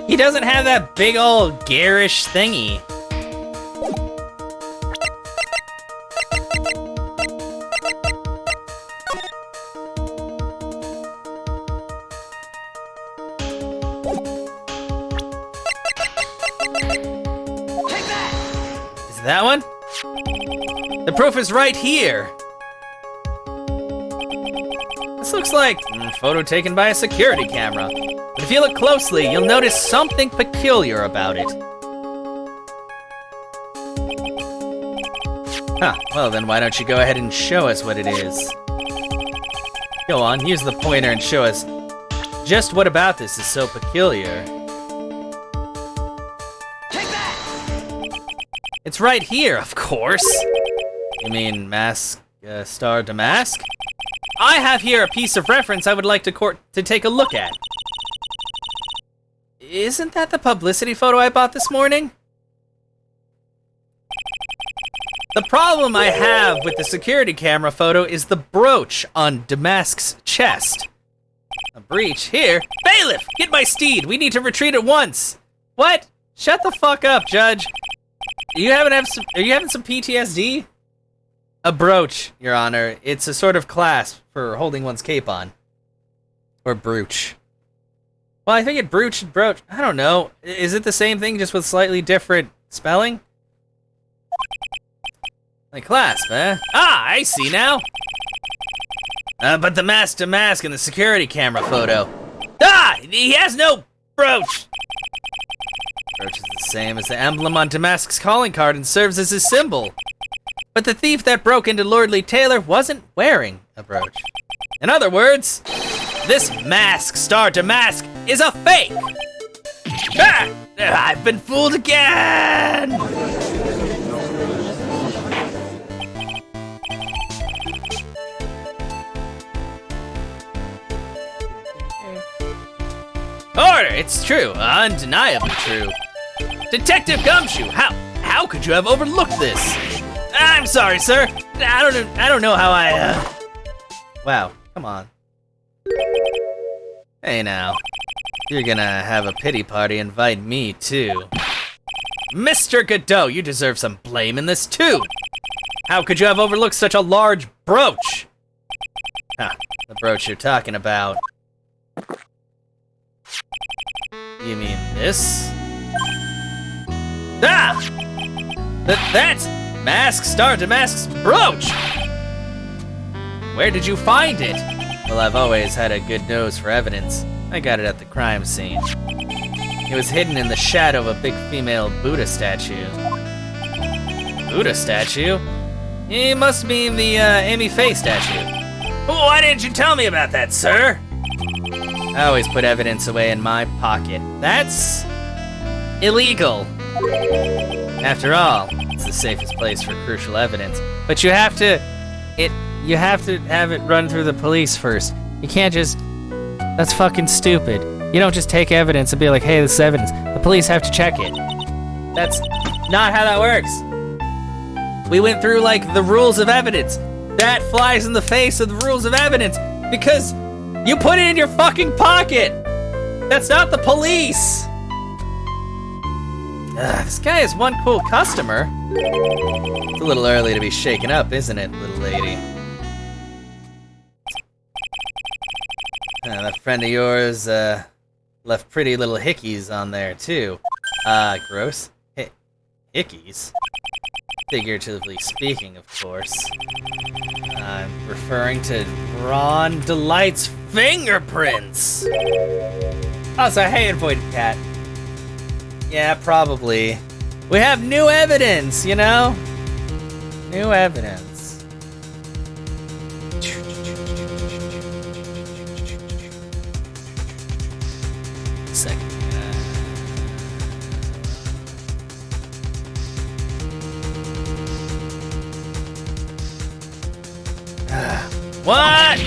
He doesn't have that big old garish thingy. Is that one? The proof is right here. This looks like a photo taken by a security camera. But if you look closely, you'll notice something peculiar about it. Huh, well then why don't you go ahead and show us what it is? Go on, use the pointer and show us just what about this is so peculiar. Take that! It's right here, of course. You mean Mask Star Demasque? I have here a piece of reference I would like to take a look at. Isn't that the publicity photo I bought this morning? The problem I have with the security camera photo is the brooch on Demasque's chest. A breach here. Bailiff, get my steed. We need to retreat at once. What? Shut the fuck up, Judge. Are you having some PTSD? A brooch, Your Honor. It's a sort of clasp for holding one's cape on. Or brooch. Well, I think it brooch and brooch. I don't know. Is it the same thing, just with slightly different spelling? Like clasp, eh? Ah, I see now. But the Mask Demasque in the security camera photo. Ah, he has no brooch. Brooch is the same as the emblem on Demasque's calling card and serves as his symbol. But the thief that broke into Lordly Taylor wasn't wearing a brooch. In other words, this Mask Star Demasque is a fake! Ah! I've been fooled again! Order! It's true. Undeniably true. Detective Gumshoe, how could you have overlooked this? I'm sorry, sir. I don't know how Wow, come on. Hey now. You're gonna have a pity party, invite me too. Mr. Godot, you deserve some blame in this too. How could you have overlooked such a large brooch? Huh, the brooch you're talking about. You mean this? Ah! That's Mask Demasque's brooch! Where did you find it? Well, I've always had a good nose for evidence. I got it at the crime scene. It was hidden in the shadow of a big female Buddha statue. Buddha statue? It must mean the Amy Faye statue. Why didn't you tell me about that, sir? I always put evidence away in my pocket. That's illegal. After all, it's the safest place for crucial evidence. But you have to have it run through the police first. You can't just, that's fucking stupid. You don't just take evidence and be like, hey, this is evidence. The police have to check it. That's not how that works. We went through like the rules of evidence. That flies in the face of the rules of evidence because you put it in your fucking pocket. That's not the police. This guy is one cool customer. It's a little early to be shaken up, isn't it, little lady? That friend of yours left pretty little hickeys on there, too. Gross. Hickeys? Figuratively speaking, of course. I'm referring to Ron Delite's fingerprints! Also, hey, avoided cat. Yeah, probably. We have new evidence, you know? New evidence. Second. What?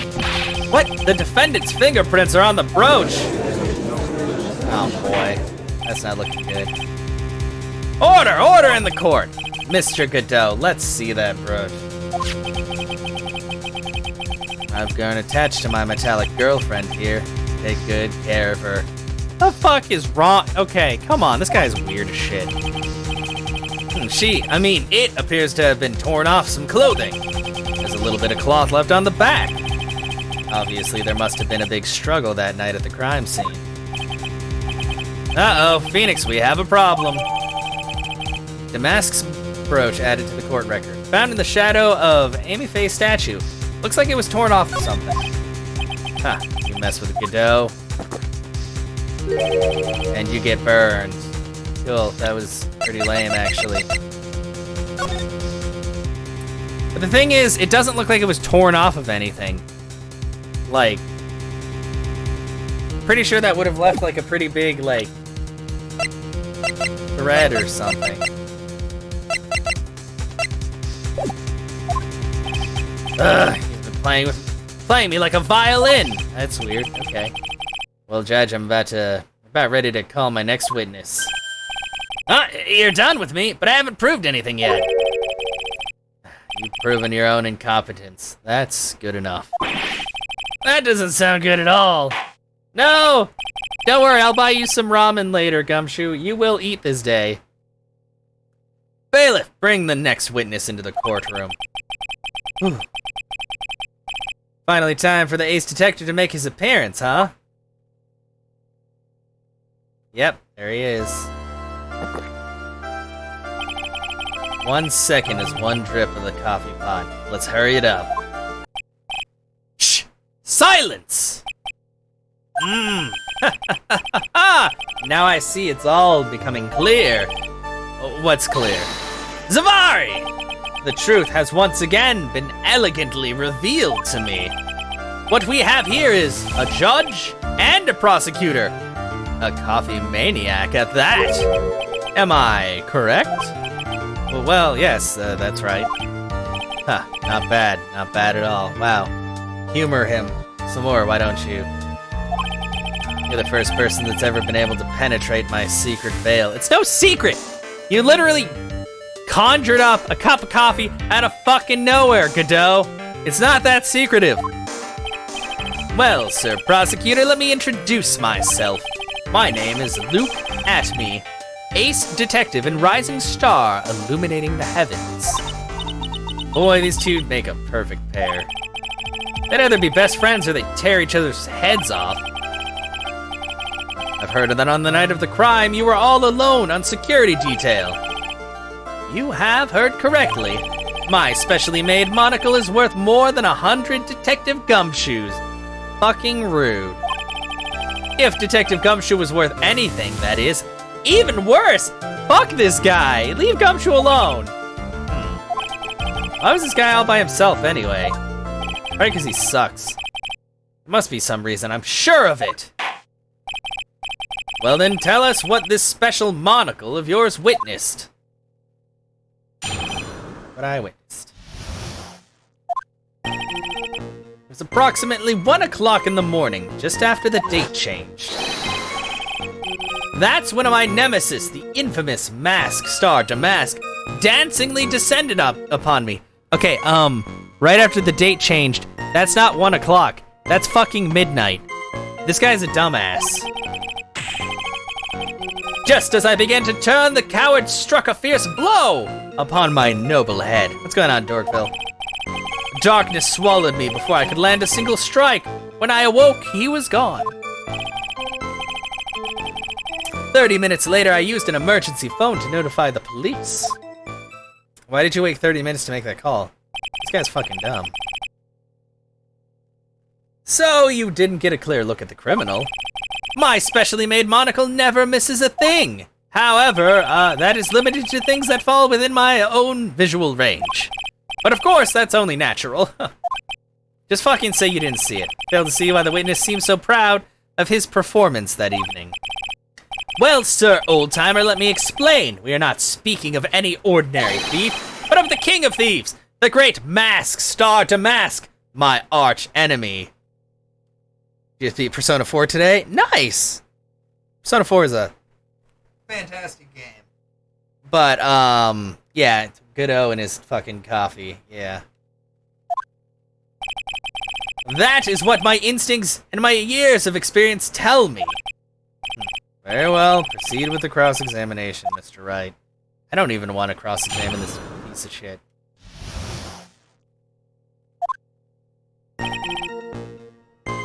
What? The defendant's fingerprints are on the brooch. Oh boy, that's not looking good. Order in the court. Mr. Godot, let's see that brooch. I've grown attached to my metallic girlfriend here. Take good care of her. The fuck is wrong? Okay, come on, this guy's weird as shit. It appears to have been torn off some clothing. There's a little bit of cloth left on the back. Obviously, there must have been a big struggle that night at the crime scene. Uh-oh, Phoenix, we have a problem. Damasque's brooch added to the court record. Found in the shadow of Amy Faye's statue. Looks like it was torn off of something. Huh, you mess with Godot, and you get burned. Cool, that was pretty lame, actually. But the thing is, it doesn't look like it was torn off of anything. Like, pretty sure that would have left like a pretty big, like, thread or something. Ugh, he's been playing me like a violin. That's weird. Okay. Well, Judge, I'm about ready to call my next witness. You're done with me, but I haven't proved anything yet. You've proven your own incompetence. That's good enough. That doesn't sound good at all. No! Don't worry, I'll buy you some ramen later, Gumshoe. You will eat this day. Bailiff, bring the next witness into the courtroom. Whew. Finally time for the ace detective to make his appearance, huh? Yep, there he is. 1 second is one drip of the coffee pot. Let's hurry it up. Shh! Silence! Now I see it's all becoming clear. What's clear? Zavari! The truth has once again been elegantly revealed to me. What we have here is a judge and a prosecutor. A coffee maniac at that. Am I correct? Well, yes, that's right. Huh, not bad at all. Wow. Humor him some more, why don't you? You're the first person that's ever been able to penetrate my secret veil. It's no secret! You literally conjured up a cup of coffee out of fucking nowhere, Godot. It's not that secretive. Well, Sir Prosecutor, let me introduce myself. My name is Luke Atme, ace detective and rising star illuminating the heavens. Boy, these two make a perfect pair. They'd either be best friends or they'd tear each other's heads off. I've heard that on the night of the crime, you were all alone on security detail. You have heard correctly. My specially made monocle is worth more than 100 Detective Gumshoes. Fucking rude. If Detective Gumshoe was worth anything, that is. Even worse! Fuck this guy! Leave Gumshoe alone! Why was this guy all by himself anyway? Probably because he sucks. There must be some reason, I'm sure of it! Well then, tell us what this special monocle of yours witnessed. What I witnessed. It was approximately 1 o'clock in the morning, just after the date changed. That's when my nemesis, the infamous Mask Star Demasque, dancingly descended upon me. Okay, right after the date changed, that's not 1 o'clock. That's fucking midnight. This guy's a dumbass. Just as I began to turn, the coward struck a fierce blow upon my noble head. What's going on, Dorkville? Darkness swallowed me before I could land a single strike. When I awoke, he was gone. 30 minutes later, I used an emergency phone to notify the police. Why did you wait 30 minutes to make that call? This guy's fucking dumb. So, you didn't get a clear look at the criminal. My specially made monocle never misses a thing. However, that is limited to things that fall within my own visual range. But of course, that's only natural. Just fucking say you didn't see it. Fail to see why the witness seems so proud of his performance that evening. Well, sir, old-timer, let me explain. We are not speaking of any ordinary thief, but of the king of thieves, the great Mask Star Demasque, my arch enemy. You just beat Persona 4 today? Nice! Persona 4 is a fantastic game. But, yeah, it's Godot and his fucking coffee, yeah. That is what my instincts and my years of experience tell me. Very well, proceed with the cross-examination, Mr. Wright. I don't even want to cross-examine this piece of shit.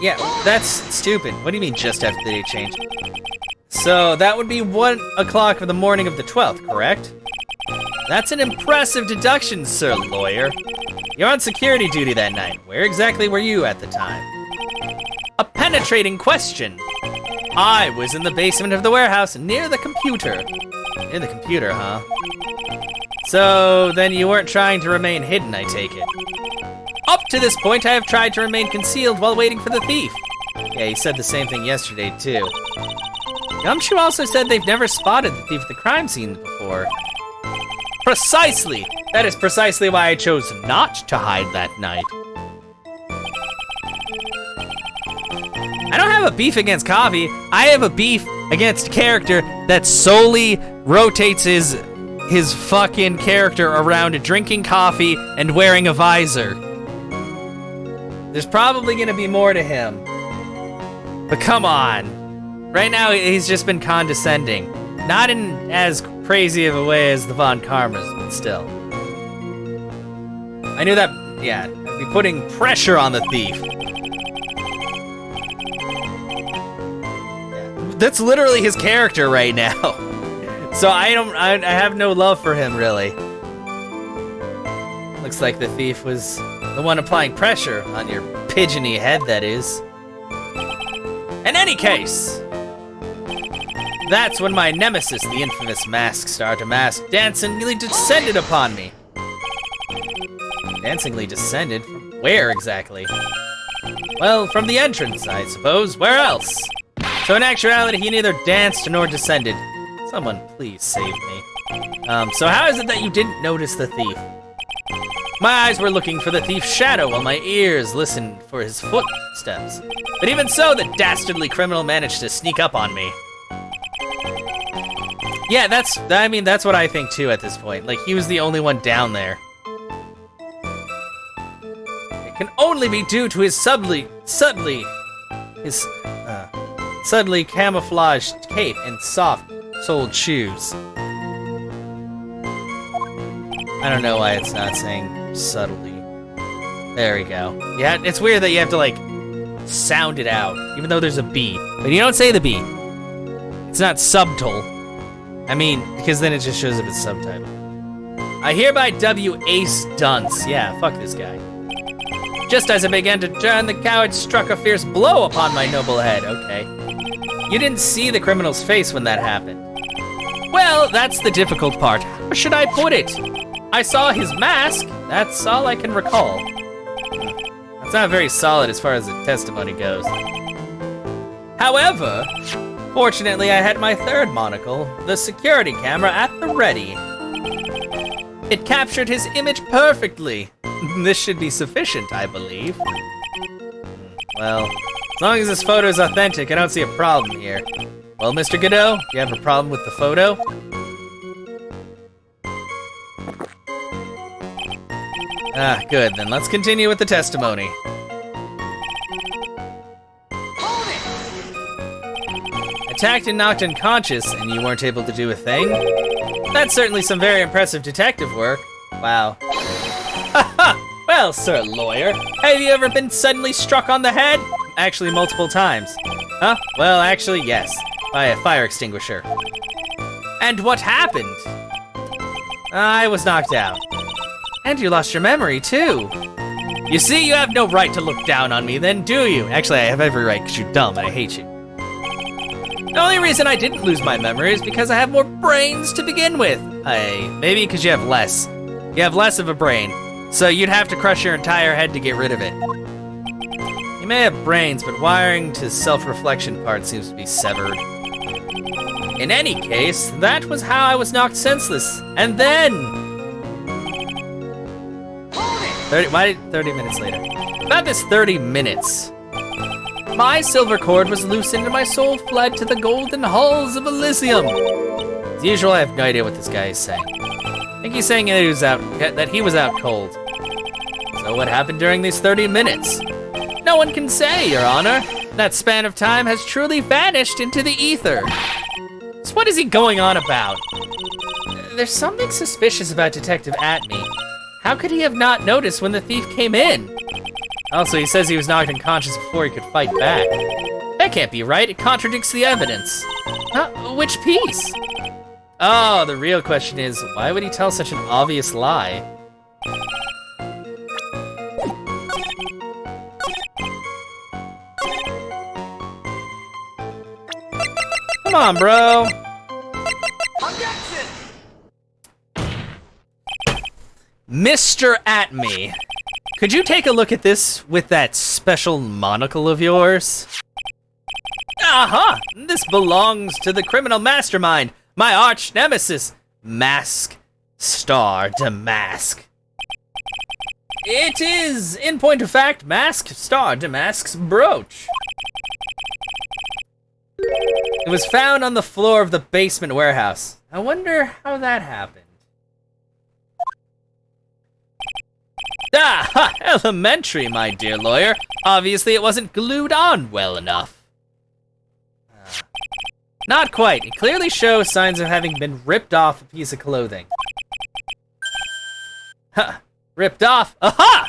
Yeah, that's stupid. What do you mean just after the date change? So that would be 1 o'clock of the morning of the 12th, correct? That's an impressive deduction, sir lawyer. You're on security duty that night. Where exactly were you at the time? A penetrating question. I was in the basement of the warehouse near the computer. Near the computer, huh? So then you weren't trying to remain hidden, I take it. Up to this point, I have tried to remain concealed while waiting for the thief. Yeah, he said the same thing yesterday, too. Gumshoe also said they've never spotted the thief at the crime scene before. Precisely! That is precisely why I chose not to hide that night. I don't have a beef against coffee. I have a beef against a character that solely rotates his fucking character around drinking coffee and wearing a visor. There's probably gonna be more to him. But come on. Right now, he's just been condescending. Not in as crazy of a way as the Von Karmas, but still. I knew that, yeah, I'd be putting pressure on the thief. Yeah. That's literally his character right now. So I have no love for him, really. Looks like the thief was the one applying pressure on your pigeony head, that is. In any case, that's when my nemesis, the infamous Mask Star Demasque, dancingly descended upon me. Dancingly descended? From where exactly? Well, from the entrance, I suppose. Where else? So in actuality, he neither danced nor descended. Someone please save me. So how is it that you didn't notice the thief? My eyes were looking for the thief's shadow while my ears listened for his footsteps. But even so, the dastardly criminal managed to sneak up on me. Yeah, that's what I think too at this point. Like, he was the only one down there. It can only be due to his subtly camouflaged cape and soft, sold shoes. I don't know why it's not saying subtly. There we go. Yeah, it's weird that you have to, like, sound it out, even though there's a B. But you don't say the B. It's not subtle. I mean, because then it just shows up as subtitle. I hereby W Ace Dunce. Yeah, fuck this guy. Just as I began to turn, the coward struck a fierce blow upon my noble head. Okay. You didn't see the criminal's face when that happened. Well, that's the difficult part. How should I put it? I saw his mask. That's all I can recall. It's not very solid as far as the testimony goes. However, fortunately I had my third monocle, the security camera, at the ready. It captured his image perfectly. This should be sufficient, I believe. Well, as long as this photo is authentic, I don't see a problem here. Well, Mr. Godot, you have a problem with the photo? Ah, good, then let's continue with the testimony. Attacked and knocked unconscious, and you weren't able to do a thing? That's certainly some very impressive detective work. Wow. Well, sir lawyer, have you ever been suddenly struck on the head? Actually, multiple times. Huh? Well, actually, yes. By a fire extinguisher. And what happened? I was knocked out. And you lost your memory, too. You see, you have no right to look down on me then, do you? Actually, I have every right, because you're dumb and I hate you. The only reason I didn't lose my memory is because I have more brains to begin with. Maybe because you have less. You have less of a brain, so you'd have to crush your entire head to get rid of it. You may have brains, but wiring to self-reflection part seems to be severed. In any case, that was how I was knocked senseless. And then... 30 minutes later. About this 30 minutes. My silver cord was loosened and my soul fled to the golden halls of Elysium. As usual, I have no idea what this guy is saying. I think he's saying that he was out cold. So what happened during these 30 minutes? No one can say, Your Honor. That span of time has truly vanished into the ether. So what is he going on about? There's something suspicious about Detective Atme. How could he have not noticed when the thief came in? Also, he says he was knocked unconscious before he could fight back. That can't be right, it contradicts the evidence. Huh? Which piece? Oh, the real question is, why would he tell such an obvious lie? Come on, bro. Mr. Atme, could you take a look at this with that special monocle of yours? Aha! This belongs to the criminal mastermind, my arch nemesis, Mask Demasque. It is, in point of fact, Mask Demasque's brooch. It was found on the floor of the basement warehouse. I wonder how that happened. Ah, elementary, my dear lawyer. Obviously, it wasn't glued on well enough. Not quite. It clearly shows signs of having been ripped off a piece of clothing. Huh, ripped off? Aha!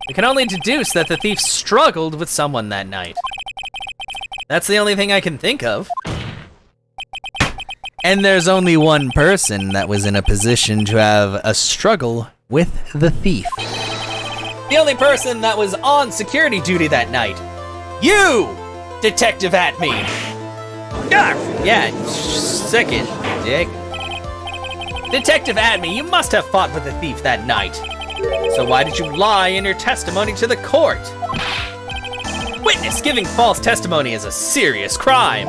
We can only deduce that the thief struggled with someone that night. That's the only thing I can think of. And there's only one person that was in a position to have a struggle with the thief. The only person that was on security duty that night. You, Detective Atme. Yeah, second, dick. Detective Atme, you must have fought with the thief that night. So why did you lie in your testimony to the court? Witness giving false testimony is a serious crime.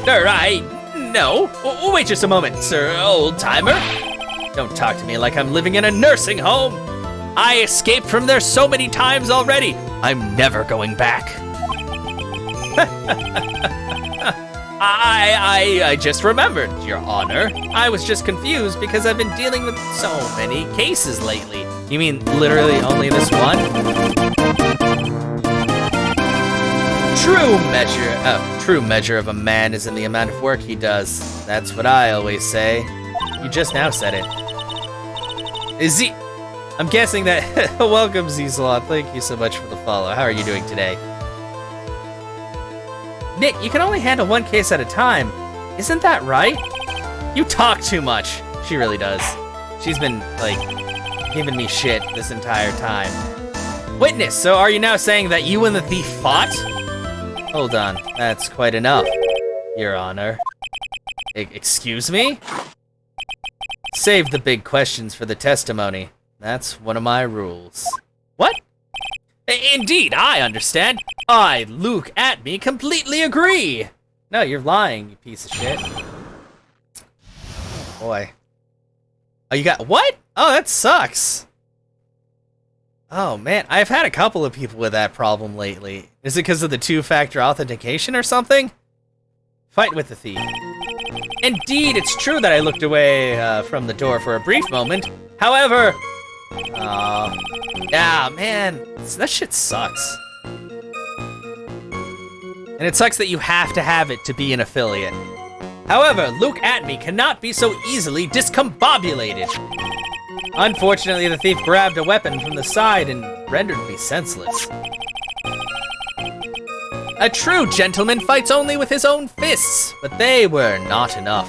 No. Wait just a moment, sir, old timer. Don't talk to me like I'm living in a nursing home. I escaped from there so many times already. I'm never going back. I just remembered, Your Honor. I was just confused because I've been dealing with so many cases lately. You mean literally only this one? True measure of a man is in the amount of work he does. That's what I always say. You just now said it. I'm guessing that. Welcome, Z-Slot. Thank you so much for the follow. How are you doing today? Nick, you can only handle one case at a time. Isn't that right? You talk too much. She really does. She's been, like, giving me shit this entire time. Witness, so are you now saying that you and the thief fought? Hold on, that's quite enough, Your Honor. Excuse me? Save the big questions for the testimony. That's one of my rules. What? Indeed, I understand. I, Luke Atme, completely agree. No, you're lying, you piece of shit. Oh, boy. Oh, you got what? Oh, that sucks. Oh, man, I've had a couple of people with that problem lately. Is it because of the two-factor authentication or something? Fight with the thief. Indeed, it's true that I looked away from the door for a brief moment. However... yeah, man, that shit sucks. And it sucks that you have to have it to be an affiliate. However, Luke Atme cannot be so easily discombobulated. Unfortunately, the thief grabbed a weapon from the side and rendered me senseless. A true gentleman fights only with his own fists, but they were not enough.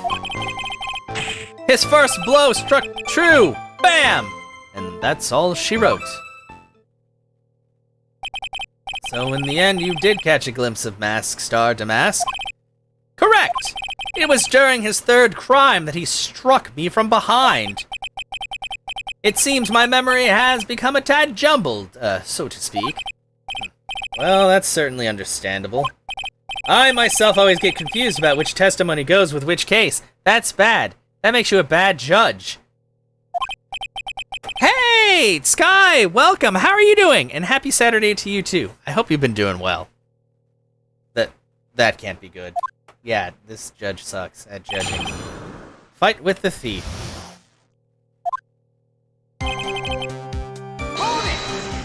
His first blow struck true, bam! And that's all she wrote. So in the end, you did catch a glimpse of Mask Demasque? Correct! It was during his third crime that he struck me from behind. It seems my memory has become a tad jumbled, so to speak. Well, that's certainly understandable. I myself always get confused about which testimony goes with which case. That's bad. That makes you a bad judge. Hey, Sky, welcome. How are you doing? And happy Saturday to you too. I hope you've been doing well. That can't be good. Yeah, this judge sucks at judging. Fight with the thief.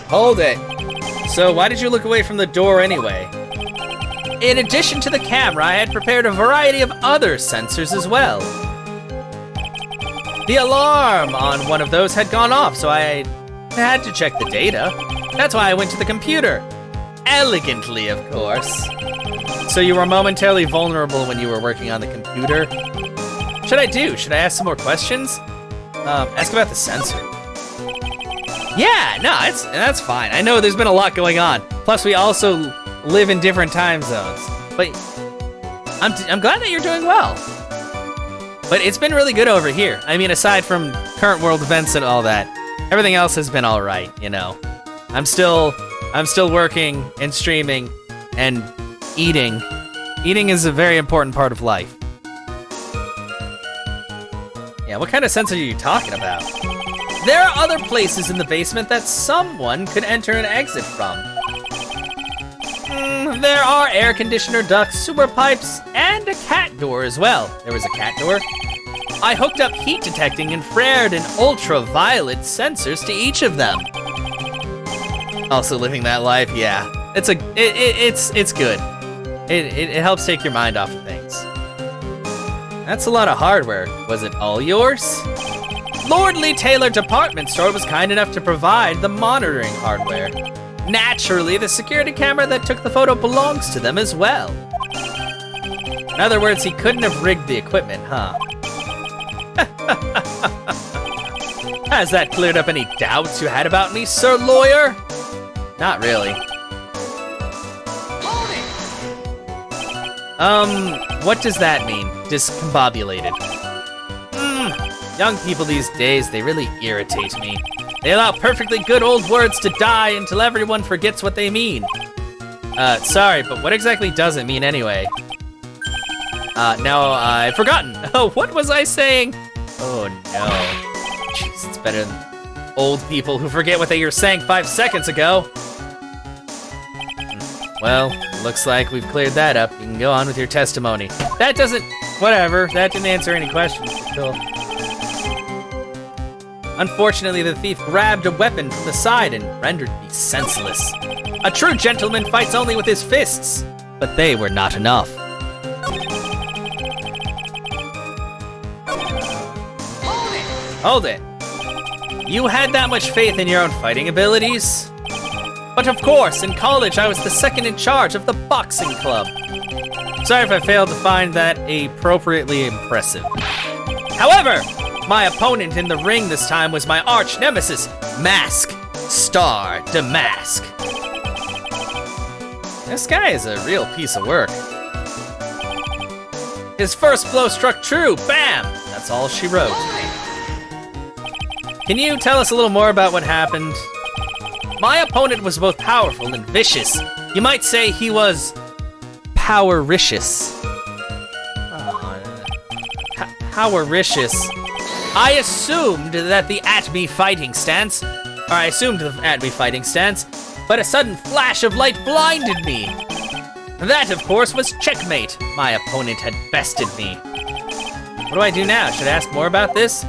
Hold it! So why did you look away from the door anyway? In addition to the camera, I had prepared a variety of other sensors as well. The alarm on one of those had gone off, so I had to check the data. That's why I went to the computer. Elegantly, of course. So you were momentarily vulnerable when you were working on the computer? Should I ask some more questions? Ask about the sensor. Yeah, no, that's fine. I know there's been a lot going on. Plus, we also live in different time zones. But I'm glad that you're doing well. But it's been really good over here. I mean, aside from current world events and all that, everything else has been all right, you know. I'm still working and streaming and eating. Eating is a very important part of life. Yeah, what kind of sensor are you talking about? There are other places in the basement that someone could enter and exit from. There are air conditioner ducts, sewer pipes, and a cat door as well. There was a cat door. I hooked up heat detecting infrared and ultraviolet sensors to each of them. Also living that life, yeah. It's good. It helps take your mind off of things. That's a lot of hardware. Was it all yours? Lordly Taylor Department Store was kind enough to provide the monitoring hardware. Naturally, the security camera that took the photo belongs to them as well. In other words, he couldn't have rigged the equipment, huh? Has that cleared up any doubts you had about me, Sir Lawyer? Not really. What does that mean? Discombobulated. Young people these days, they really irritate me. They allow perfectly good old words to die until everyone forgets what they mean. Sorry, but what exactly does it mean anyway? Now I've forgotten. Oh, what was I saying? Oh no. Jeez, it's better than old people who forget what they were saying 5 seconds ago. Well, looks like we've cleared that up. You can go on with your testimony. That doesn't... Whatever, that didn't answer any questions. Cool. Unfortunately, the thief grabbed a weapon from the side and rendered me senseless. A true gentleman fights only with his fists, but they were not enough. Hold it! You had that much faith in your own fighting abilities? But of course, in college I was the second in charge of the boxing club. Sorry if I failed to find that appropriately impressive. However, my opponent in the ring this time was my arch nemesis, Mask Demasque. This guy is a real piece of work. His first blow struck true, bam! That's all she wrote. Can you tell us a little more about what happened? My opponent was both powerful and vicious. You might say he was powericious. Powericious. I assumed that the at-me fighting stance, but a sudden flash of light blinded me. That, of course, was checkmate. My opponent had bested me. What do I do now? Should I ask more about this?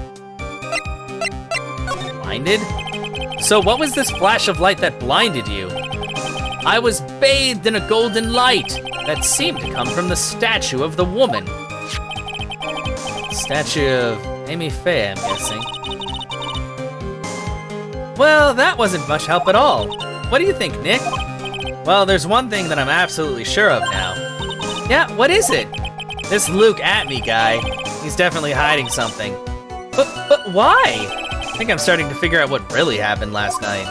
Blinded? So what was this flash of light that blinded you? I was bathed in a golden light that seemed to come from the statue of the woman. Statue of Amy Faye, I'm guessing. Well, that wasn't much help at all. What do you think, Nick? Well, there's one thing that I'm absolutely sure of now. Yeah, what is it? This Luke at-me guy, he's definitely hiding something. But why? I think I'm starting to figure out what really happened last night.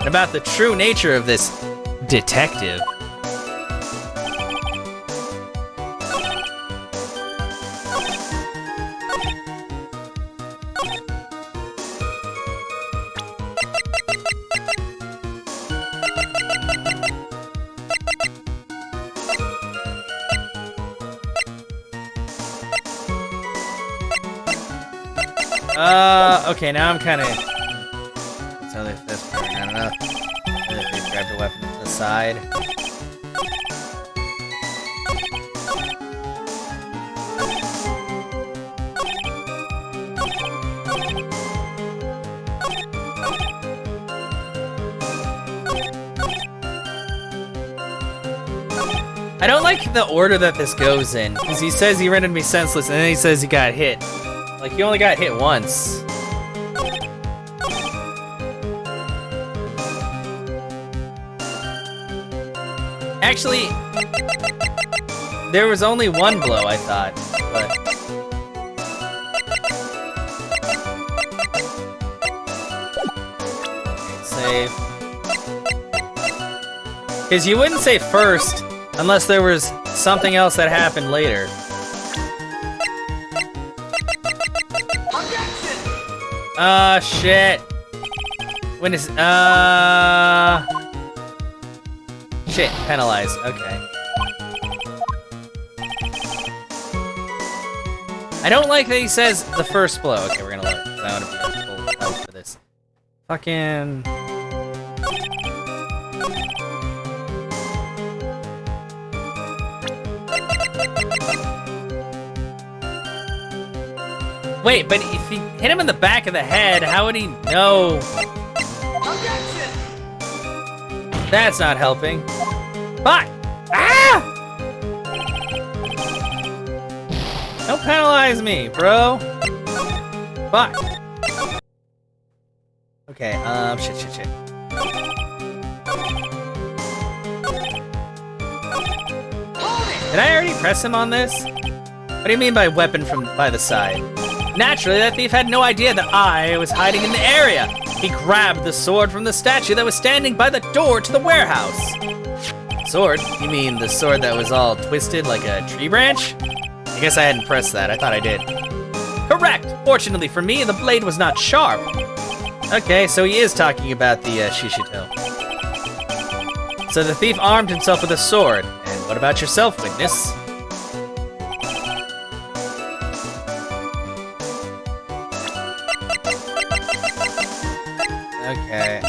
And about the true nature of this detective. Okay, now I'm kind of... Let's only this part, I don't know. If you grab the weapon to the side. I don't like the order that this goes in, because he says he rendered me senseless, and then he says he got hit. Like, he only got hit once. Actually, there was only one blow, I thought, but... Save. Because you wouldn't say first unless there was something else that happened later. Shit. When is, shit, penalized, okay. I don't like that he says the first blow. Okay, we're gonna look, 'cause I wanna be full health for this. Fucking... Wait, but if he hit him in the back of the head, how would he know? That's not helping. Fuck! Ah! Don't penalize me, bro. Fuck. Okay, shit. Did I already press him on this? What do you mean by weapon from by the side? Naturally, that thief had no idea that I was hiding in the area. He grabbed the sword from the statue that was standing by the door to the warehouse. Sword? You mean the sword that was all twisted like a tree branch? I guess I hadn't pressed that. I thought I did. Correct! Fortunately for me, the blade was not sharp. Okay, so he is talking about the Shishito. So the thief armed himself with a sword. And what about yourself, witness? Okay,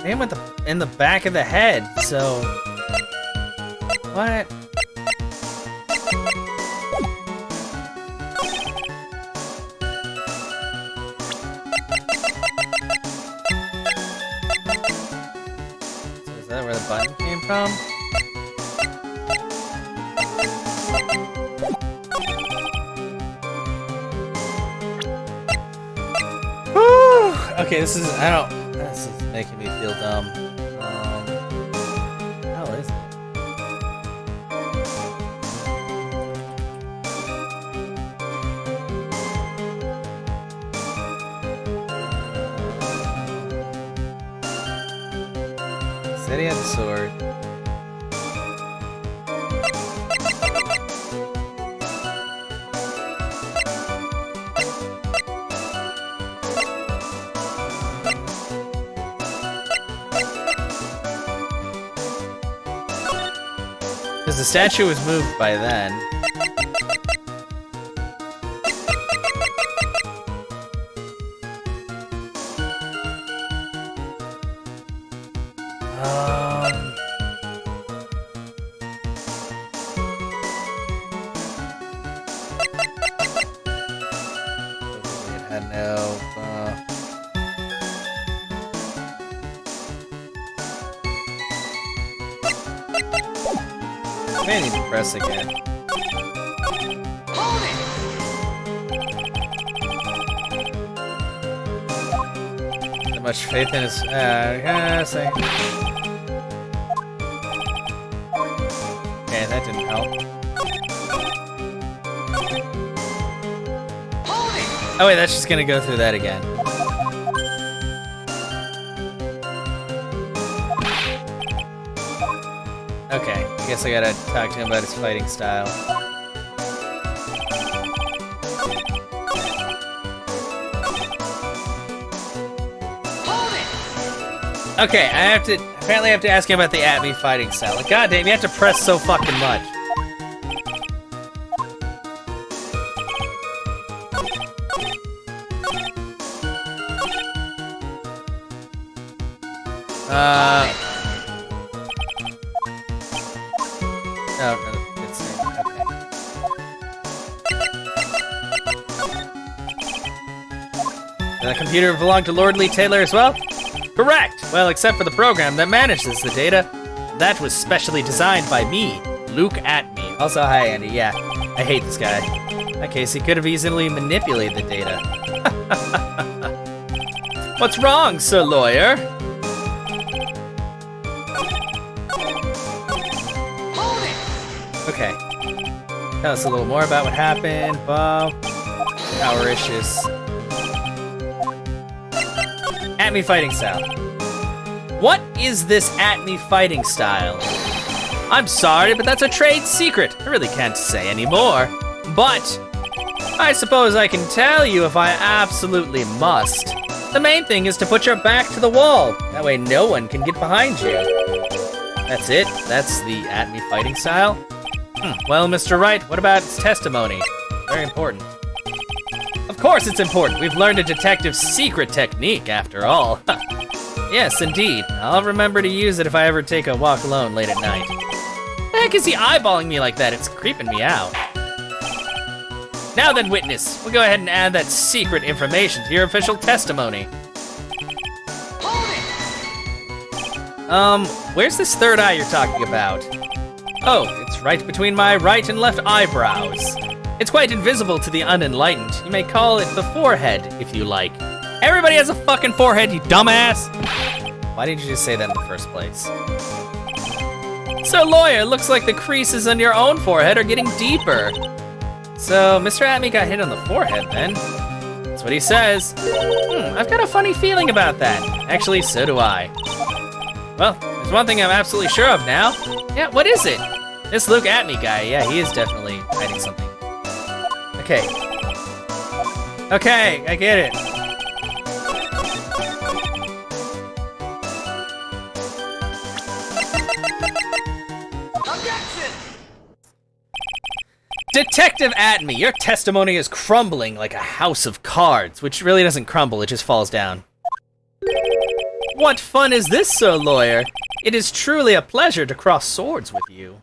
him with in the back of the head, so... What? button came from. Whew. Okay, this is making me feel dumb. How is it? Said he had the sword. Because the statue was moved by then. It had no. I may need to press again. That much faith in his. Say. Okay, that didn't help. Oh wait, that's just gonna go through that again. Okay, I guess I gotta talk to him about his fighting style. Okay, apparently I have to ask him about the at-me fighting style. Like, goddamn, you have to press so fucking much. No, it's okay. Does the computer belong to Lord Lee Taylor as well? Correct! Well, except for the program that manages the data. That was specially designed by me, Luke Atme. Also, hi Andy, yeah. I hate this guy. In that case, he could have easily manipulated the data. What's wrong, Sir Lawyer? Okay. Tell us a little more about what happened, Bob. Power issues. At-me fighting style. What is this at-me fighting style? I'm sorry, but that's a trade secret. I really can't say anymore. But I suppose I can tell you if I absolutely must. The main thing is to put your back to the wall. That way no one can get behind you. That's it? That's the at-me fighting style? Well, Mr. Wright, what about its testimony? Very important. Of course it's important. We've learned a detective's secret technique, after all. Yes, indeed. I'll remember to use it if I ever take a walk alone late at night. The heck is he eyeballing me like that? It's creeping me out. Now then, witness, we'll go ahead and add that secret information to your official testimony. Where's this third eye you're talking about? Oh, it's right between my right and left eyebrows. It's quite invisible to the unenlightened. You may call it the forehead, if you like. Everybody has a fucking forehead, you dumbass! Why didn't you just say that in the first place? So, Lawyer, looks like the creases on your own forehead are getting deeper. So, Mr. Atme got hit on the forehead, then? That's what he says. I've got a funny feeling about that. Actually, so do I. Well, there's one thing I'm absolutely sure of now. Yeah, what is it? This Luke Atme guy, yeah, he is definitely hiding something. Okay. Okay, I get it. Objection! Detective Atme, your testimony is crumbling like a house of cards, which really doesn't crumble, it just falls down. What fun is this, Sir Lawyer? It is truly a pleasure to cross swords with you.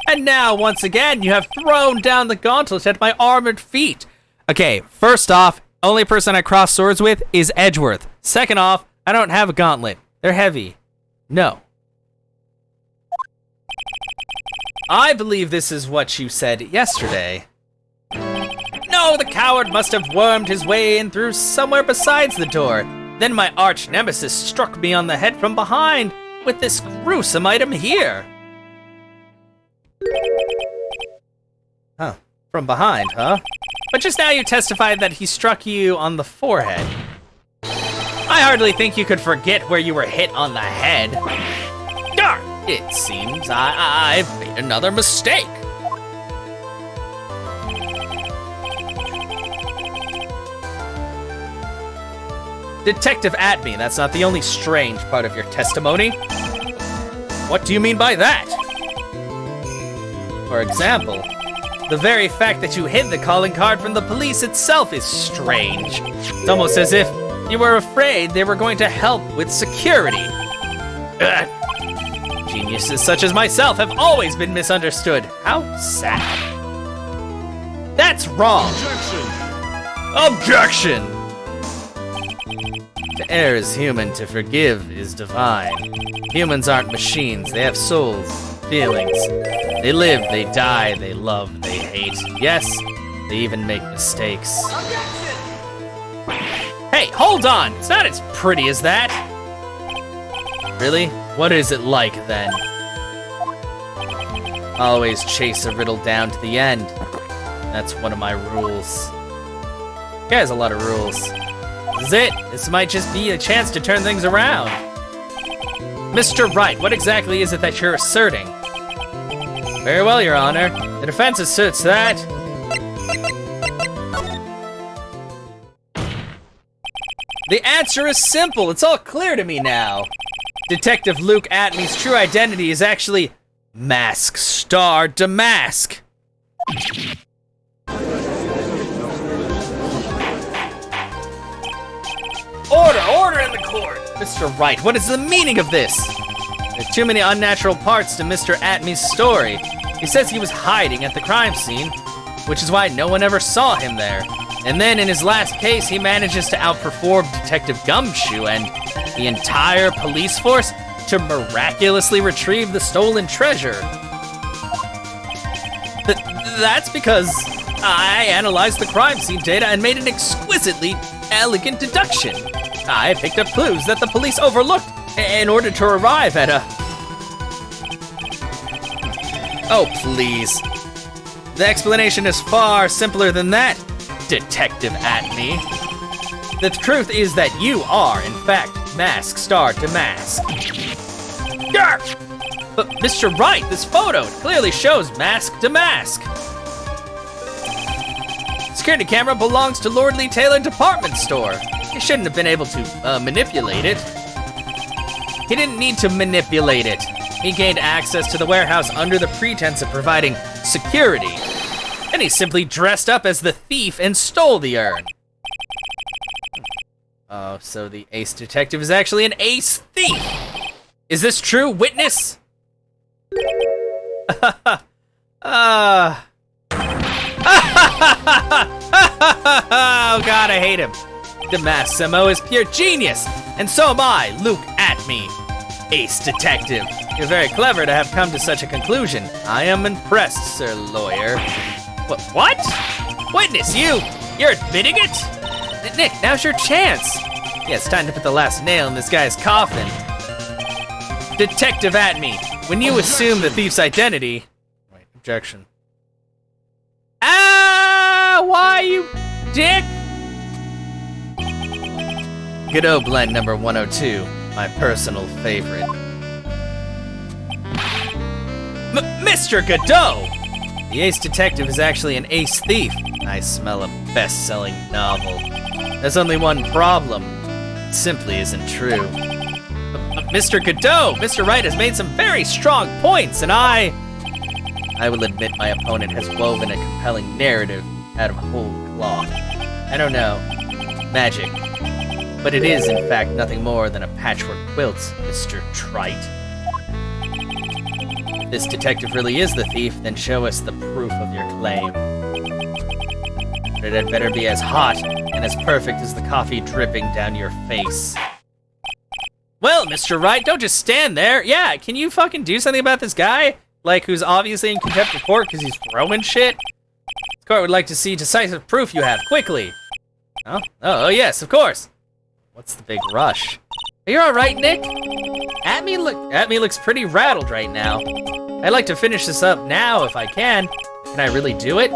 And now, once again, you have thrown down the gauntlet at my armored feet. Okay, first off, only person I cross swords with is Edgeworth. Second off, I don't have a gauntlet. They're heavy. No. I believe this is what you said yesterday. No, the coward must have wormed his way in through somewhere besides the door. Then my arch nemesis struck me on the head from behind with this gruesome item here. Huh. From behind, huh? But just now you testified that he struck you on the forehead. I hardly think you could forget where you were hit on the head. Darn! It seems I've made another mistake. Detective Atme, that's not the only strange part of your testimony. What do you mean by that? For example, the very fact that you hid the calling card from the police itself is strange. It's almost as if you were afraid they were going to help with security. Ugh. Geniuses such as myself have always been misunderstood. How sad. That's wrong. Objection! To err is human, to forgive is divine. Humans aren't machines, they have souls, feelings. They live, they die, they love, they hate. Yes, they even make mistakes. Hey, hold on! It's not as pretty as that! Really? What is it like, then? Always chase a riddle down to the end. That's one of my rules. He has a lot of rules. This is it. This might just be a chance to turn things around. Mr. Wright, what exactly is it that you're asserting? Very well, Your Honor. The defense asserts that... The answer is simple. It's all clear to me now. Detective Luke Atme's true identity is actually Mask Demasque. Order in the court! Mr. Wright, what is the meaning of this? There are too many unnatural parts to Mr. Atme's story. He says he was hiding at the crime scene, which is why no one ever saw him there. And then in his last case, he manages to outperform Detective Gumshoe and the entire police force to miraculously retrieve the stolen treasure. That's because I analyzed the crime scene data and made an exquisitely elegant deduction. I picked up clues that the police overlooked in order to arrive at a... Oh, please. The explanation is far simpler than that, Detective Atme. The truth is that you are, in fact, Mask Demasque. Yark! But Mr. Wright, this photo clearly shows Mask Demasque. Security camera belongs to Lordly Taylor Department Store. He shouldn't have been able to manipulate it. He didn't need to manipulate it. He gained access to the warehouse under the pretense of providing security. And he simply dressed up as the thief and stole the urn. Oh, so the ace detective is actually an ace thief. Is this true, witness? Oh God, I hate him. Demasque Samo is pure genius, and so am I, Luke Atme, ace detective. You're very clever to have come to such a conclusion. I am impressed, sir lawyer. What? Witness, you're admitting it? Nick, now's your chance. Yeah, it's time to put the last nail in this guy's coffin. Detective Atme, when you assume the thief's identity... Wait, objection. Ah, why, you dick? Godot blend number 102, my personal favorite. Mr. Godot! The ace detective is actually an ace thief. I smell a best-selling novel. There's only one problem. It simply isn't true. Mr. Godot, Mr. Wright has made some very strong points, and I will admit my opponent has woven a compelling narrative out of whole cloth. I don't know, magic. But it is, in fact, nothing more than a patchwork quilt, Mr. Trite. If this detective really is the thief, then show us the proof of your claim. But it had better be as hot and as perfect as the coffee dripping down your face. Well, Mr. Wright, don't just stand there. Yeah, can you fucking do something about this guy? Like, who's obviously in contempt of court because he's throwing shit? The court would like to see decisive proof you have, quickly. Oh, yes, of course. What's the big rush? Are you alright, Nick? Atme looks pretty rattled right now. I'd like to finish this up now if I can. Can I really do it?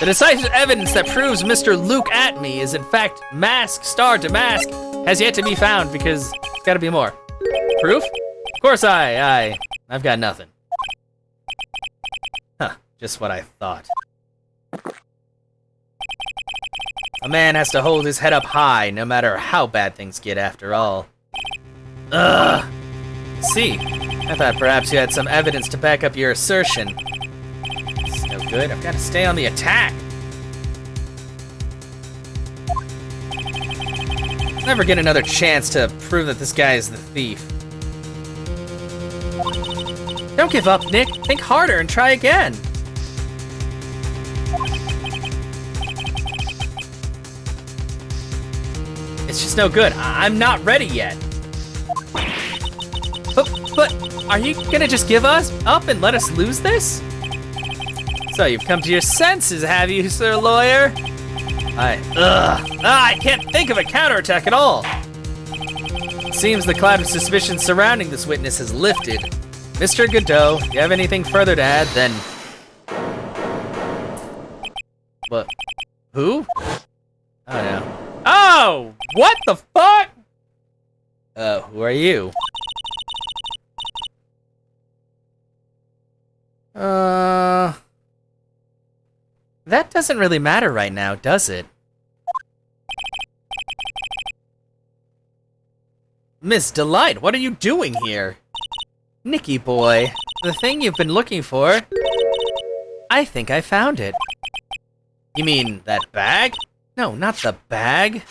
The decisive evidence that proves Mr. Luke Atme is in fact Mask Demasque has yet to be found because there's gotta be more. Proof? Of course I've got nothing. Huh, just what I thought. A man has to hold his head up high no matter how bad things get after all. Ugh. See, I thought perhaps you had some evidence to back up your assertion. It's no good, I've got to stay on the attack. Never get another chance to prove that this guy is the thief. Don't give up, Nick. Think harder and try again. It's just no good. I'm not ready yet. But are you gonna just give us up and let us lose this? So you've come to your senses, have you, Sir Lawyer? I can't think of a counterattack at all. Seems the cloud of suspicion surrounding this witness has lifted. Mr. Godot, do you have anything further to add, then... What? Who? Oh, no. Oh! What the fuck? Who are you? That doesn't really matter right now, does it? Miss Delite, what are you doing here? Nicky boy, the thing you've been looking for, I think I found it. You mean that bag? No, not the bag.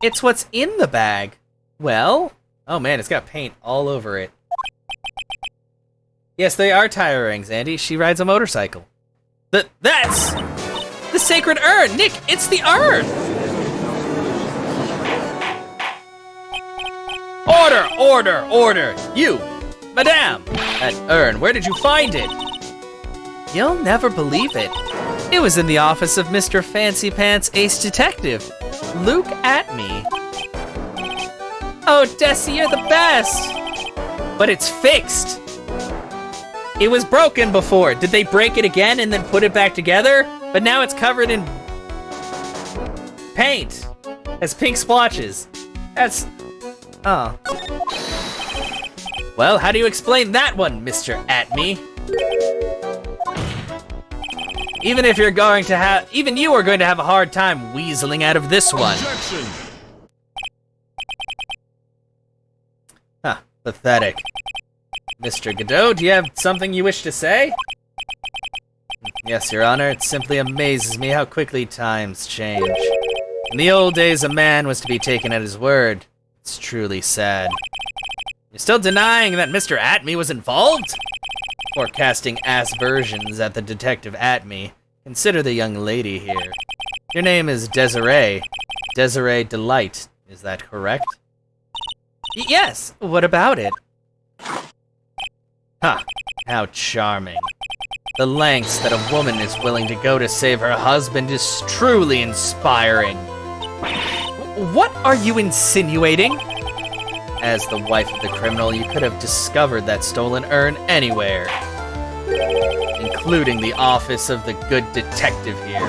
It's what's in the bag. Well? Oh man, it's got paint all over it. Yes, they are tire rings, Andy. She rides a motorcycle. That's the sacred urn! Nick, it's the urn! Order! You, madame! That urn, where did you find it? You'll never believe it. It was in the office of Mr. Fancy Pants Ace Detective, Luke Atme. Oh, Desi, you're the best! But it's fixed. It was broken before. Did they break it again and then put it back together? But now it's covered in paint. Has pink splotches. That's... Oh. Well, how do you explain that one, Mr. Atme? Even you are going to have a hard time weaseling out of this one. Objection. Huh, pathetic. Mr. Godot, do you have something you wish to say? Yes, Your Honor, it simply amazes me how quickly times change. In the old days, a man was to be taken at his word. It's truly sad. You're still denying that Mr. Atme was involved? Or casting aspersions at the Detective Atme. Consider the young lady here. Your name is Desiree. Desiree Delite, is that correct? Yes, what about it? Huh, how charming. The lengths that a woman is willing to go to save her husband is truly inspiring. What are you insinuating? As the wife of the criminal, you could have discovered that stolen urn anywhere, including the office of the good detective here.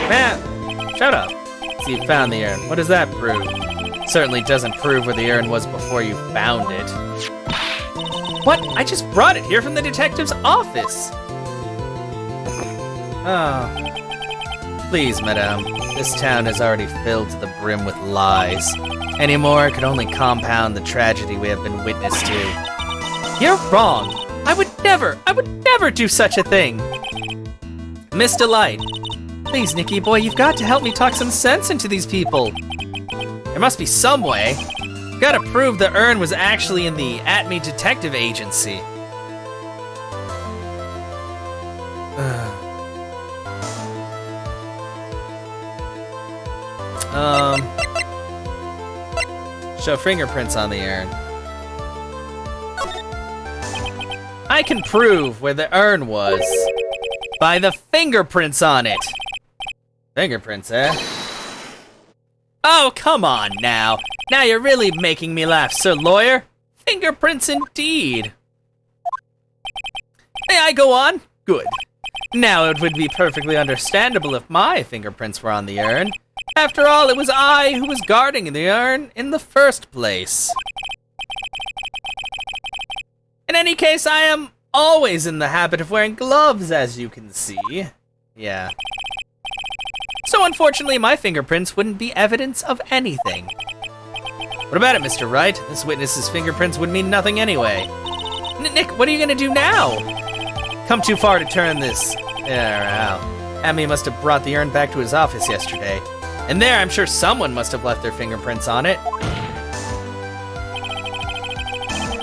Man, shut up. So you found the urn. What does that prove? Certainly doesn't prove where the urn was before you found it. What? I just brought it here from the detective's office. Oh. Please, madame. This town is already filled to the brim with lies. Any more could only compound the tragedy we have been witness to. You're wrong. I would never do such a thing. Miss Delite. Please, Nicky boy, you've got to help me talk some sense into these people. There must be some way. You've got to prove the urn was actually in the Atme Detective Agency. Show fingerprints on the urn. I can prove where the urn was by the fingerprints on it. Fingerprints, eh? Oh, come on now. Now you're really making me laugh, sir lawyer. Fingerprints indeed. May I go on? Good. Now it would be perfectly understandable if my fingerprints were on the urn. After all, it was I who was guarding the urn in the first place. In any case, I am always in the habit of wearing gloves, as you can see. Yeah. So unfortunately, my fingerprints wouldn't be evidence of anything. What about it, Mr. Wright? This witness's fingerprints would mean nothing anyway. Nick, what are you gonna do now? Come too far to turn this around. Amy must have brought the urn back to his office yesterday. And there, I'm sure someone must have left their fingerprints on it.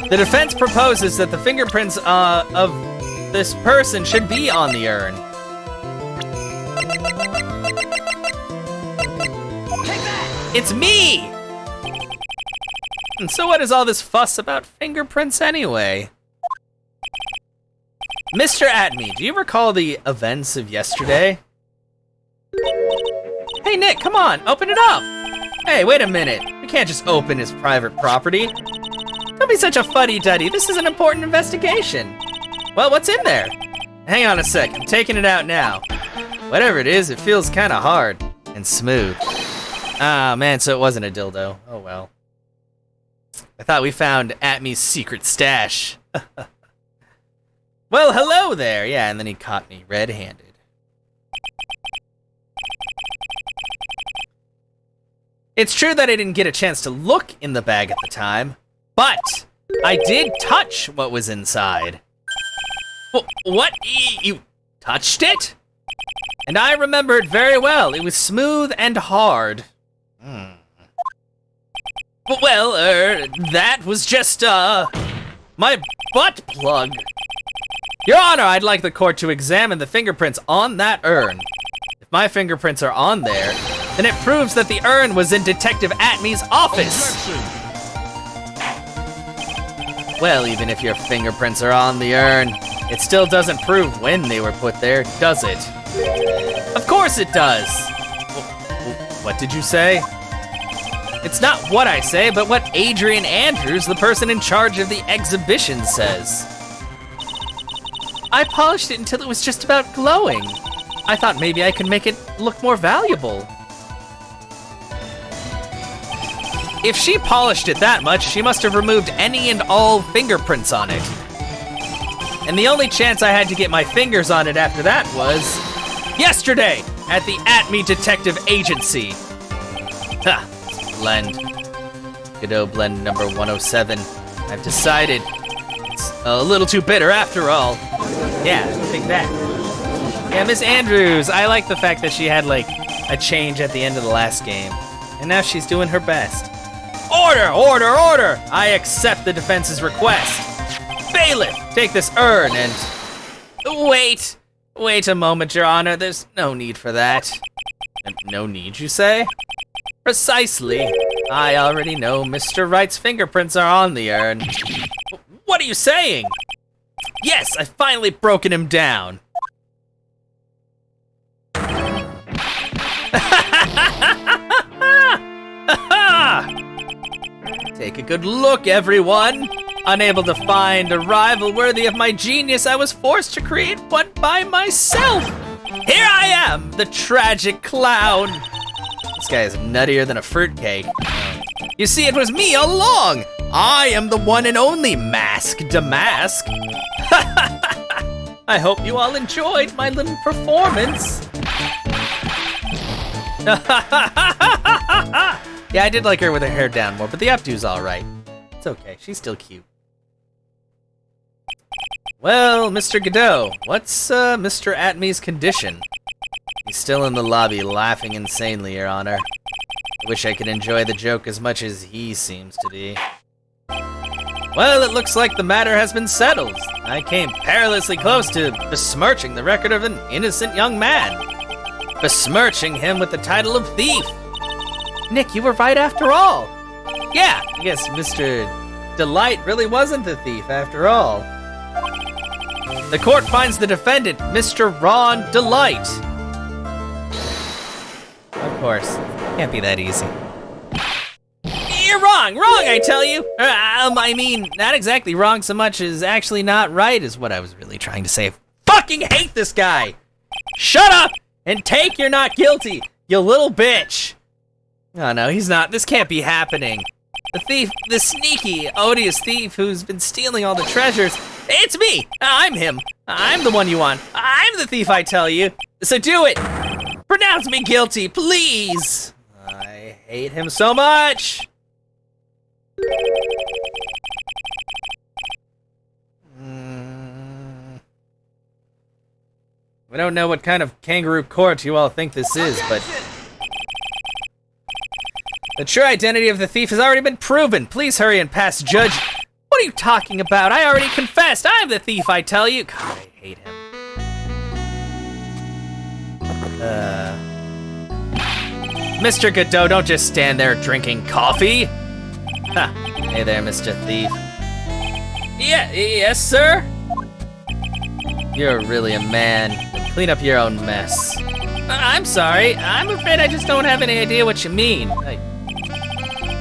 The defense proposes that the fingerprints of this person should be on the urn. It's me! And so what is all this fuss about fingerprints anyway? Mr. Atme, do you recall the events of yesterday? Hey Nick, come on, open it up! Hey, wait a minute. We can't just open his private property. Don't be such a fuddy-duddy, this is an important investigation. Well, what's in there? Hang on a sec, I'm taking it out now. Whatever it is, it feels kinda hard and smooth. Ah, man, so it wasn't a dildo. Oh well. I thought we found Atme's secret stash. Well, hello there. Yeah, and then he caught me red-handed. It's true that I didn't get a chance to look in the bag at the time, but I did touch what was inside. What? You touched it? And I remember it very well. It was smooth and hard. Well, that was just, my butt plug. Your Honor, I'd like the court to examine the fingerprints on that urn. If my fingerprints are on there, then it proves that the urn was in Detective Atme's office. Well, even if your fingerprints are on the urn, it still doesn't prove when they were put there, does it? Of course it does. What did you say? It's not what I say, but what Adrian Andrews, the person in charge of the exhibition, says. I polished it until it was just about glowing. I thought maybe I could make it look more valuable. If she polished it that much, she must have removed any and all fingerprints on it. And the only chance I had to get my fingers on it after that was yesterday at the Atme Detective Agency. Ha. Blend. Godot blend number 107. I've decided it's a little too bitter after all. Yeah, I think that. Yeah, Miss Andrews, I like the fact that she had like a change at the end of the last game. And now she's doing her best. Order, order, order! I accept the defense's request. Bailiff, take this urn and... Wait a moment, Your Honor. There's no need for that. No need, you say? Precisely. I already know Mr. Wright's fingerprints are on the urn. What are you saying? Yes, I've finally broken him down. Take a good look, everyone. Unable to find a rival worthy of my genius, I was forced to create one by myself. Here I am, the tragic clown. This guy is nuttier than a fruitcake. You see, it was me all along. I am the one and only Mask Demasque. I hope you all enjoyed my little performance. Yeah, I did like her with her hair down more, but the updo's all right. It's okay, she's still cute. Well, Mr. Godot, what's Mr. Atme's condition? He's still in the lobby laughing insanely, Your Honor. I wish I could enjoy the joke as much as he seems to be. Well, it looks like the matter has been settled. I came perilously close to besmirching the record of an innocent young man. Besmirching him with the title of thief. Nick, you were right after all. Yeah, I guess Mr. Delite really wasn't the thief after all. The court finds the defendant, Mr. Ron Delite. Of course, can't be that easy. You're wrong, I tell you. I mean, not exactly wrong so much as actually not right is what I was really trying to say. I fucking hate this guy. Shut up and take you're not guilty, you little bitch. Oh no, he's not. This can't be happening. The thief, the sneaky, odious thief who's been stealing all the treasures. It's me. I'm him. I'm the one you want. I'm the thief, I tell you. So do it. Pronounce me guilty, please. I hate him so much. I don't know what kind of kangaroo court you all think this is, but the true identity of the thief has already been proven. Please hurry and pass judge. What are you talking about? I already confessed. I'm the thief, I tell you. God, I hate him. Mr. Godot, don't just stand there drinking coffee. Huh. Hey there, Mr. Thief. Yes, sir? You're really a man. Clean up your own mess. I'm sorry. I'm afraid I just don't have any idea what you mean.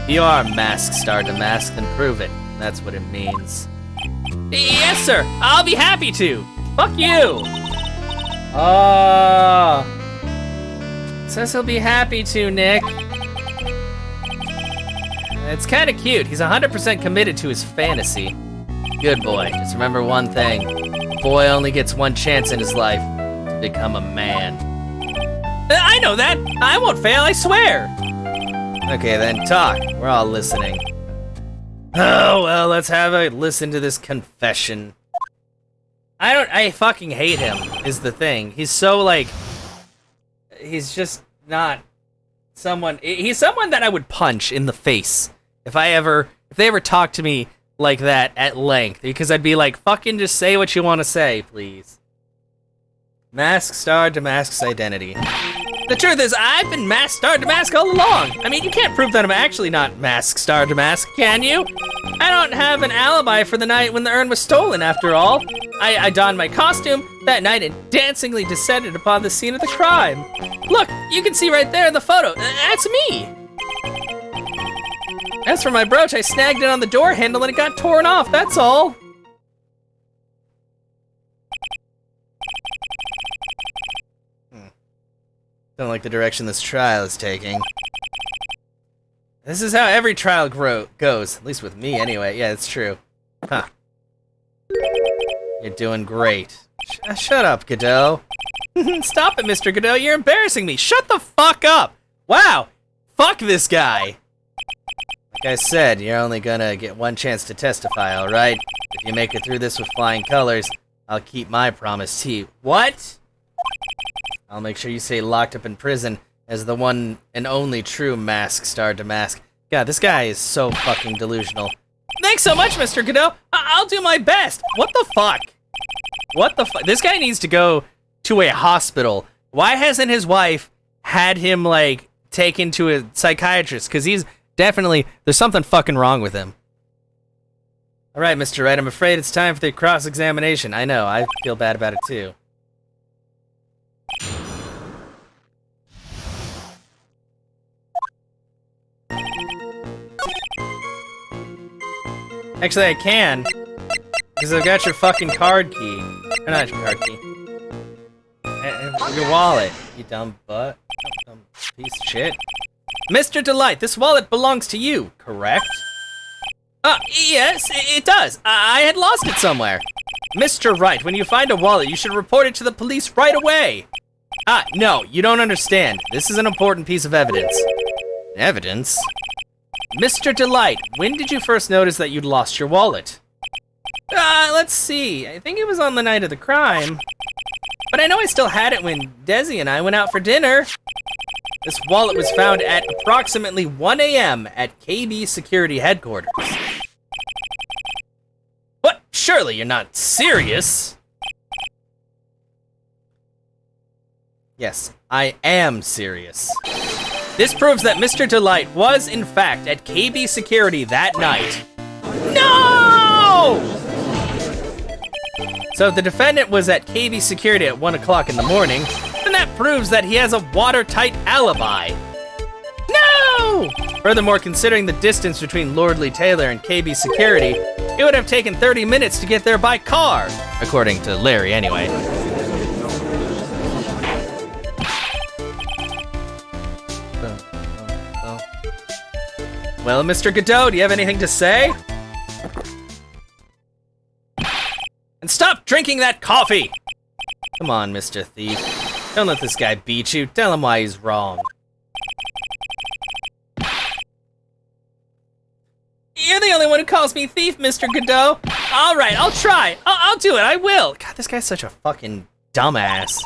You are Mask Star Damask, then prove it. That's what it means. Yes, sir. I'll be happy to. Fuck you. Oh. Says he'll be happy to, Nick. It's kind of cute. He's 100% committed to his fantasy. Good boy. Just remember one thing. A boy only gets one chance in his life to become a man. I know that. I won't fail, I swear. Okay, then talk. We're all listening. Oh, well, let's have a listen to this confession. I fucking hate him, is the thing. He's so, like, he's just not someone, he's someone that I would punch in the face if they ever talked to me like that at length, because I'd be like, fucking just say what you want to say, please. Mask Star Damask's identity. The truth is, I've been Mask Star Damask all along. I mean, you can't prove that I'm actually not Mask Star Damask, can you? I don't have an alibi for the night when the urn was stolen, after all. I donned my costume that night and dancingly descended upon the scene of the crime. Look, you can see right there in the photo. That's me. As for my brooch, I snagged it on the door handle and it got torn off, that's all. Don't like the direction this trial is taking. This is how every trial goes, at least with me anyway. Yeah, it's true. Huh. You're doing great. Shut up, Godot. Stop it, Mr. Godot, you're embarrassing me. Shut the fuck up. Wow, fuck this guy. Like I said, you're only gonna get one chance to testify, alright? If you make it through this with flying colors, I'll keep my promise to you. What? I'll make sure you stay locked up in prison as the one and only true Mask Star Damask. God, this guy is so fucking delusional. Thanks so much, Mr. Godot. I'll do my best. What the fuck? What the fuck? This guy needs to go to a hospital. Why hasn't his wife had him, like, taken to a psychiatrist? Because he's definitely, there's something fucking wrong with him. All right, Mr. Wright, I'm afraid it's time for the cross-examination. I know, I feel bad about it too. Actually, I can, because I've got your fucking card key. Or not your card key. Your wallet, you dumb butt. Dumb piece of shit. Mr. Delite, this wallet belongs to you, correct? Yes, it does. I had lost it somewhere. Mr. Wright, when you find a wallet, you should report it to the police right away. No, you don't understand. This is an important piece of evidence. Evidence? Mr. Delite, when did you first notice that you'd lost your wallet? Let's see. I think it was on the night of the crime. But I know I still had it when Desi and I went out for dinner. This wallet was found at approximately 1 a.m. at KB Security Headquarters. What? Surely you're not serious? Yes, I am serious. This proves that Mr. Delite was, in fact, at KB Security that night. No! So if the defendant was at KB Security at 1 o'clock in the morning, then that proves that he has a watertight alibi. No! Furthermore, considering the distance between Lordly Taylor and KB Security, it would have taken 30 minutes to get there by car, according to Larry anyway. Well, Mr. Godot, do you have anything to say? And stop drinking that coffee! Come on, Mr. Thief. Don't let this guy beat you. Tell him why he's wrong. You're the only one who calls me thief, Mr. Godot. All right, I'll try. I'll do it. I will. God, this guy's such a fucking dumbass.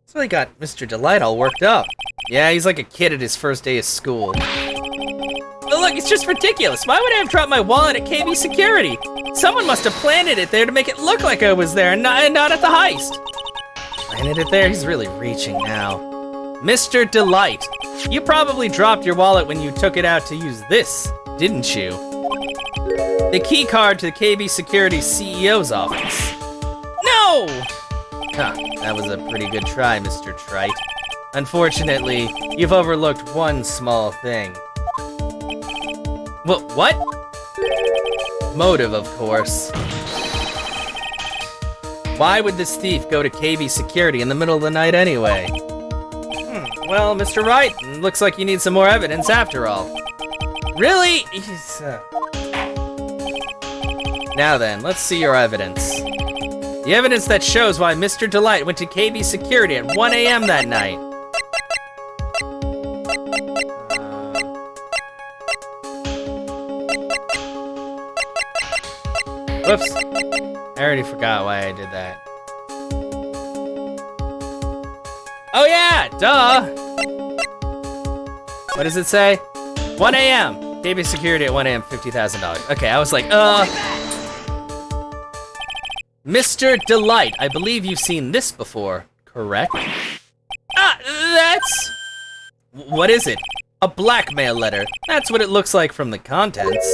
That's really got Mr. Delite all worked up. Yeah, he's like a kid at his first day of school. But look, it's just ridiculous. Why would I have dropped my wallet at KB Security? Someone must have planted it there to make it look like I was there and not at the heist. Planted it there? He's really reaching now. Mr. Delite, you probably dropped your wallet when you took it out to use this, didn't you? The key card to the KB Security CEO's office. No! Huh, that was a pretty good try, Mr. Trite. Unfortunately, you've overlooked one small thing. What? Motive, of course. Why would this thief go to KB Security in the middle of the night anyway? Well, Mr. Wright, looks like you need some more evidence after all. Really? Now then, let's see your evidence. The evidence that shows why Mr. Delite went to KB Security at 1 a.m. that night. Whoops. I already forgot why I did that. Oh yeah, duh! What does it say? 1 a.m. KB Security at 1 a.m., $50,000. Okay, I was like, Mr. Delite, I believe you've seen this before, correct? That's... What is it? A blackmail letter. That's what it looks like from the contents.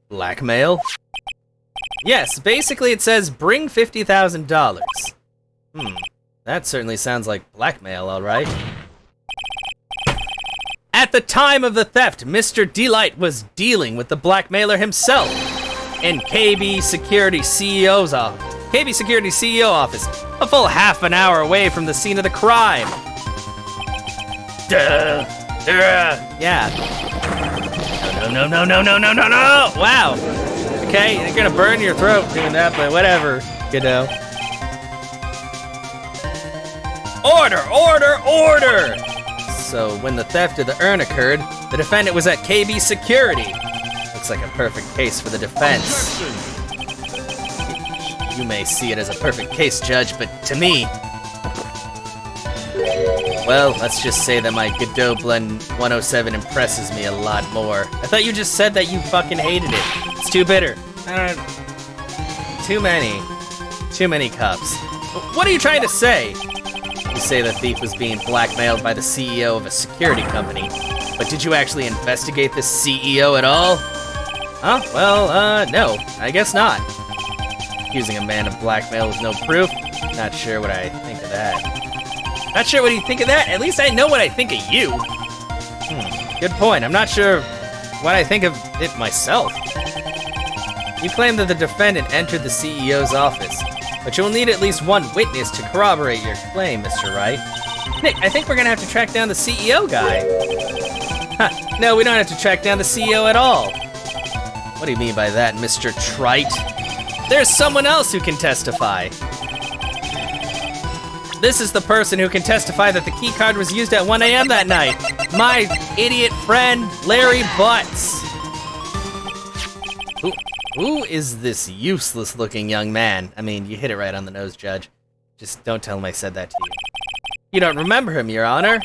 Blackmail? Yes, basically it says, bring $50,000. That certainly sounds like blackmail, all right. At the time of the theft, Mr. Delite was dealing with the blackmailer himself in KB Security CEO's office. KB Security CEO office, a full half an hour away from the scene of the crime. Yeah. No. Wow. Okay, you're gonna burn your throat doing that, but whatever, you know. Order! So, when the theft of the urn occurred, the defendant was at KB Security. Looks like a perfect case for the defense. You may see it as a perfect case, Judge, but to me... Well, let's just say that my Godot Blend 107 impresses me a lot more. I thought you just said that you fucking hated it. It's too bitter. Too many cups. What are you trying to say? You say the thief was being blackmailed by the CEO of a security company, but did you actually investigate this CEO at all? Huh? Well, no, I guess not. Accusing a man of blackmail with no proof? Not sure what I think of that. Not sure what you think of that? At least I know what I think of you. Good point. I'm not sure what I think of it myself. You claim that the defendant entered the CEO's office, but you'll need at least one witness to corroborate your claim, Mr. Wright. Nick, I think we're gonna have to track down the CEO guy. No, we don't have to track down the CEO at all. What do you mean by that, Mr. Trite? There's someone else who can testify. This is the person who can testify that the key card was used at 1 a.m. that night. My idiot friend, Larry Butts. Who is this useless-looking young man? I mean, you hit it right on the nose, Judge. Just don't tell him I said that to you. You don't remember him, Your Honor?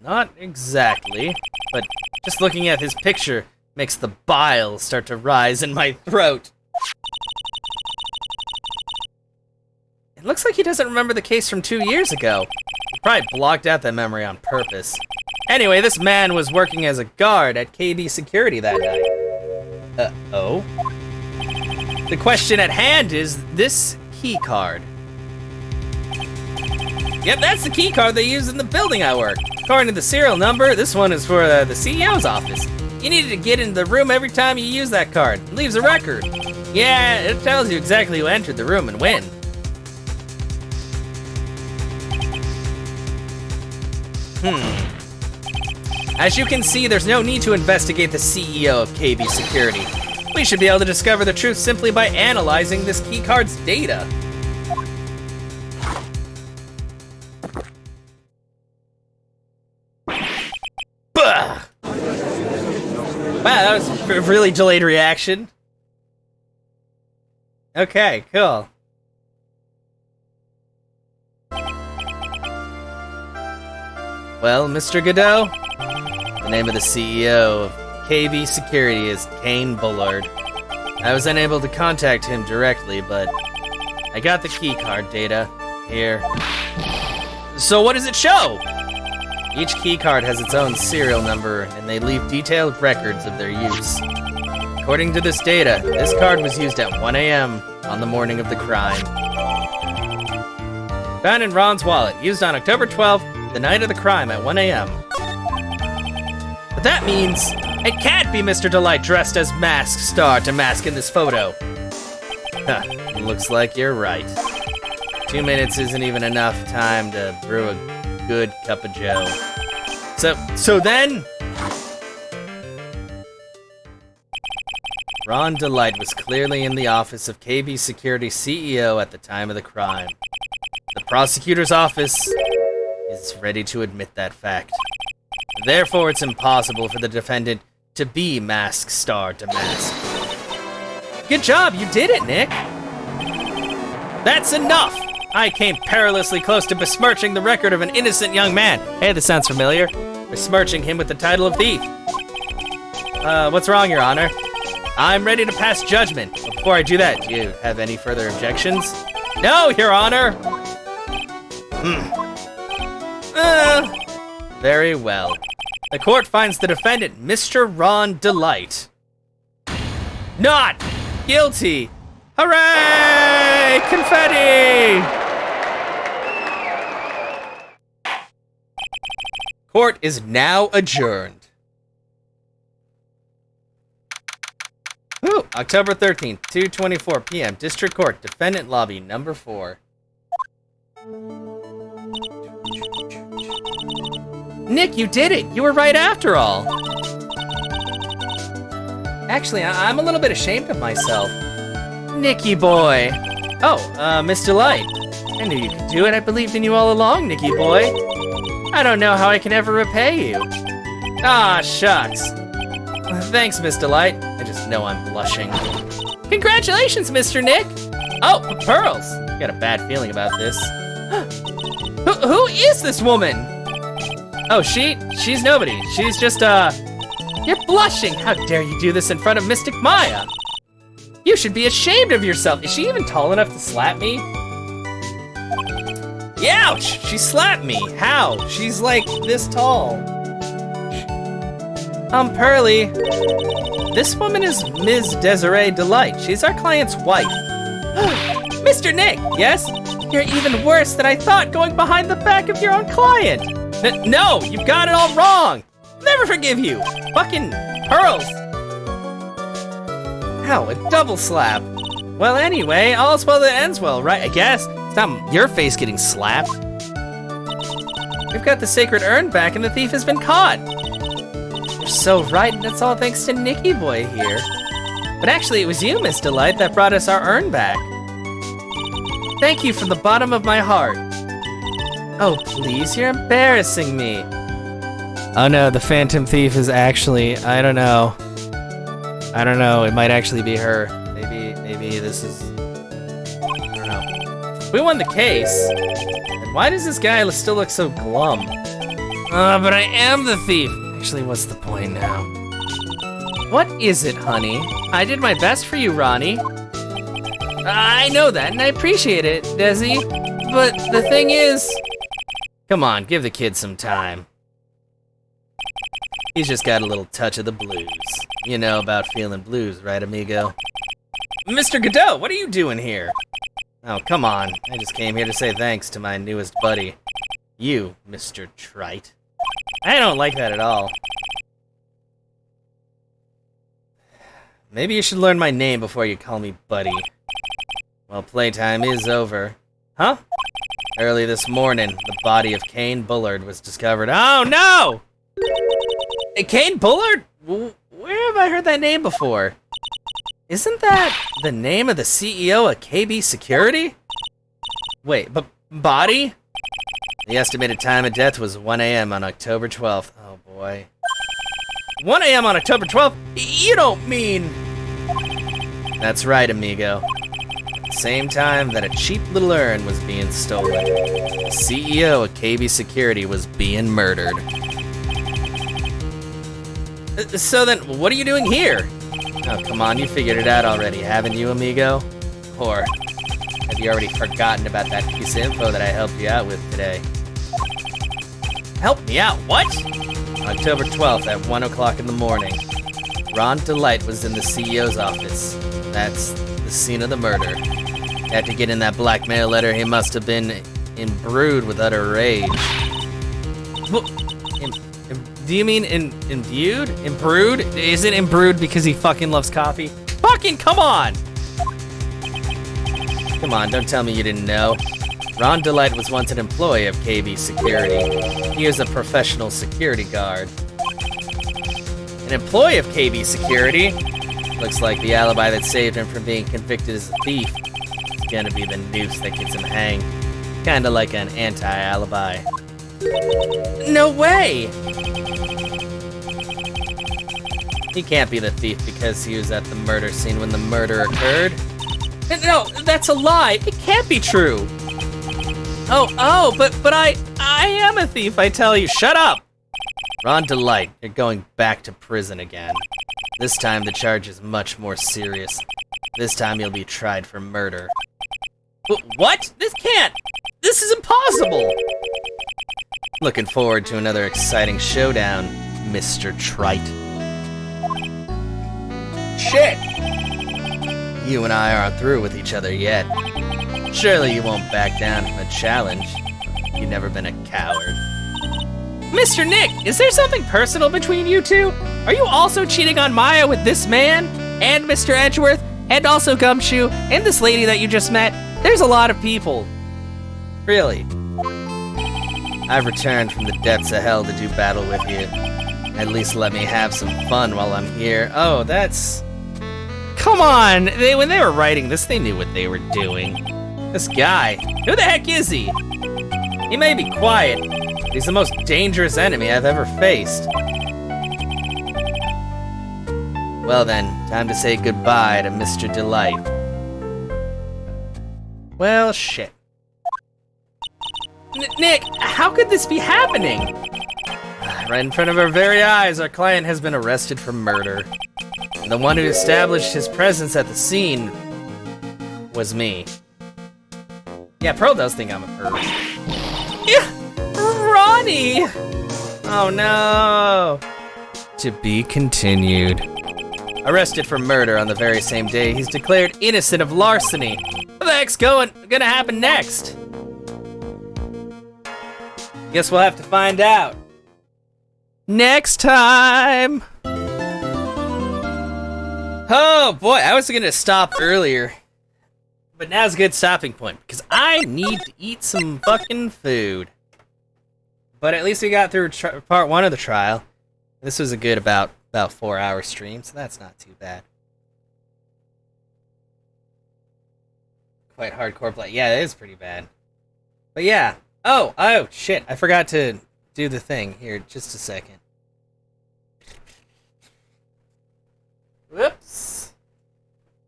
Not exactly, but just looking at his picture makes the bile start to rise in my throat. It looks like he doesn't remember the case from 2 years ago. He probably blocked out that memory on purpose. Anyway, this man was working as a guard at KB Security that night. Oh? The question at hand is this key card. Yep, that's the key card they use in the building I work. According to the serial number, this one is for the CEO's office. You needed to get into the room every time you use that card. It leaves a record. Yeah, it tells you exactly who entered the room and when. As you can see, there's no need to investigate the CEO of KB Security. We should be able to discover the truth simply by analyzing this keycard's data. Bah! Wow, that was a really delayed reaction. Okay, cool. Well, Mr. Godot, the name of the CEO of KB Security is Kane Bullard. I was unable to contact him directly, but I got the keycard data here. So what does it show? Each keycard has its own serial number, and they leave detailed records of their use. According to this data, this card was used at 1 a.m. on the morning of the crime. Found in Ron's wallet, used on October 12th, the night of the crime at 1 a.m. But that means it can't be Mr. Delite dressed as Mask Demasque in this photo. Huh, looks like you're right. 2 minutes isn't even enough time to brew a good cup of joe. So then... Ron Delite was clearly in the office of KB Security CEO at the time of the crime. The prosecutor's office is ready to admit that fact. Therefore, it's impossible for the defendant to be Mask Demasque. Good job, you did it, Nick! That's enough! I came perilously close to besmirching the record of an innocent young man. Hey, this sounds familiar. Besmirching him with the title of thief. What's wrong, Your Honor? I'm ready to pass judgment. Before I do that, do you have any further objections? No, Your Honor! Very well. The court finds the defendant, Mr. Ron Delite, not guilty. Hooray! Confetti! Court is now adjourned. Ooh, October 13th, 2:24 p.m. District Court, Defendant Lobby, number 4. Nick, you did it! You were right after all! Actually, I'm a little bit ashamed of myself. Nicky boy! Oh, Miss Delite. I knew you could do it. I believed in you all along, Nicky boy. I don't know how I can ever repay you. Ah, shucks. Thanks, Miss Delite. I just know I'm blushing. Congratulations, Mr. Nick! Oh, pearls! Got a bad feeling about this. Who is this woman? Oh, she's nobody. She's just, You're blushing! How dare you do this in front of Mystic Maya? You should be ashamed of yourself. Is she even tall enough to slap me? Ouch! She slapped me. How? She's like this tall. Pearly. This woman is Ms. Desiree Delite. She's our client's wife. Mr. Nick, yes? You're even worse than I thought, going behind the back of your own client. No, you've got it all wrong. Never forgive you. Fucking pearls. Ow, a double slap. Well, anyway, all's well that ends well, right? I guess. It's not your face getting slapped. We've got the sacred urn back and the thief has been caught. You're so right, and it's all thanks to Nicky boy here. But actually, it was you, Miss Delite, that brought us our urn back. Thank you from the bottom of my heart. Oh, please, you're embarrassing me. Oh no, the Phantom Thief is actually, I don't know, it might actually be her. Maybe this is, I don't know. We won the case. And why does this guy still look so glum? But I am the thief. Actually, what's the point now? What is it, honey? I did my best for you, Ronnie. I know that, and I appreciate it, Desi. But the thing is... Come on, give the kid some time. He's just got a little touch of the blues. You know about feeling blues, right, amigo? Mr. Godot, what are you doing here? Oh, come on. I just came here to say thanks to my newest buddy. You, Mr. Trite. I don't like that at all. Maybe you should learn my name before you call me buddy. Well, playtime is over. Huh? Early this morning, the body of Kane Bullard was discovered. Oh, no! Kane Bullard? Where have I heard that name before? Isn't that the name of the CEO of KB Security? Wait, but body? The estimated time of death was 1 a.m. on October 12th. Oh, boy. 1 a.m. on October 12th? You don't mean... That's right, amigo. At the same time that a cheap little urn was being stolen, the CEO of KB Security was being murdered. So then, what are you doing here? Oh, come on, you figured it out already, haven't you, amigo? Or have you already forgotten about that piece of info that I helped you out with today? Help me out, what? October 12th at 1 o'clock in the morning, Ron Delite was in the CEO's office. That's the scene of the murder. After getting that blackmail letter, he must have been imbrued with utter rage. Do you mean imbued? Imbrued? Is it imbrued because he fucking loves coffee? Fucking come on! Come on, don't tell me you didn't know. Ron Delite was once an employee of KB Security. He was a professional security guard. An employee of KB Security? Looks like the alibi that saved him from being convicted as a thief is gonna be the noose that gets him hanged. Kinda like an anti-alibi. No way! He can't be the thief because he was at the murder scene when the murder occurred. No, that's a lie. It can't be true. But I am a thief, I tell you. Shut up! Ron Delite, you're going back to prison again. This time the charge is much more serious. This time you'll be tried for murder. What? This can't! This is impossible! Looking forward to another exciting showdown, Mr. Trite. Shit! You and I aren't through with each other yet. Surely you won't back down from a challenge. You've never been a coward. Mr. Nick, is there something personal between you two? Are you also cheating on Maya with this man? And Mr. Edgeworth? And also Gumshoe? And this lady that you just met? There's a lot of people. Really? I've returned from the depths of hell to do battle with you. At least let me have some fun while I'm here. Oh, that's... Come on! When they were writing this, they knew what they were doing. This guy, who the heck is he? He may be quiet, but he's the most dangerous enemy I've ever faced. Well then, time to say goodbye to Mr. Delite. Well, shit. Nick, how could this be happening? Right in front of our very eyes, our client has been arrested for murder. And the one who established his presence at the scene was me. Yeah, Pearl does think I'm a pervert. Yeah, Ronnie! Oh no. To be continued. Arrested for murder on the very same day he's declared innocent of larceny. What the heck's gonna happen next? Guess we'll have to find out. Next time! Oh boy, I was gonna stop earlier. But now's a good stopping point, because I need to eat some fucking food. But at least we got through part 1 of the trial. This was a good about 4-hour stream, so that's not too bad. Quite hardcore play. Yeah, it is pretty bad. But yeah. Oh, shit. I forgot to do the thing. Here, just a second. Whoops.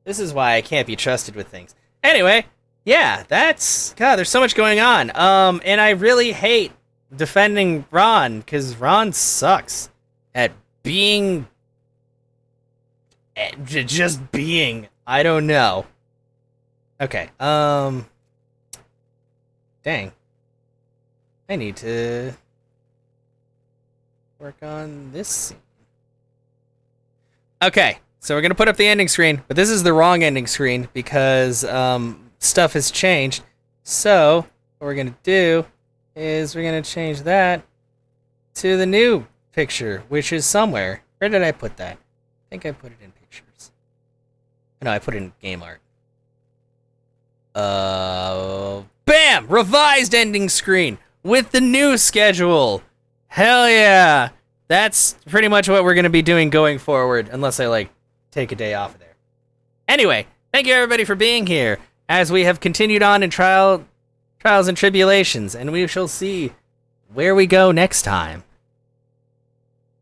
This is why I can't be trusted with things. Anyway, yeah, God, there's so much going on. And I really hate defending Ron, because Ron sucks at being... just being. I don't know. Okay, dang. I need to work on this scene. Okay, So we're gonna put up the ending screen, but this is the wrong ending screen because stuff has changed. So what we're gonna do is we're gonna change that to the new picture, which is somewhere. Where did I put that? I think I put it in pictures. No, I put it in game art. Bam! Revised ending screen with the new schedule. Hell yeah! That's pretty much what we're gonna be doing going forward, unless I like take a day off of there. Anyway, thank you everybody for being here as we have continued on in trials and tribulations, and we shall see where we go next time.